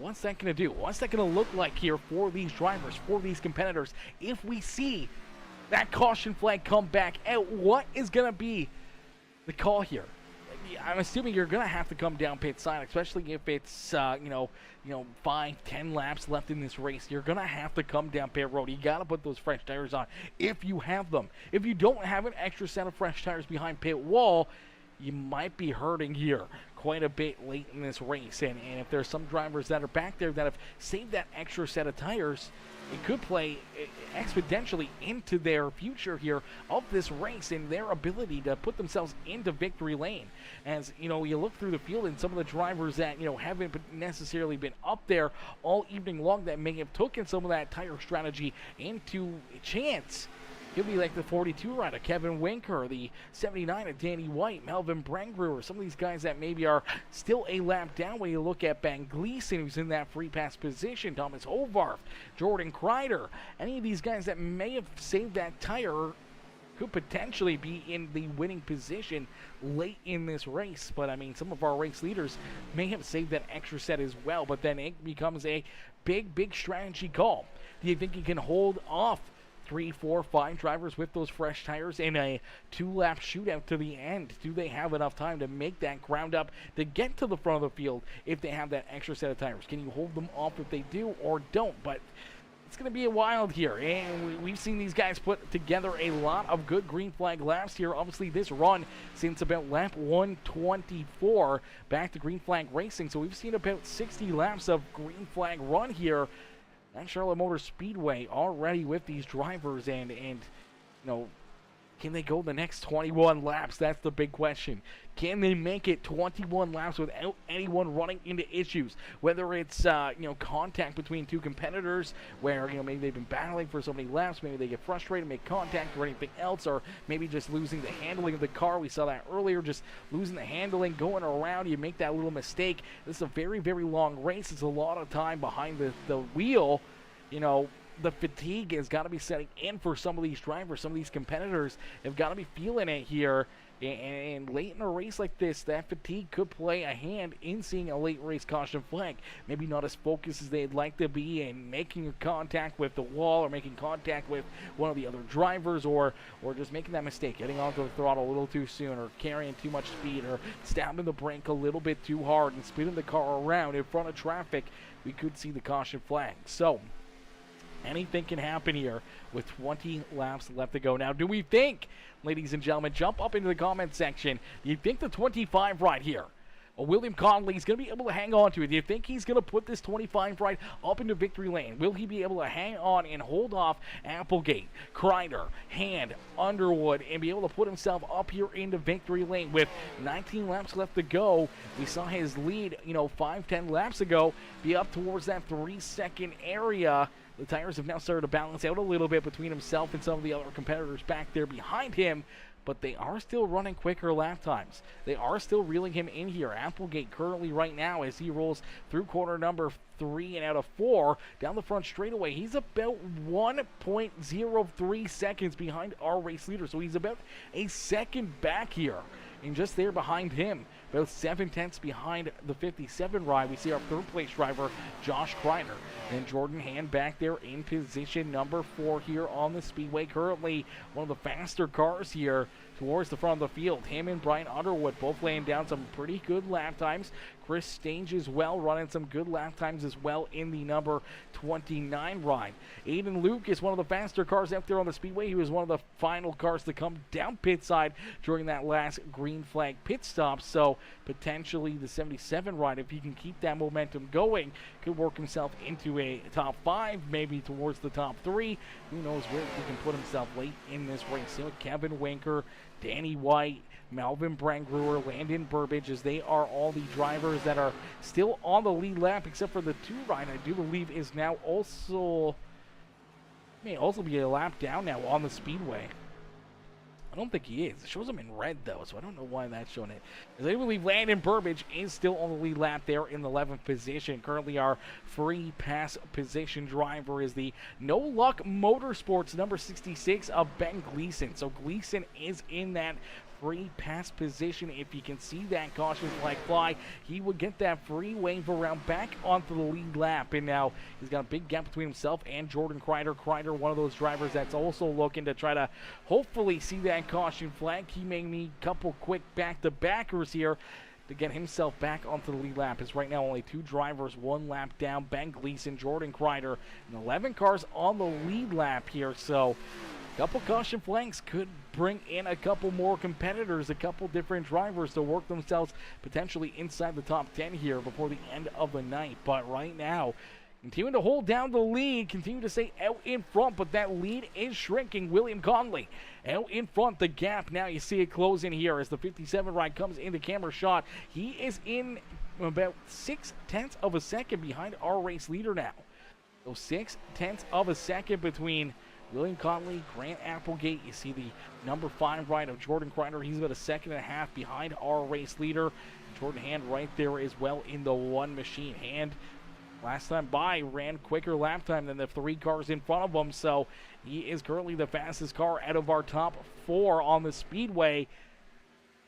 what's that going to do? What's that going to look like here for these drivers, for these competitors? If we see that caution flag come back out, what is going to be the call here? I'm assuming you're going to have to come down pit side, especially if it's, 5-10 laps left in this race. You're going to have to come down pit road. You got to put those fresh tires on if you have them. If you don't have an extra set of fresh tires behind pit wall, you might be hurting here quite a bit late in this race. And if there's some drivers that are back there that have saved that extra set of tires, it could play exponentially into their future here of this race and their ability to put themselves into victory lane. As you look through the field, and some of the drivers that haven't necessarily been up there all evening long that may have taken some of that tire strategy into chance. He'll be like the 42 rider, Kevin Winker, the 79 of Danny White, Melvin Brangrewer, some of these guys that maybe are still a lap down when you look at Ben Gleason, who's in that free pass position, Thomas Hovarth, Jordan Kreider. Any of these guys that may have saved that tire could potentially be in the winning position late in this race. But, I mean, some of our race leaders may have saved that extra set as well, but then it becomes a big strategy call. Do you think you can hold off 3, 4, 5 drivers with those fresh tires in a 2-lap shootout to the end? Do they have enough time to make that ground up to get to the front of the field if they have that extra set of tires? Can you hold them off if they do or don't? But it's going to be a wild here, and we've seen these guys put together a lot of good green flag laps here. Obviously, this run since about lap 124 back to green flag racing, so we've seen about 60 laps of green flag run here at Charlotte Motor Speedway already with these drivers, and can they go the next 21 laps? That's the big question. Can they make it 21 laps without anyone running into issues? Whether it's contact between two competitors, where maybe they've been battling for so many laps, maybe they get frustrated, make contact, or anything else, or maybe just losing the handling of the car. We saw that earlier, just losing the handling, going around. You make that little mistake. This is a very, very long race. It's a lot of time behind the wheel. The fatigue has got to be setting in for some of these drivers. Some of these competitors have got to be feeling it here. And late in a race like this, that fatigue could play a hand in seeing a late race caution flag. Maybe not as focused as they'd like to be in making contact with the wall or making contact with one of the other drivers, or just making that mistake, getting onto the throttle a little too soon, or carrying too much speed, or stabbing the brake a little bit too hard and spinning the car around in front of traffic. We could see the caution flag. So anything can happen here with 20 laps left to go. Now, do we think, ladies and gentlemen, jump up into the comment section, do you think the 25 ride here, William Conley, is going to be able to hang on to it? Do you think he's going to put this 25 ride up into victory lane? Will he be able to hang on and hold off Applegate, Kreider, Hand, Underwood, and be able to put himself up here into victory lane with 19 laps left to go? We saw his lead, 5-10 laps ago, be up towards that 3-second area. The tires have now started to balance out a little bit between himself and some of the other competitors back there behind him, but they are still running quicker lap times. They are still reeling him in here. Applegate currently right now, as he rolls through corner number 3 and out of 4 down the front straightaway, he's about 1.03 seconds behind our race leader, so he's about a second back here. And just there behind him, about 7/10 behind the 57 ride, we see our third place driver, Josh Kreider. And Jordan Hand back there in position number 4 here on the speedway. Currently one of the faster cars here towards the front of the field. Him and Brian Underwood both laying down some pretty good lap times. Chris Stange as well running some good lap times as well in the number 29 ride. Aiden Luke is one of the faster cars out there on the speedway. He was one of the final cars to come down pit side during that last green flag pit stop. So potentially the 77 ride, if he can keep that momentum going, could work himself into a top 5, maybe towards the top 3. Who knows where he can put himself late in this race. Same with Kevin Winker, Danny White, Melvin Brangruer, Landon Burbage, as they are all the drivers that are still on the lead lap, except for the 2 ride, I do believe, is now also, may also be a lap down now on the speedway. I don't think he is. It shows him in red, though, so I don't know why that's showing it. As I believe Landon Burbage is still on the lead lap there in the 11th position. Currently, our free pass position driver is the No Luck Motorsports number 66 of Ben Gleason. So Gleason is in that free pass position. If you can see that caution flag fly, he would get that free wave around back onto the lead lap. And now he's got a big gap between himself and Jordan Kreider. Kreider, one of those drivers that's also looking to try to hopefully see that caution flag. He may need a couple quick back-to-backers here to get himself back onto the lead lap. As right now only 2 drivers, 1 lap down. Ben Gleason, Jordan Kreider, and 11 cars on the lead lap here. So a couple caution flags could bring in a couple more competitors, a couple different drivers to work themselves potentially inside the top 10 here before the end of the night. But right now, continuing to hold down the lead, continue to stay out in front, but that lead is shrinking. William Conley out in front. The gap now, you see it closing here as the 57 ride comes in the camera shot. He is in about 0.6 of a second behind our race leader now. So 0.6 of a second between William Conley, Grant Applegate. You see the number 5 ride of Jordan Kreider. He's about 1.5 seconds behind our race leader. Jordan Hand right there as well in the 1 machine. Hand, last time by, ran quicker lap time than the 3 cars in front of him. So he is currently the fastest car out of our top 4 on the speedway.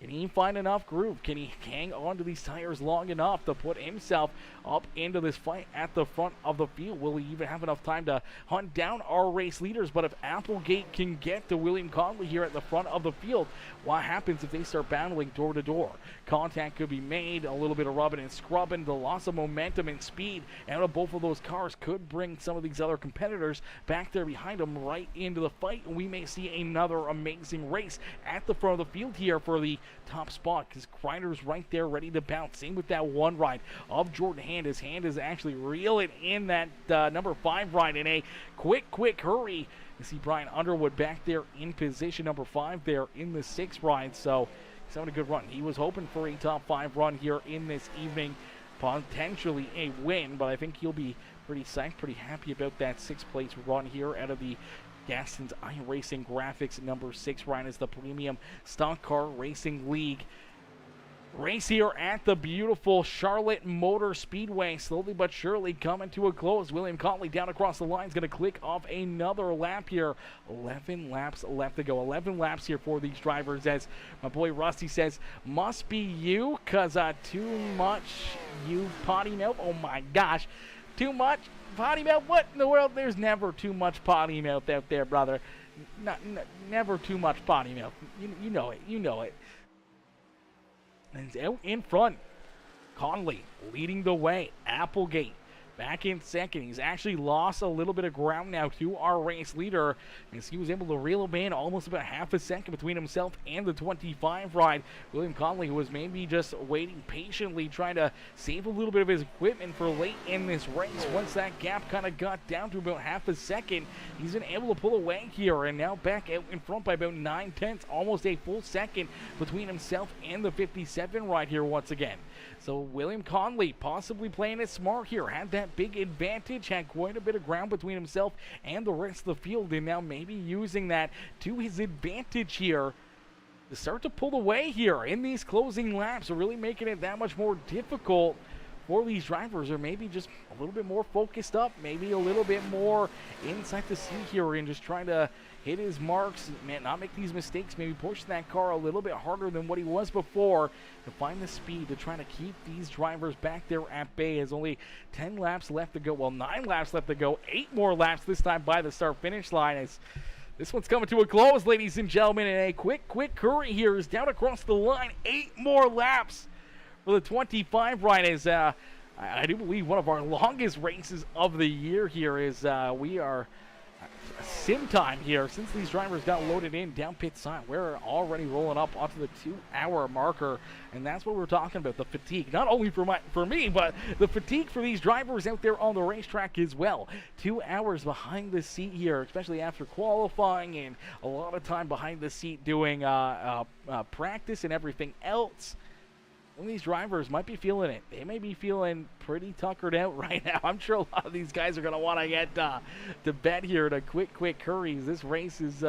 Can he find enough groove? Can he hang on to these tires long enough to put himself up into this fight at the front of the field? Will he even have enough time to hunt down our race leaders? But if Applegate can get to William Conley here at the front of the field, what happens if they start battling door to door? Contact could be made, a little bit of rubbing and scrubbing. The loss of momentum and speed out of both of those cars could bring some of these other competitors back there behind them right into the fight, and we may see another amazing race at the front of the field here for the top spot, because Kreider's right there ready to bounce. Same with that 1 ride of Jordan Hand. His Hand is actually reeling in that number 5 ride in a quick hurry. You see Brian Underwood back there in position number 5 there in the 6 ride. So he's having a good run. He was hoping for a top 5 run here in this evening, potentially a win, but I think he'll be pretty psyched, pretty happy about that 6th place run here out of the Gaston's iRacing Graphics number 6 ride as the Premium Stock Car Racing League. Race here at the beautiful Charlotte Motor Speedway, slowly but surely coming to a close. William Conley down across the line is going to click off another lap here. 11 laps left to go. 11 laps here for these drivers, as my boy Rusty says, must be you, because too much you potty mouth. Oh my gosh, too much potty mouth? What in the world? There's never too much potty mouth out there, brother. Never too much potty mouth. You know it. You know it. And he's out in front. Conley leading the way. Applegate back in second. He's actually lost a little bit of ground now to our race leader, as he was able to reel him in almost about half a second between himself and the 25 ride. William Conley, who was maybe just waiting patiently, trying to save a little bit of his equipment for late in this race. Once that gap kind of got down to about half a second, he's been able to pull away here, and now back out in front by about 9/10, almost a full second between himself and the 57 ride here once again. So William Conley possibly playing it smart here, had that big advantage, had quite a bit of ground between himself and the rest of the field, and now maybe using that to his advantage here to start to pull away here in these closing laps, really making it that much more difficult for these drivers, or maybe just a little bit more focused up, maybe a little bit more inside the seat here and just trying to hit his marks, man, not make these mistakes, maybe push that car a little bit harder than what he was before to find the speed to try to keep these drivers back there at bay. Has only 10 laps left to go, well, 9 laps left to go, 8 more laps this time by the start-finish line. As this one's coming to a close, ladies and gentlemen, and a quick hurry here is down across the line. 8 more laps for the 25 ride, as I do believe one of our longest races of the year here is we are sim time here. Since these drivers got loaded in down pit side, we're already rolling up onto the 2-hour marker, and that's what we're talking about, the fatigue. Not only for me, but the fatigue for these drivers out there on the racetrack as well. 2 hours behind the seat here, especially after qualifying, and a lot of time behind the seat doing practice and everything else. Some of these drivers might be feeling it. They may be feeling pretty tuckered out right now. I'm sure a lot of these guys are going to want to get to bed here to quick hurries. This race is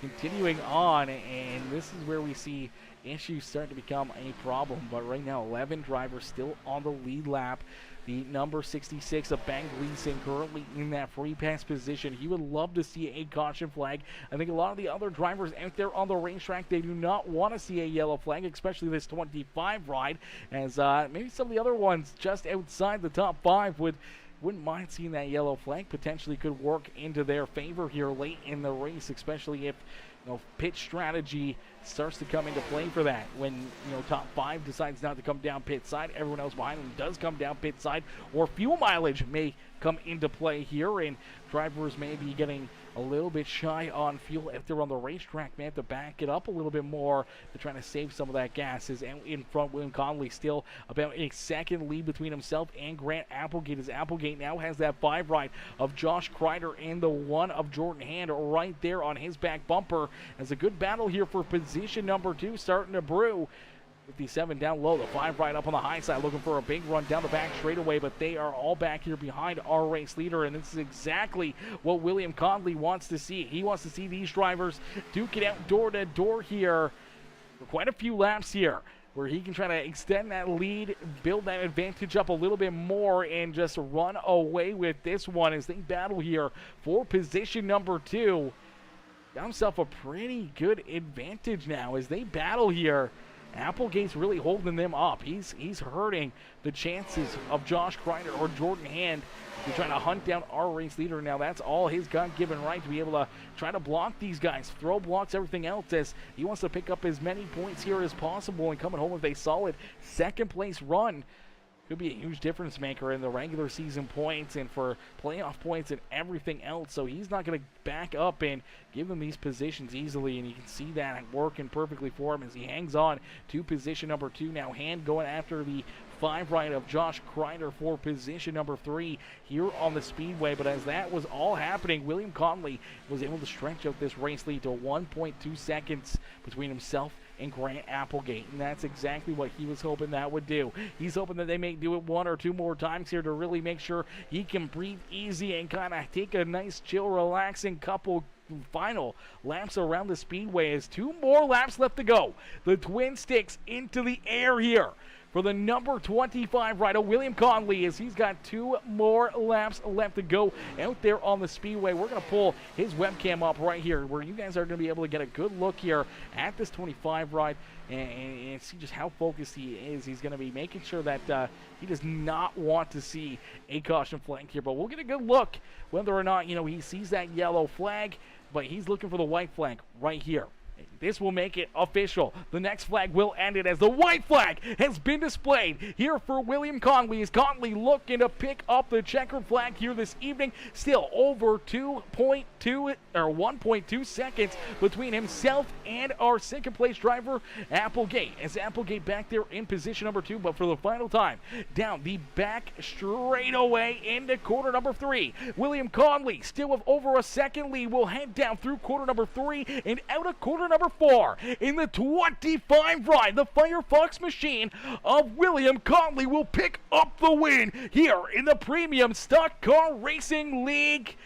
continuing on, and this is where we see issues starting to become a problem. But right now, 11 drivers still on the lead lap. The number 66 of Ben Gleason currently in that free pass position. He would love to see a caution flag. I think a lot of the other drivers out there on the racetrack, they do not want to see a yellow flag, especially this 25 ride, as maybe some of the other ones just outside the top 5 wouldn't mind seeing that yellow flag. Potentially could work into their favor here late in the race, especially if pit strategy starts to come into play for that. When top 5 decides not to come down pit side, everyone else behind them does come down pit side, or fuel mileage may come into play here, and drivers may be getting a little bit shy on fuel if they're on the racetrack. May have to back it up a little bit more to try to save some of that gas. Is in front, William Conley still about a second lead between himself and Grant Applegate, as Applegate now has that 5 ride of Josh Kreider and the 1 of Jordan Hand right there on his back bumper. As a good battle here for position number 2 starting to brew. 57 down low, the 5 right up on the high side, looking for a big run down the back straightaway, but they are all back here behind our race leader, and this is exactly what William Conley wants to see. He wants to see these drivers duke it out door to door here for quite a few laps here, where he can try to extend that lead, build that advantage up a little bit more, and just run away with this one as they battle here for position number 2. Got himself a pretty good advantage now as they battle here. Applegate's really holding them up. He's hurting the chances of Josh Kreider or Jordan Hand. He's trying to hunt down our race leader now. That's all his God-given right to be able to try to block these guys, throw blocks, everything else, as he wants to pick up as many points here as possible and coming home with a solid second-place run. Could be a huge difference maker in the regular season points and for playoff points and everything else. So he's not going to back up and give them these positions easily, and you can see that working perfectly for him as he hangs on to position number 2. Now Hand going after the 5 right of Josh Kreider for position number 3 here on the speedway. But as that was all happening, William Conley was able to stretch out this race lead to 1.2 seconds between himself and Grant Applegate, and that's exactly what he was hoping that would do. He's hoping that they may do it 1 or 2 more times here to really make sure he can breathe easy and kind of take a nice, chill, relaxing couple final laps around the speedway as 2 more laps left to go. The twin sticks into the air here for the number 25 rider, William Conley, as he's got 2 more laps left to go out there on the speedway. We're going to pull his webcam up right here where you guys are going to be able to get a good look here at this 25 ride and see just how focused he is. He's going to be making sure that he does not want to see a caution flag here, but we'll get a good look whether or not, he sees that yellow flag, but he's looking for the white flag right here. This will make it official. The next flag will end it as the white flag has been displayed here for William Conley. Is Conley looking to pick up the checkered flag here this evening? Still over 1.2 seconds between himself and our second place driver, Applegate. As Applegate back there in position number 2, but for the final time, down the back straightaway into quarter number 3. William Conley, still with over a second lead, will head down through quarter number 3 and out of quarter number 4 in the 25 ride. The Firefox machine of William Conley will pick up the win here in the Premium Stock Car Racing League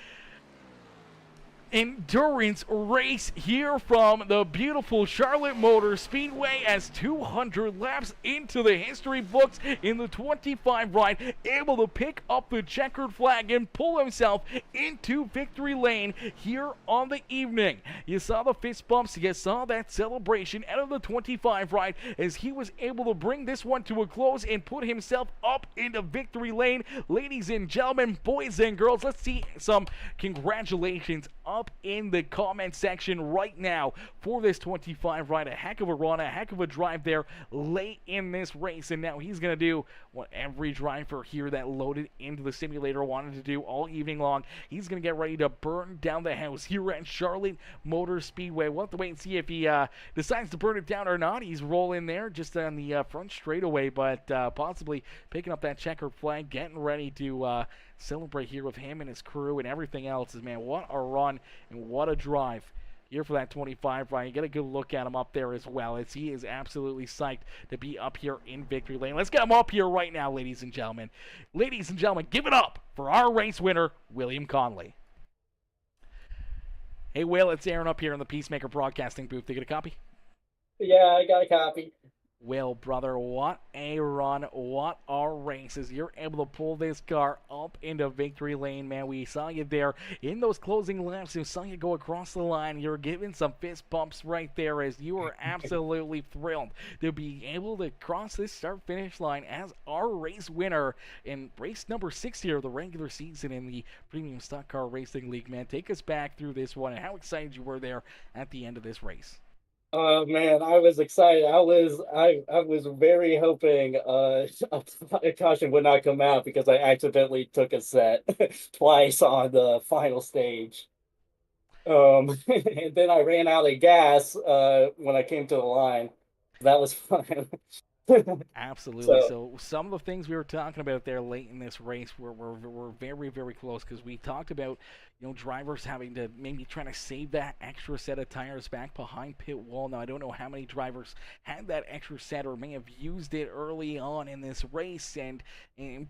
endurance race here from the beautiful Charlotte Motor Speedway, as 200 laps into the history books in the 25 ride, able to pick up the checkered flag and pull himself into victory lane here on the evening. You saw the fist bumps, you saw that celebration out of the 25 ride as he was able to bring this one to a close and put himself up into victory lane. Ladies and gentlemen, boys and girls, let's see some congratulations up in the comment section right now for this 25 ride. A heck of a run, a heck of a drive there late in this race, and now he's going to do what every driver here that loaded into the simulator wanted to do all evening long. He's going to get ready to burn down the house here at Charlotte Motor Speedway. We'll have to wait and see if he decides to burn it down or not. He's rolling there just on the front straightaway, but possibly picking up that checkered flag, getting ready to celebrate here with him and his crew and everything else. Man, what a run and what a drive here for that 25 ride. You get a good look at him up there as well, as he is absolutely psyched to be up here in victory lane. Let's get him up here right now, ladies and gentlemen. Ladies and gentlemen, give it up for our race winner, William Conley. Hey, Will, it's Aaron up here in the Peacemaker Broadcasting booth. Did you get a copy? Yeah, I got a copy. Will, brother, what a run, what a race, as you're able to pull this car up into victory lane, man. We saw you there in those closing laps. We saw you go across the line. You're giving some fist bumps right there as you were absolutely thrilled to be able to cross this start-finish line as our race winner in race number 6 here of the regular season in the Premium Stock Car Racing League, man. Take us back through this one and how excited you were there at the end of this race. Oh man, I was excited. I was very hoping a caution would not come out because I accidentally took a set twice on the final stage. And then I ran out of gas when I came to the line. That was fun. Absolutely. So some of the things we were talking about there late in this race were very, very close, because we talked about, drivers having to maybe trying to save that extra set of tires back behind pit wall. Now, I don't know how many drivers had that extra set or may have used it early on in this race and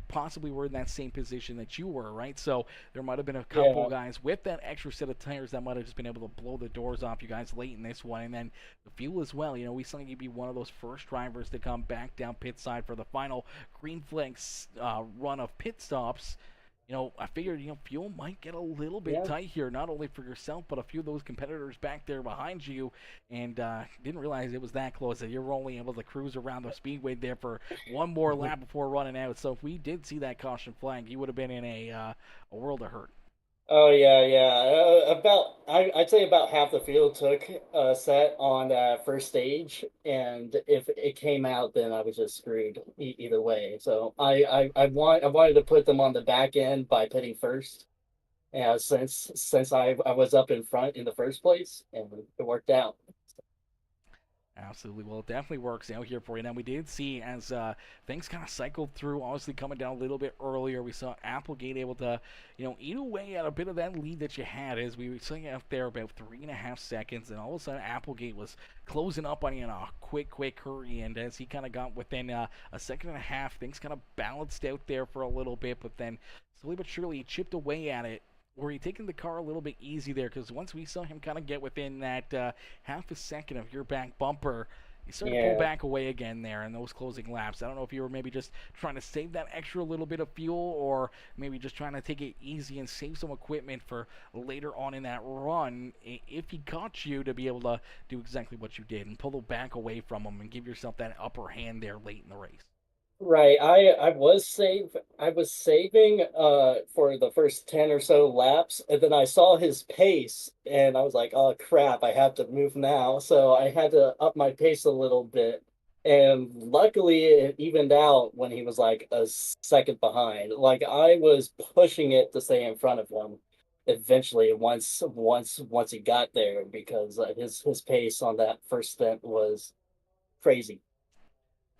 possibly were in that same position that you were, right? So there might have been a couple guys with that extra set of tires that might have just been able to blow the doors off you guys late in this one. And then the fuel as well. We saw you be one of those first drivers to come back down pit side for the final green flags run of pit stops. I figured, fuel might get a little bit tight here, not only for yourself, but a few of those competitors back there behind you, and didn't realize it was that close, that you're only able to cruise around the speedway there for one more lap before running out. So if we did see that caution flag, you would have been in a world of hurt. Oh yeah. I'd say about half the field took a set on that first stage, and if it came out, then I was just screwed either way. So I wanted to put them on the back end by pitting first, since I was up in front in the first place, and it worked out. Absolutely. Well, it definitely works out here for you. Now, we did see as things kind of cycled through, obviously coming down a little bit earlier, we saw Applegate able to, eat away at a bit of that lead that you had, as we were sitting out there about 3.5 seconds, and all of a sudden Applegate was closing up on you in a quick hurry, and as he kind of got within a second and a half, things kind of balanced out there for a little bit, but then slowly but surely he chipped away at it were you taking the car a little bit easy there? Because once we saw him kind of get within that half a second of your back bumper, you started to pull Yeah. back away again there in those closing laps. I don't know if you were maybe just trying to save that extra little bit of fuel, or maybe just trying to take it easy and save some equipment for later on in that run. If he caught you, to be able to do exactly what you did and pull back away from him and give yourself that upper hand there late in the race. Right. I was saving for the first 10 or so laps, and then I saw his pace and I was like, "Oh crap, I have to move now." So I had to up my pace a little bit. And luckily it evened out when he was like a second behind. Like I was pushing it to stay in front of him eventually once he got there because his pace on that first stint was crazy.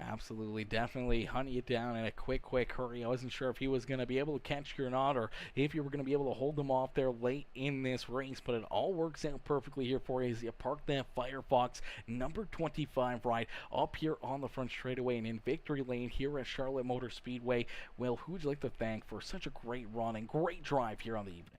Absolutely, definitely hunting you down in a quick hurry. I wasn't sure if he was going to be able to catch you or not, or if you were going to be able to hold him off there late in this race, but it all works out perfectly here for you as you park that Firefox number 25 right up here on the front straightaway and in victory lane here at Charlotte Motor Speedway. Well, who would you like to thank for such a great run and great drive here on the evening?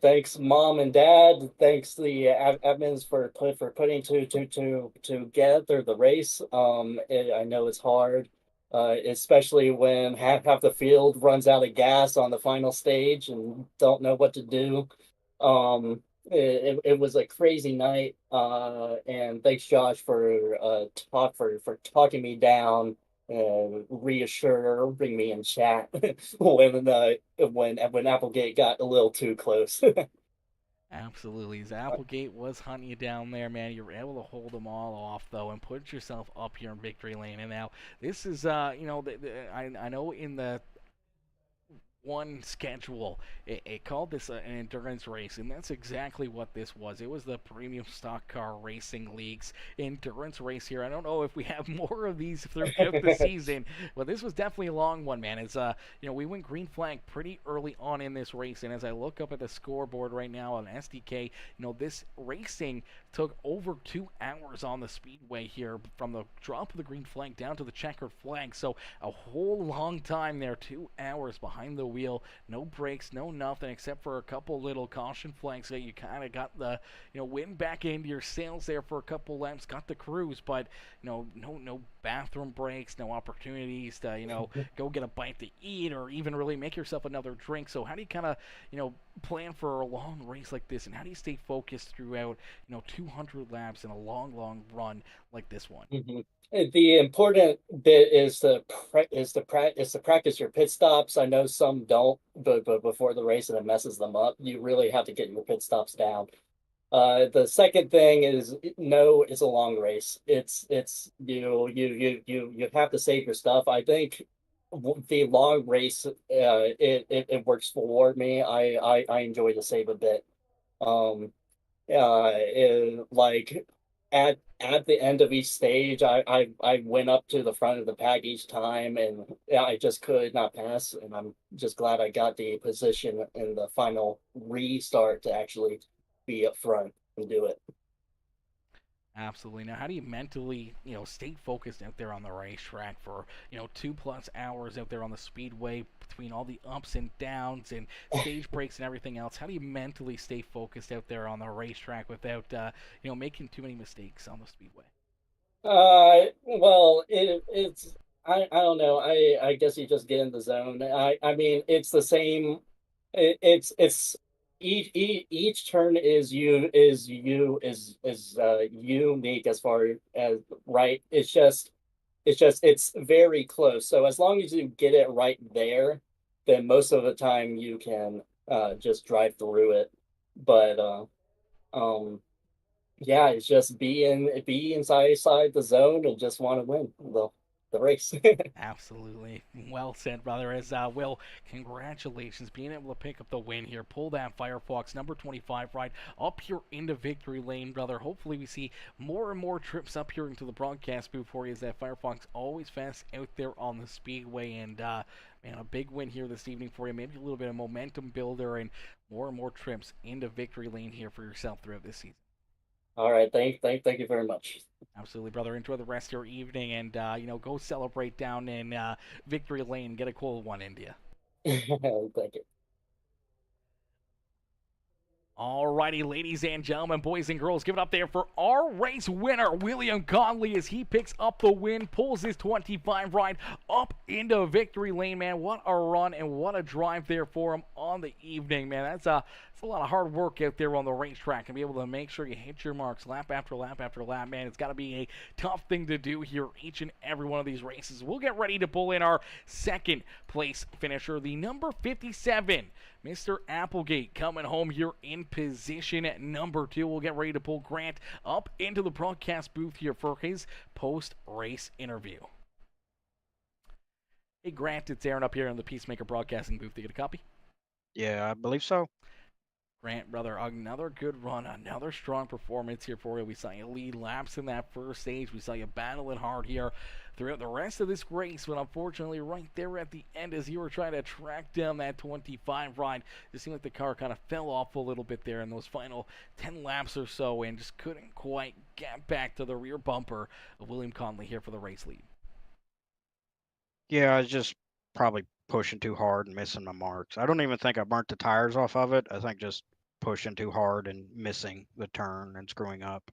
Thanks, mom and dad. Thanks the admins for putting together the race. I know it's hard, especially when half the field runs out of gas on the final stage and don't know what to do. It was a crazy night. And thanks, Josh, for talking me down and reassuring me in chat when Applegate got a little too close. Absolutely. Applegate was hunting you down there, man. You were able to hold them all off, though, and put yourself up here in victory lane. And now, this is, I know in the one schedule. It called this an endurance race, and that's exactly what this was. It was the Premium Stock Car Racing League's endurance race here. I don't know if we have more of these throughout the season, but this was definitely a long one, man. It's we went green flag pretty early on in this race, and as I look up at the scoreboard right now on SDK, this racing took over 2 hours on the speedway here from the drop of the green flag down to the checkered flag. So a whole long time there, 2 hours behind the wheel, no brakes, no nothing except for a couple little caution flags that you kind of got the wind back into your sails there for a couple laps, got the cruise, but no bathroom breaks, no opportunities to go get a bite to eat or even really make yourself another drink. So how do you kind of plan for a long race like this, and how do you stay focused throughout 200 laps in a long run like this one? Mhm. The important bit is to practice your pit stops. I know some don't, but before the race and it messes them up. You really have to get your pit stops down. The second thing is no, it's a long race. It's you have to save your stuff. I think the long race it works for me. I enjoy the save a bit. Um, like at the end of each stage, I went up to the front of the pack each time, and I just could not pass. And I'm just glad I got the position in the final restart to actually be up front and do it. Absolutely. Now, how do you mentally, stay focused out there on the racetrack for, 2+ hours out there on the speedway between all the ups and downs and stage breaks and everything else? How do you mentally stay focused out there on the racetrack without, making too many mistakes on the speedway? Well, it's I don't know. I guess you just get in the zone. I mean, it's the same. It's each turn is unique as far as right. It's very close. So as long as you get it right there, then most of the time you can just drive through it. But um yeah, it's just be inside the zone and just want to win the race. Absolutely. Well said, brother. As Will, congratulations being able to pick up the win here. Pull that Firefox number 25 right up here into victory lane, brother. Hopefully we see more and more trips up here into the broadcast booth for you as that Firefox always fast out there on the speedway. And man, a big win here this evening for you. Maybe a little bit of momentum builder and more trips into victory lane here for yourself throughout this season. All right, thank you very much. Absolutely, brother. Enjoy the rest of your evening, and go celebrate down in victory lane. Get a cool one, India. Thank you. Alrighty, ladies and gentlemen, boys and girls, give it up there for our race winner, William Conley, as he picks up the win, pulls his 25 ride up into victory lane, man. What a run and what a drive there for him on the evening, man. That's a lot of hard work out there on the racetrack and be able to make sure you hit your marks lap after lap after lap, man. It's got to be a tough thing to do here each and every one of these races. We'll get ready to pull in our second place finisher, the number 57, Mr. Applegate, coming home here in position at number 2. We'll get ready to pull Grant up into the broadcast booth here for his post-race interview. Hey, Grant, it's Aaron up here in the Peacemaker Broadcasting booth. You get a copy? Yeah, I believe so. Grant, brother, another good run, another strong performance here for you. We saw you lead laps in that first stage. We saw you battling hard here throughout the rest of this race, but unfortunately right there at the end as you were trying to track down that 25 ride, it seemed like the car kind of fell off a little bit there in those final 10 laps or so and just couldn't quite get back to the rear bumper of William Conley here for the race lead. Yeah, I was just probably pushing too hard and missing my marks. I don't even think I burnt the tires off of it. I think just pushing too hard and missing the turn and screwing up.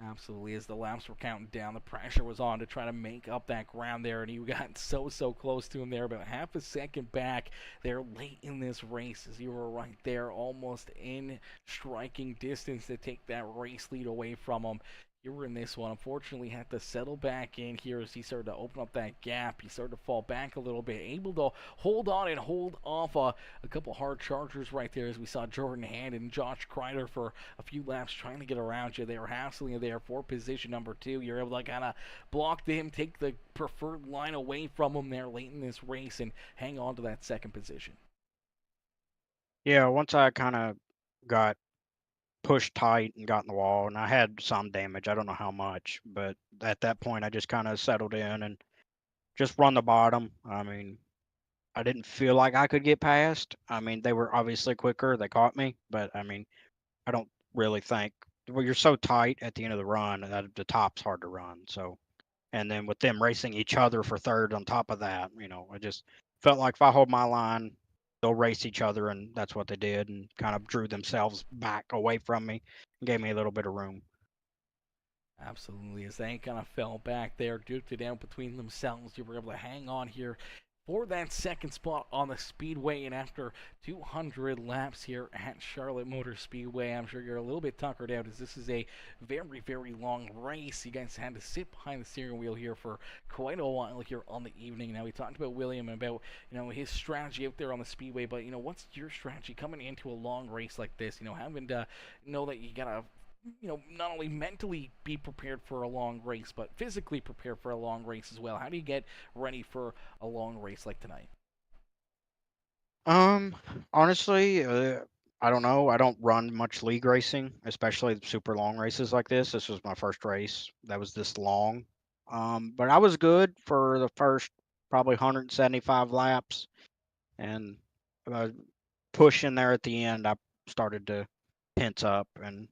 Absolutely. As the laps were counting down, the pressure was on to try to make up that ground there, and you got so close to him there, about half a second back there late in this race as you were right there almost in striking distance to take that race lead away from him. You were in this one. Unfortunately, had to settle back in here as he started to open up that gap. He started to fall back a little bit, able to hold on and hold off a couple hard chargers right there as we saw Jordan Hand and Josh Kreider for a few laps trying to get around you. They were hassling you there for position number 2. You're able to kind of block them, take the preferred line away from them there late in this race and hang on to that second position. Yeah, once I kind of got pushed tight and got in the wall, and I had some damage. I don't know how much, but at that point, I just kind of settled in and just run the bottom. I mean, I didn't feel like I could get past. I mean, they were obviously quicker. They caught me, but I mean, I don't really think. Well, you're so tight at the end of the run that the top's hard to run. So, and then with them racing each other for third on top of that, I just felt like if I hold my line, they'll race each other, and that's what they did, and kind of drew themselves back away from me and gave me a little bit of room. Absolutely, as they kind of fell back there, duked it out between themselves. You were able to hang on here for that second spot on the Speedway, and after 200 laps here at Charlotte Motor Speedway, I'm sure you're a little bit tuckered out as this is a very long race. You guys had to sit behind the steering wheel here for quite a while here on the evening. Now, we talked about William and about his strategy out there on the Speedway, but what's your strategy coming into a long race like this? Having to know that you gotta not only mentally be prepared for a long race, but physically prepared for a long race as well. How do you get ready for a long race like tonight? Honestly, I don't know. I don't run much league racing, especially super long races like this. This was my first race that was this long. But I was good for the first probably 175 laps, and pushing there at the end, I started to tense up and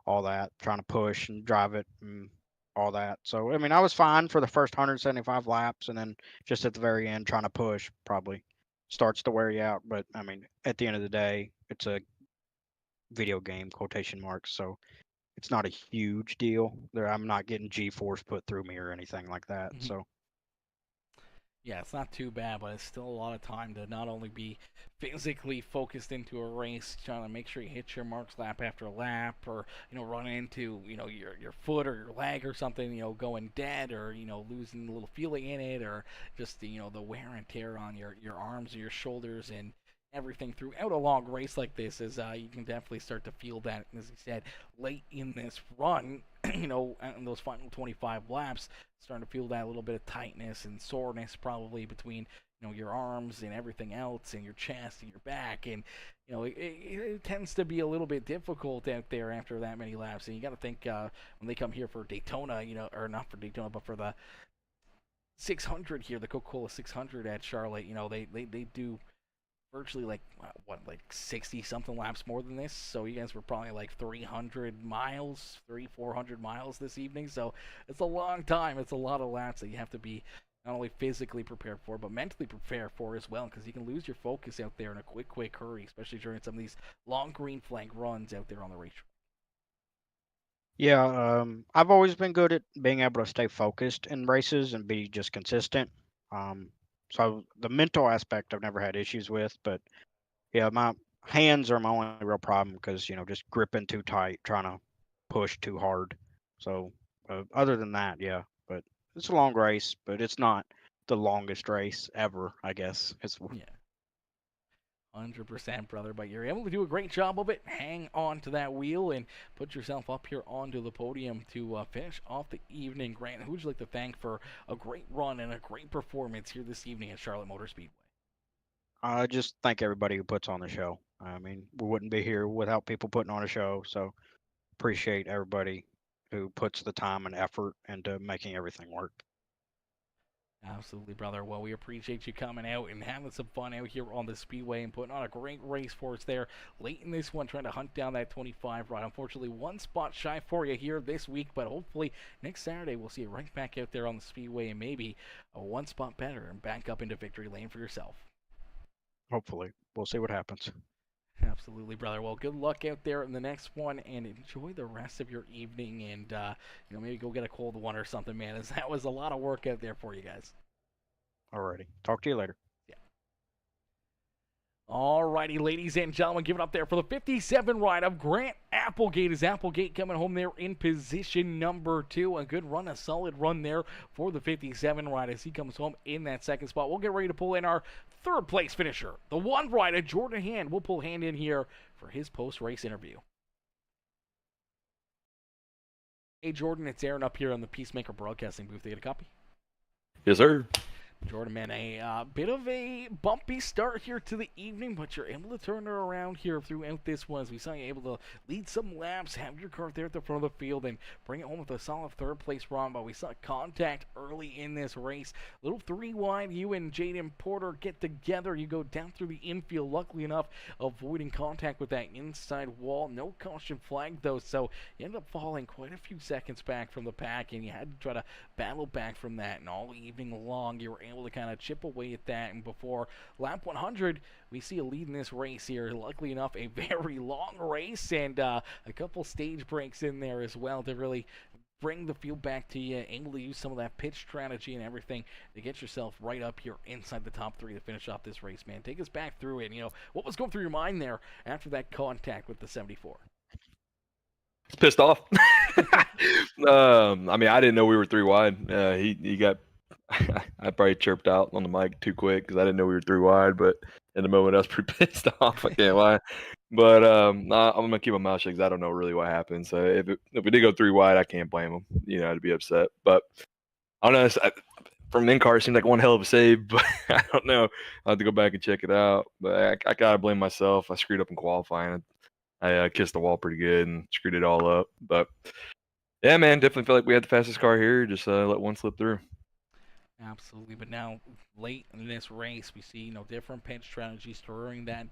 all that, trying to push and drive it and all that. So, I mean, I was fine for the first 175 laps, and then just at the very end, trying to push probably starts to wear you out. But, I mean, at the end of the day, it's a video game, quotation marks, so it's not a huge deal. I'm not getting G-force put through me or anything like that, Mm-hmm. so. Yeah, it's not too bad, but it's still a lot of time to not only be physically focused into a race, trying to make sure you hit your marks lap after lap, or run into your foot or your leg or something, going dead, or losing a little feeling in it, or just the wear and tear on your arms or your shoulders and everything throughout a long race like this is you can definitely start to feel that, as you said, late in this run, in those final 25 laps, starting to feel that little bit of tightness and soreness probably between your arms and everything else, and your chest and your back, and it tends to be a little bit difficult out there after that many laps. And you got to think when they come here for Daytona, or not for Daytona, but for the 600 here, the Coca-Cola 600 at Charlotte, they do virtually like 60 something laps more than this. So you guys were probably like 400 miles this evening. So it's a long time. It's a lot of laps that you have to be not only physically prepared for, but mentally prepared for as well, because you can lose your focus out there in a quick hurry, especially during some of these long green flag runs out there on the racetrack. Yeah, I've always been good at being able to stay focused in races and be just consistent. Um, so the mental aspect I've never had issues with, but yeah, my hands are my only real problem because just gripping too tight, trying to push too hard. So other than that, yeah, but it's a long race, but it's not the longest race ever. I guess it's Yeah. 100%, brother, but you're able to do a great job of it. Hang on to that wheel and put yourself up here onto the podium to finish off the evening. Grant, who would you like to thank for a great run and a great performance here this evening at Charlotte Motor Speedway? I just thank everybody who puts on the show. I mean, we wouldn't be here without people putting on a show. So appreciate everybody who puts the time and effort into making everything work. Absolutely, brother. Well, we appreciate you coming out and having some fun out here on the Speedway and putting on a great race for us there late in this one, trying to hunt down that 25 ride. Unfortunately, one spot shy for you here this week, but hopefully next Saturday we'll see you right back out there on the Speedway and maybe a one spot better and back up into victory lane for yourself. Hopefully, we'll see what happens. Absolutely, brother. Well, good luck out there in the next one, and enjoy the rest of your evening. And maybe go get a cold one or something, man. As that was a lot of work out there for you guys. Alrighty, talk to you later. Yeah. Alrighty, ladies and gentlemen, give it up there for the 57 ride of Grant Applegate. Is Applegate coming home there in position number 2? A good run, a solid run there for the 57 ride as he comes home in that second spot. We'll get ready to pull in our third place finisher. The one rider, Jordan Hand. We'll pull Hand in here for his post-race interview. Hey, Jordan, it's Aaron up here on the Peacemaker Broadcasting booth. They get a copy? Yes, sir. Jordan, man, a bit of a bumpy start here to the evening, but you're able to turn it around here throughout this one as we saw you able to lead some laps, have your car there at the front of the field, and bring it home with a solid third-place run. But we saw contact early in this race. Little three wide, you and Jaden Porter get together. You go down through the infield, luckily enough, avoiding contact with that inside wall. No caution flag, though, so you end up falling quite a few seconds back from the pack, and you had to try to battle back from that. And all evening long, you were able to kind of chip away at that, and before lap 100 we see a lead in this race here. Luckily enough, a very long race and a couple stage breaks in there as well to really bring the field back to you, able to use some of that pitch strategy and everything to get yourself right up here inside the top 3 to finish off this race, man. Take us back through it. What was going through your mind there after that contact with the 74? Pissed off. I mean, I didn't know we were 3 wide. He got. I probably chirped out on the mic too quick because I didn't know we were 3 wide. But in the moment, I was pretty pissed off. I can't lie. But I'm gonna keep my mouth shut because I don't know really what happened. So if we did go 3 wide, I can't blame him. To be upset. But I don't know. From in car, it seemed like one hell of a save. But I don't know. I'll have to go back and check it out. But I gotta blame myself. I screwed up in qualifying. I kissed the wall pretty good and screwed it all up. But yeah, man, definitely felt like we had the fastest car here. Just let one slip through. Absolutely, but now late in this race, we see different pit strategies during that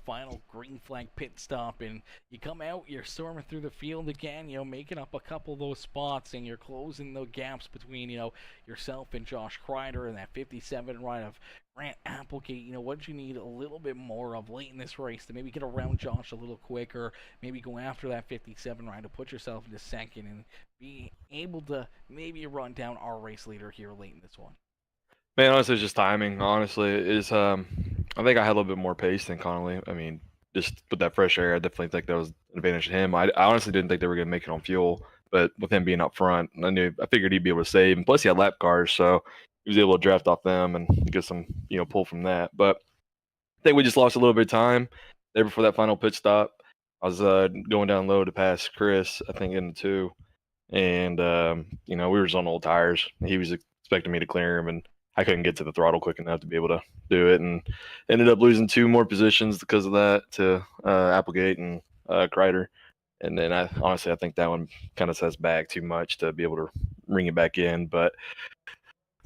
final green flag pit stop, and you come out, you're storming through the field again, making up a couple of those spots, and you're closing the gaps between yourself and Josh Kreider and that 57 ride of Grant Applegate. What you need a little bit more of late in this race to maybe get around Josh a little quicker, maybe go after that 57 ride to put yourself into second and be able to maybe run down our race leader here late in this one. Man, honestly, it's just timing. Honestly, I think I had a little bit more pace than Connolly. I mean, just with that fresh air, I definitely think that was an advantage to him. I honestly didn't think they were going to make it on fuel, but with him being up front, I figured he'd be able to save. And plus, he had lap cars, so he was able to draft off them and get some pull from that. But I think we just lost a little bit of time there before that final pit stop. I was going down low to pass Chris, I think, into 2. And, we were just on old tires. He was expecting me to clear him, and I couldn't get to the throttle quick enough to be able to do it. And ended up losing 2 more positions because of that to Applegate and Kreider. And then I think that one kind of sets back too much to be able to ring it back in. But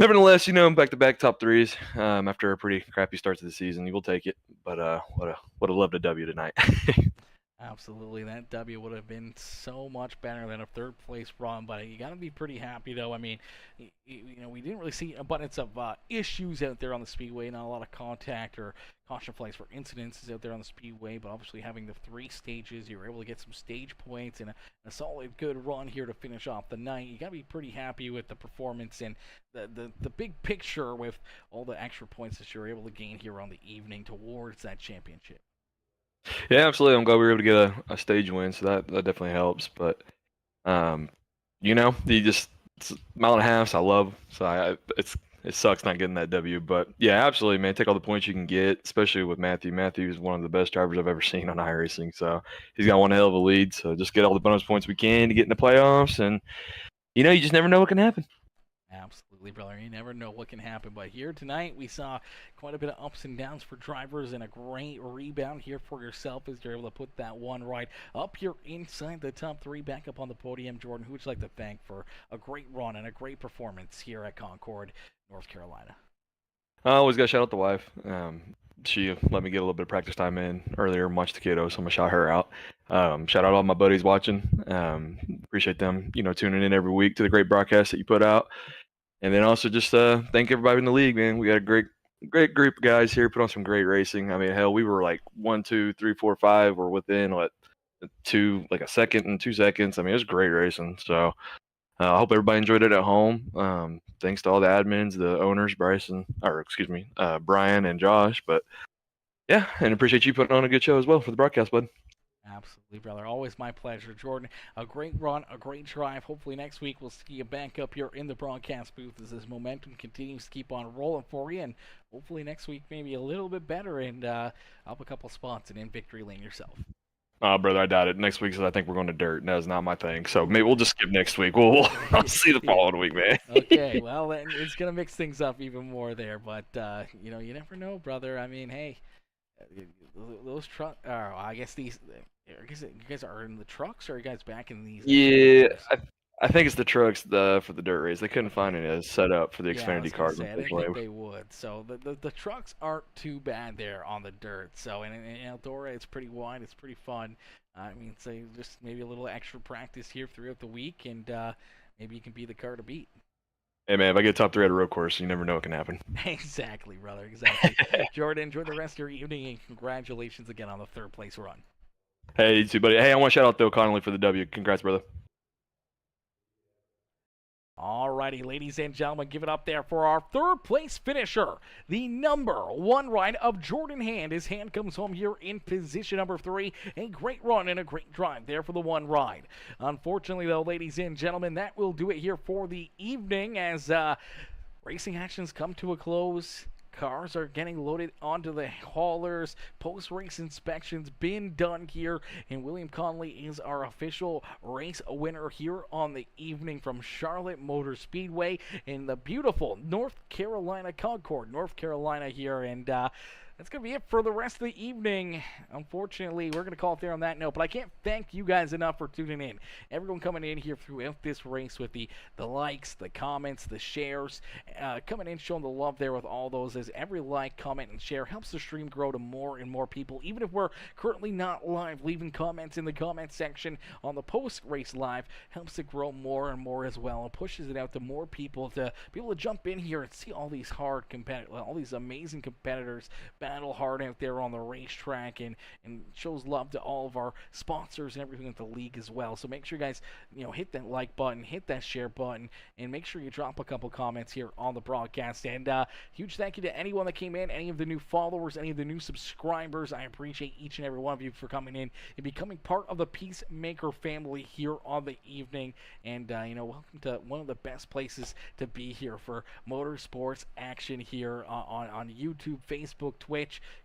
nevertheless, back-to-back top 3s after a pretty crappy start to the season. You will take it. But would have loved a W tonight. Absolutely, that W would have been so much better than a third place run, but you got to be pretty happy though. I mean, we didn't really see abundance of issues out there on the speedway, not a lot of contact or caution flags for incidences out there on the speedway, but obviously having the 3 stages, you were able to get some stage points and a solid good run here to finish off the night. You got to be pretty happy with the performance and the big picture with all the extra points that you're able to gain here on the evening towards that championship. Yeah, absolutely. I'm glad we were able to get a stage win, so that definitely helps. But you just it's a mile and a half. So I love. So it sucks not getting that W. But yeah, absolutely, man. Take all the points you can get, especially with Matthew. Matthew is one of the best drivers I've ever seen on iRacing. So he's got one hell of a lead. So just get all the bonus points we can to get in the playoffs, and you just never know what can happen. Absolutely, brother. You never know what can happen. But here tonight, we saw quite a bit of ups and downs for drivers and a great rebound here for yourself as you're able to put that one right up here inside the top 3, back up on the podium. Jordan, who would you like to thank for a great run and a great performance here at Concord, North Carolina? I always got to shout out the wife. She let me get a little bit of practice time in earlier, much the kiddo, so I'm gonna shout her out. Shout out all my buddies watching. Appreciate them, tuning in every week to the great broadcast that you put out. And then also just thank everybody in the league, man. We got a great group of guys here, put on some great racing. I mean, hell, we were like 1, 2, 3, 4, 5. We're within a second and 2 seconds. I mean, it was great racing. So I hope everybody enjoyed it at home. Thanks to all the admins, the owners, Brian and Josh. But yeah, and appreciate you putting on a good show as well for the broadcast, bud. Absolutely, brother. Always my pleasure. Jordan, a great run, a great drive. Hopefully next week we'll see you back up here in the broadcast booth as this momentum continues to keep on rolling for you. And hopefully next week maybe a little bit better and up a couple spots and in victory lane yourself. Brother, I doubt it. Next week, I think we're going to dirt. And that's not my thing. So maybe we'll just skip next week. I'll see the following week, man. Okay, well, it's going to mix things up even more there. But, you never know, brother. I mean, hey, those trucks, I guess you guys are in the trucks, or are you guys back in these? Yeah, I think it's the trucks for the dirt race. They couldn't find it set up for the Xfinity cars. I didn't think they would. So the trucks aren't too bad there on the dirt. So in Eldora, it's pretty wide. It's pretty fun. I mean, so just maybe a little extra practice here throughout the week, and maybe you can be the car to beat. Hey, man, if I get top 3 at a road course, you never know what can happen. Exactly, brother. Exactly. Jordan, enjoy the rest of your evening, and congratulations again on the 3rd place run. Hey, you too, buddy. Hey, I want to shout out Bill Connolly for the W. Congrats, brother. Alrighty, ladies and gentlemen, give it up there for our 3rd place finisher, the number 1 ride of Jordan Hand. His hand comes home here in position number 3. A great run and a great drive there for the 1 ride. Unfortunately, though, ladies and gentlemen, that will do it here for the evening as racing actions come to a close. Cars are getting loaded onto the haulers. Post-race inspections been done here, and William Conley is our official race winner here on the evening from Charlotte Motor Speedway in the beautiful North Carolina, Concord, North Carolina here, and that's going to be it for the rest of the evening. Unfortunately, we're going to call it there on that note, but I can't thank you guys enough for tuning in. Everyone coming in here throughout this race with the likes, the comments, the shares, coming in, showing the love there with all those, as every like, comment, and share helps the stream grow to more and more people. Even if we're currently not live, leaving comments in the comment section on the post-race live helps it grow more and more as well, and pushes it out to more people to be able to jump in here and see all these all these amazing competitors battle hard out there on the racetrack, and shows love to all of our sponsors and everything at the league as well. So make sure you guys hit that like button, hit that share button, and make sure you drop a couple comments here on the broadcast. And huge thank you to anyone that came in, any of the new followers, any of the new subscribers. I appreciate each and every one of you for coming in and becoming part of the Peacemaker family here on the evening. And welcome to one of the best places to be here for motorsports action here on YouTube, Facebook, Twitch,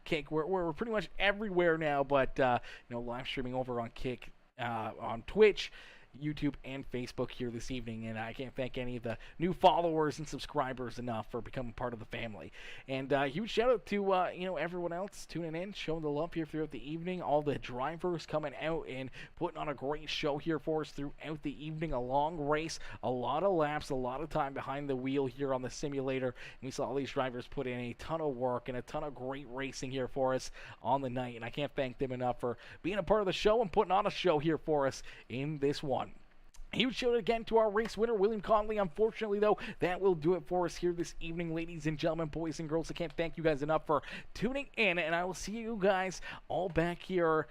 Kick. We're pretty much everywhere now, but live streaming over on Kick, on Twitch, YouTube and Facebook here this evening, and I can't thank any of the new followers and subscribers enough for becoming part of the family. And huge shout out to everyone else tuning in, showing the love here throughout the evening, all the drivers coming out and putting on a great show here for us throughout the evening. A long race, a lot of laps, a lot of time behind the wheel here on the simulator, and we saw all these drivers put in a ton of work and a ton of great racing here for us on the night, and I can't thank them enough for being a part of the show and putting on a show here for us in this one. Huge shout out again to our race winner, William Conley. Unfortunately, though, that will do it for us here this evening, ladies and gentlemen, boys and girls. I can't thank you guys enough for tuning in, and I will see you guys all back here.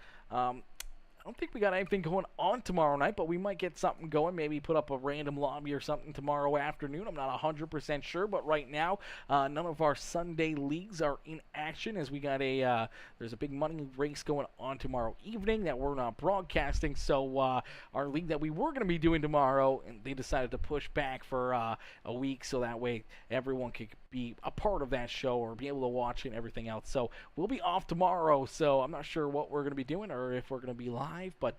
I don't think we got anything going on tomorrow night, but we might get something going. Maybe put up a random lobby or something tomorrow afternoon. I'm not 100% sure, but right now, none of our Sunday leagues are in action, as we got there's a big money race going on tomorrow evening that we're not broadcasting. So our league that we were going to be doing tomorrow, and they decided to push back for a week, so that way everyone could be a part of that show or be able to watch it and everything else. So we'll be off tomorrow, so I'm not sure what we're going to be doing or if we're going to be live, but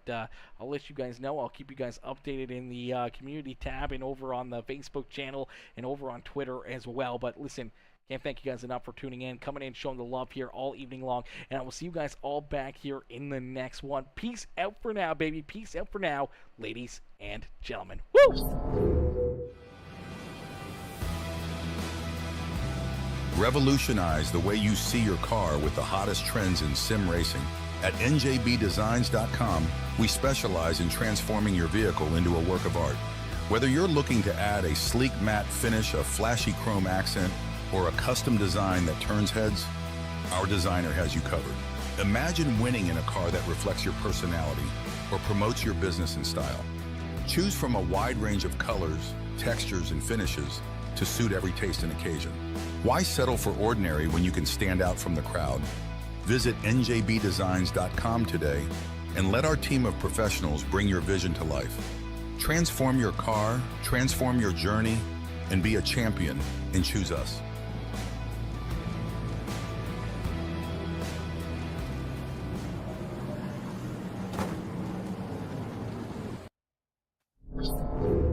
I'll let you guys know. I'll keep you guys updated in the community tab and over on the Facebook channel and over on Twitter as well. But listen, can't thank you guys enough for tuning in, coming in, showing the love here all evening long, and I will see you guys all back here in the next one. Peace out for now, baby. Peace out for now, ladies and gentlemen. Woo! Revolutionize the way you see your car with the hottest trends in sim racing. At njbdesigns.com, we specialize in transforming your vehicle into a work of art. Whether you're looking to add a sleek matte finish, a flashy chrome accent, or a custom design that turns heads, our designer has you covered. Imagine winning in a car that reflects your personality or promotes your business and style. Choose from a wide range of colors, textures, and finishes to suit every taste and occasion. Why settle for ordinary when you can stand out from the crowd? Visit njbdesigns.com today and let our team of professionals bring your vision to life. Transform your car, transform your journey, and be a champion, and choose us. You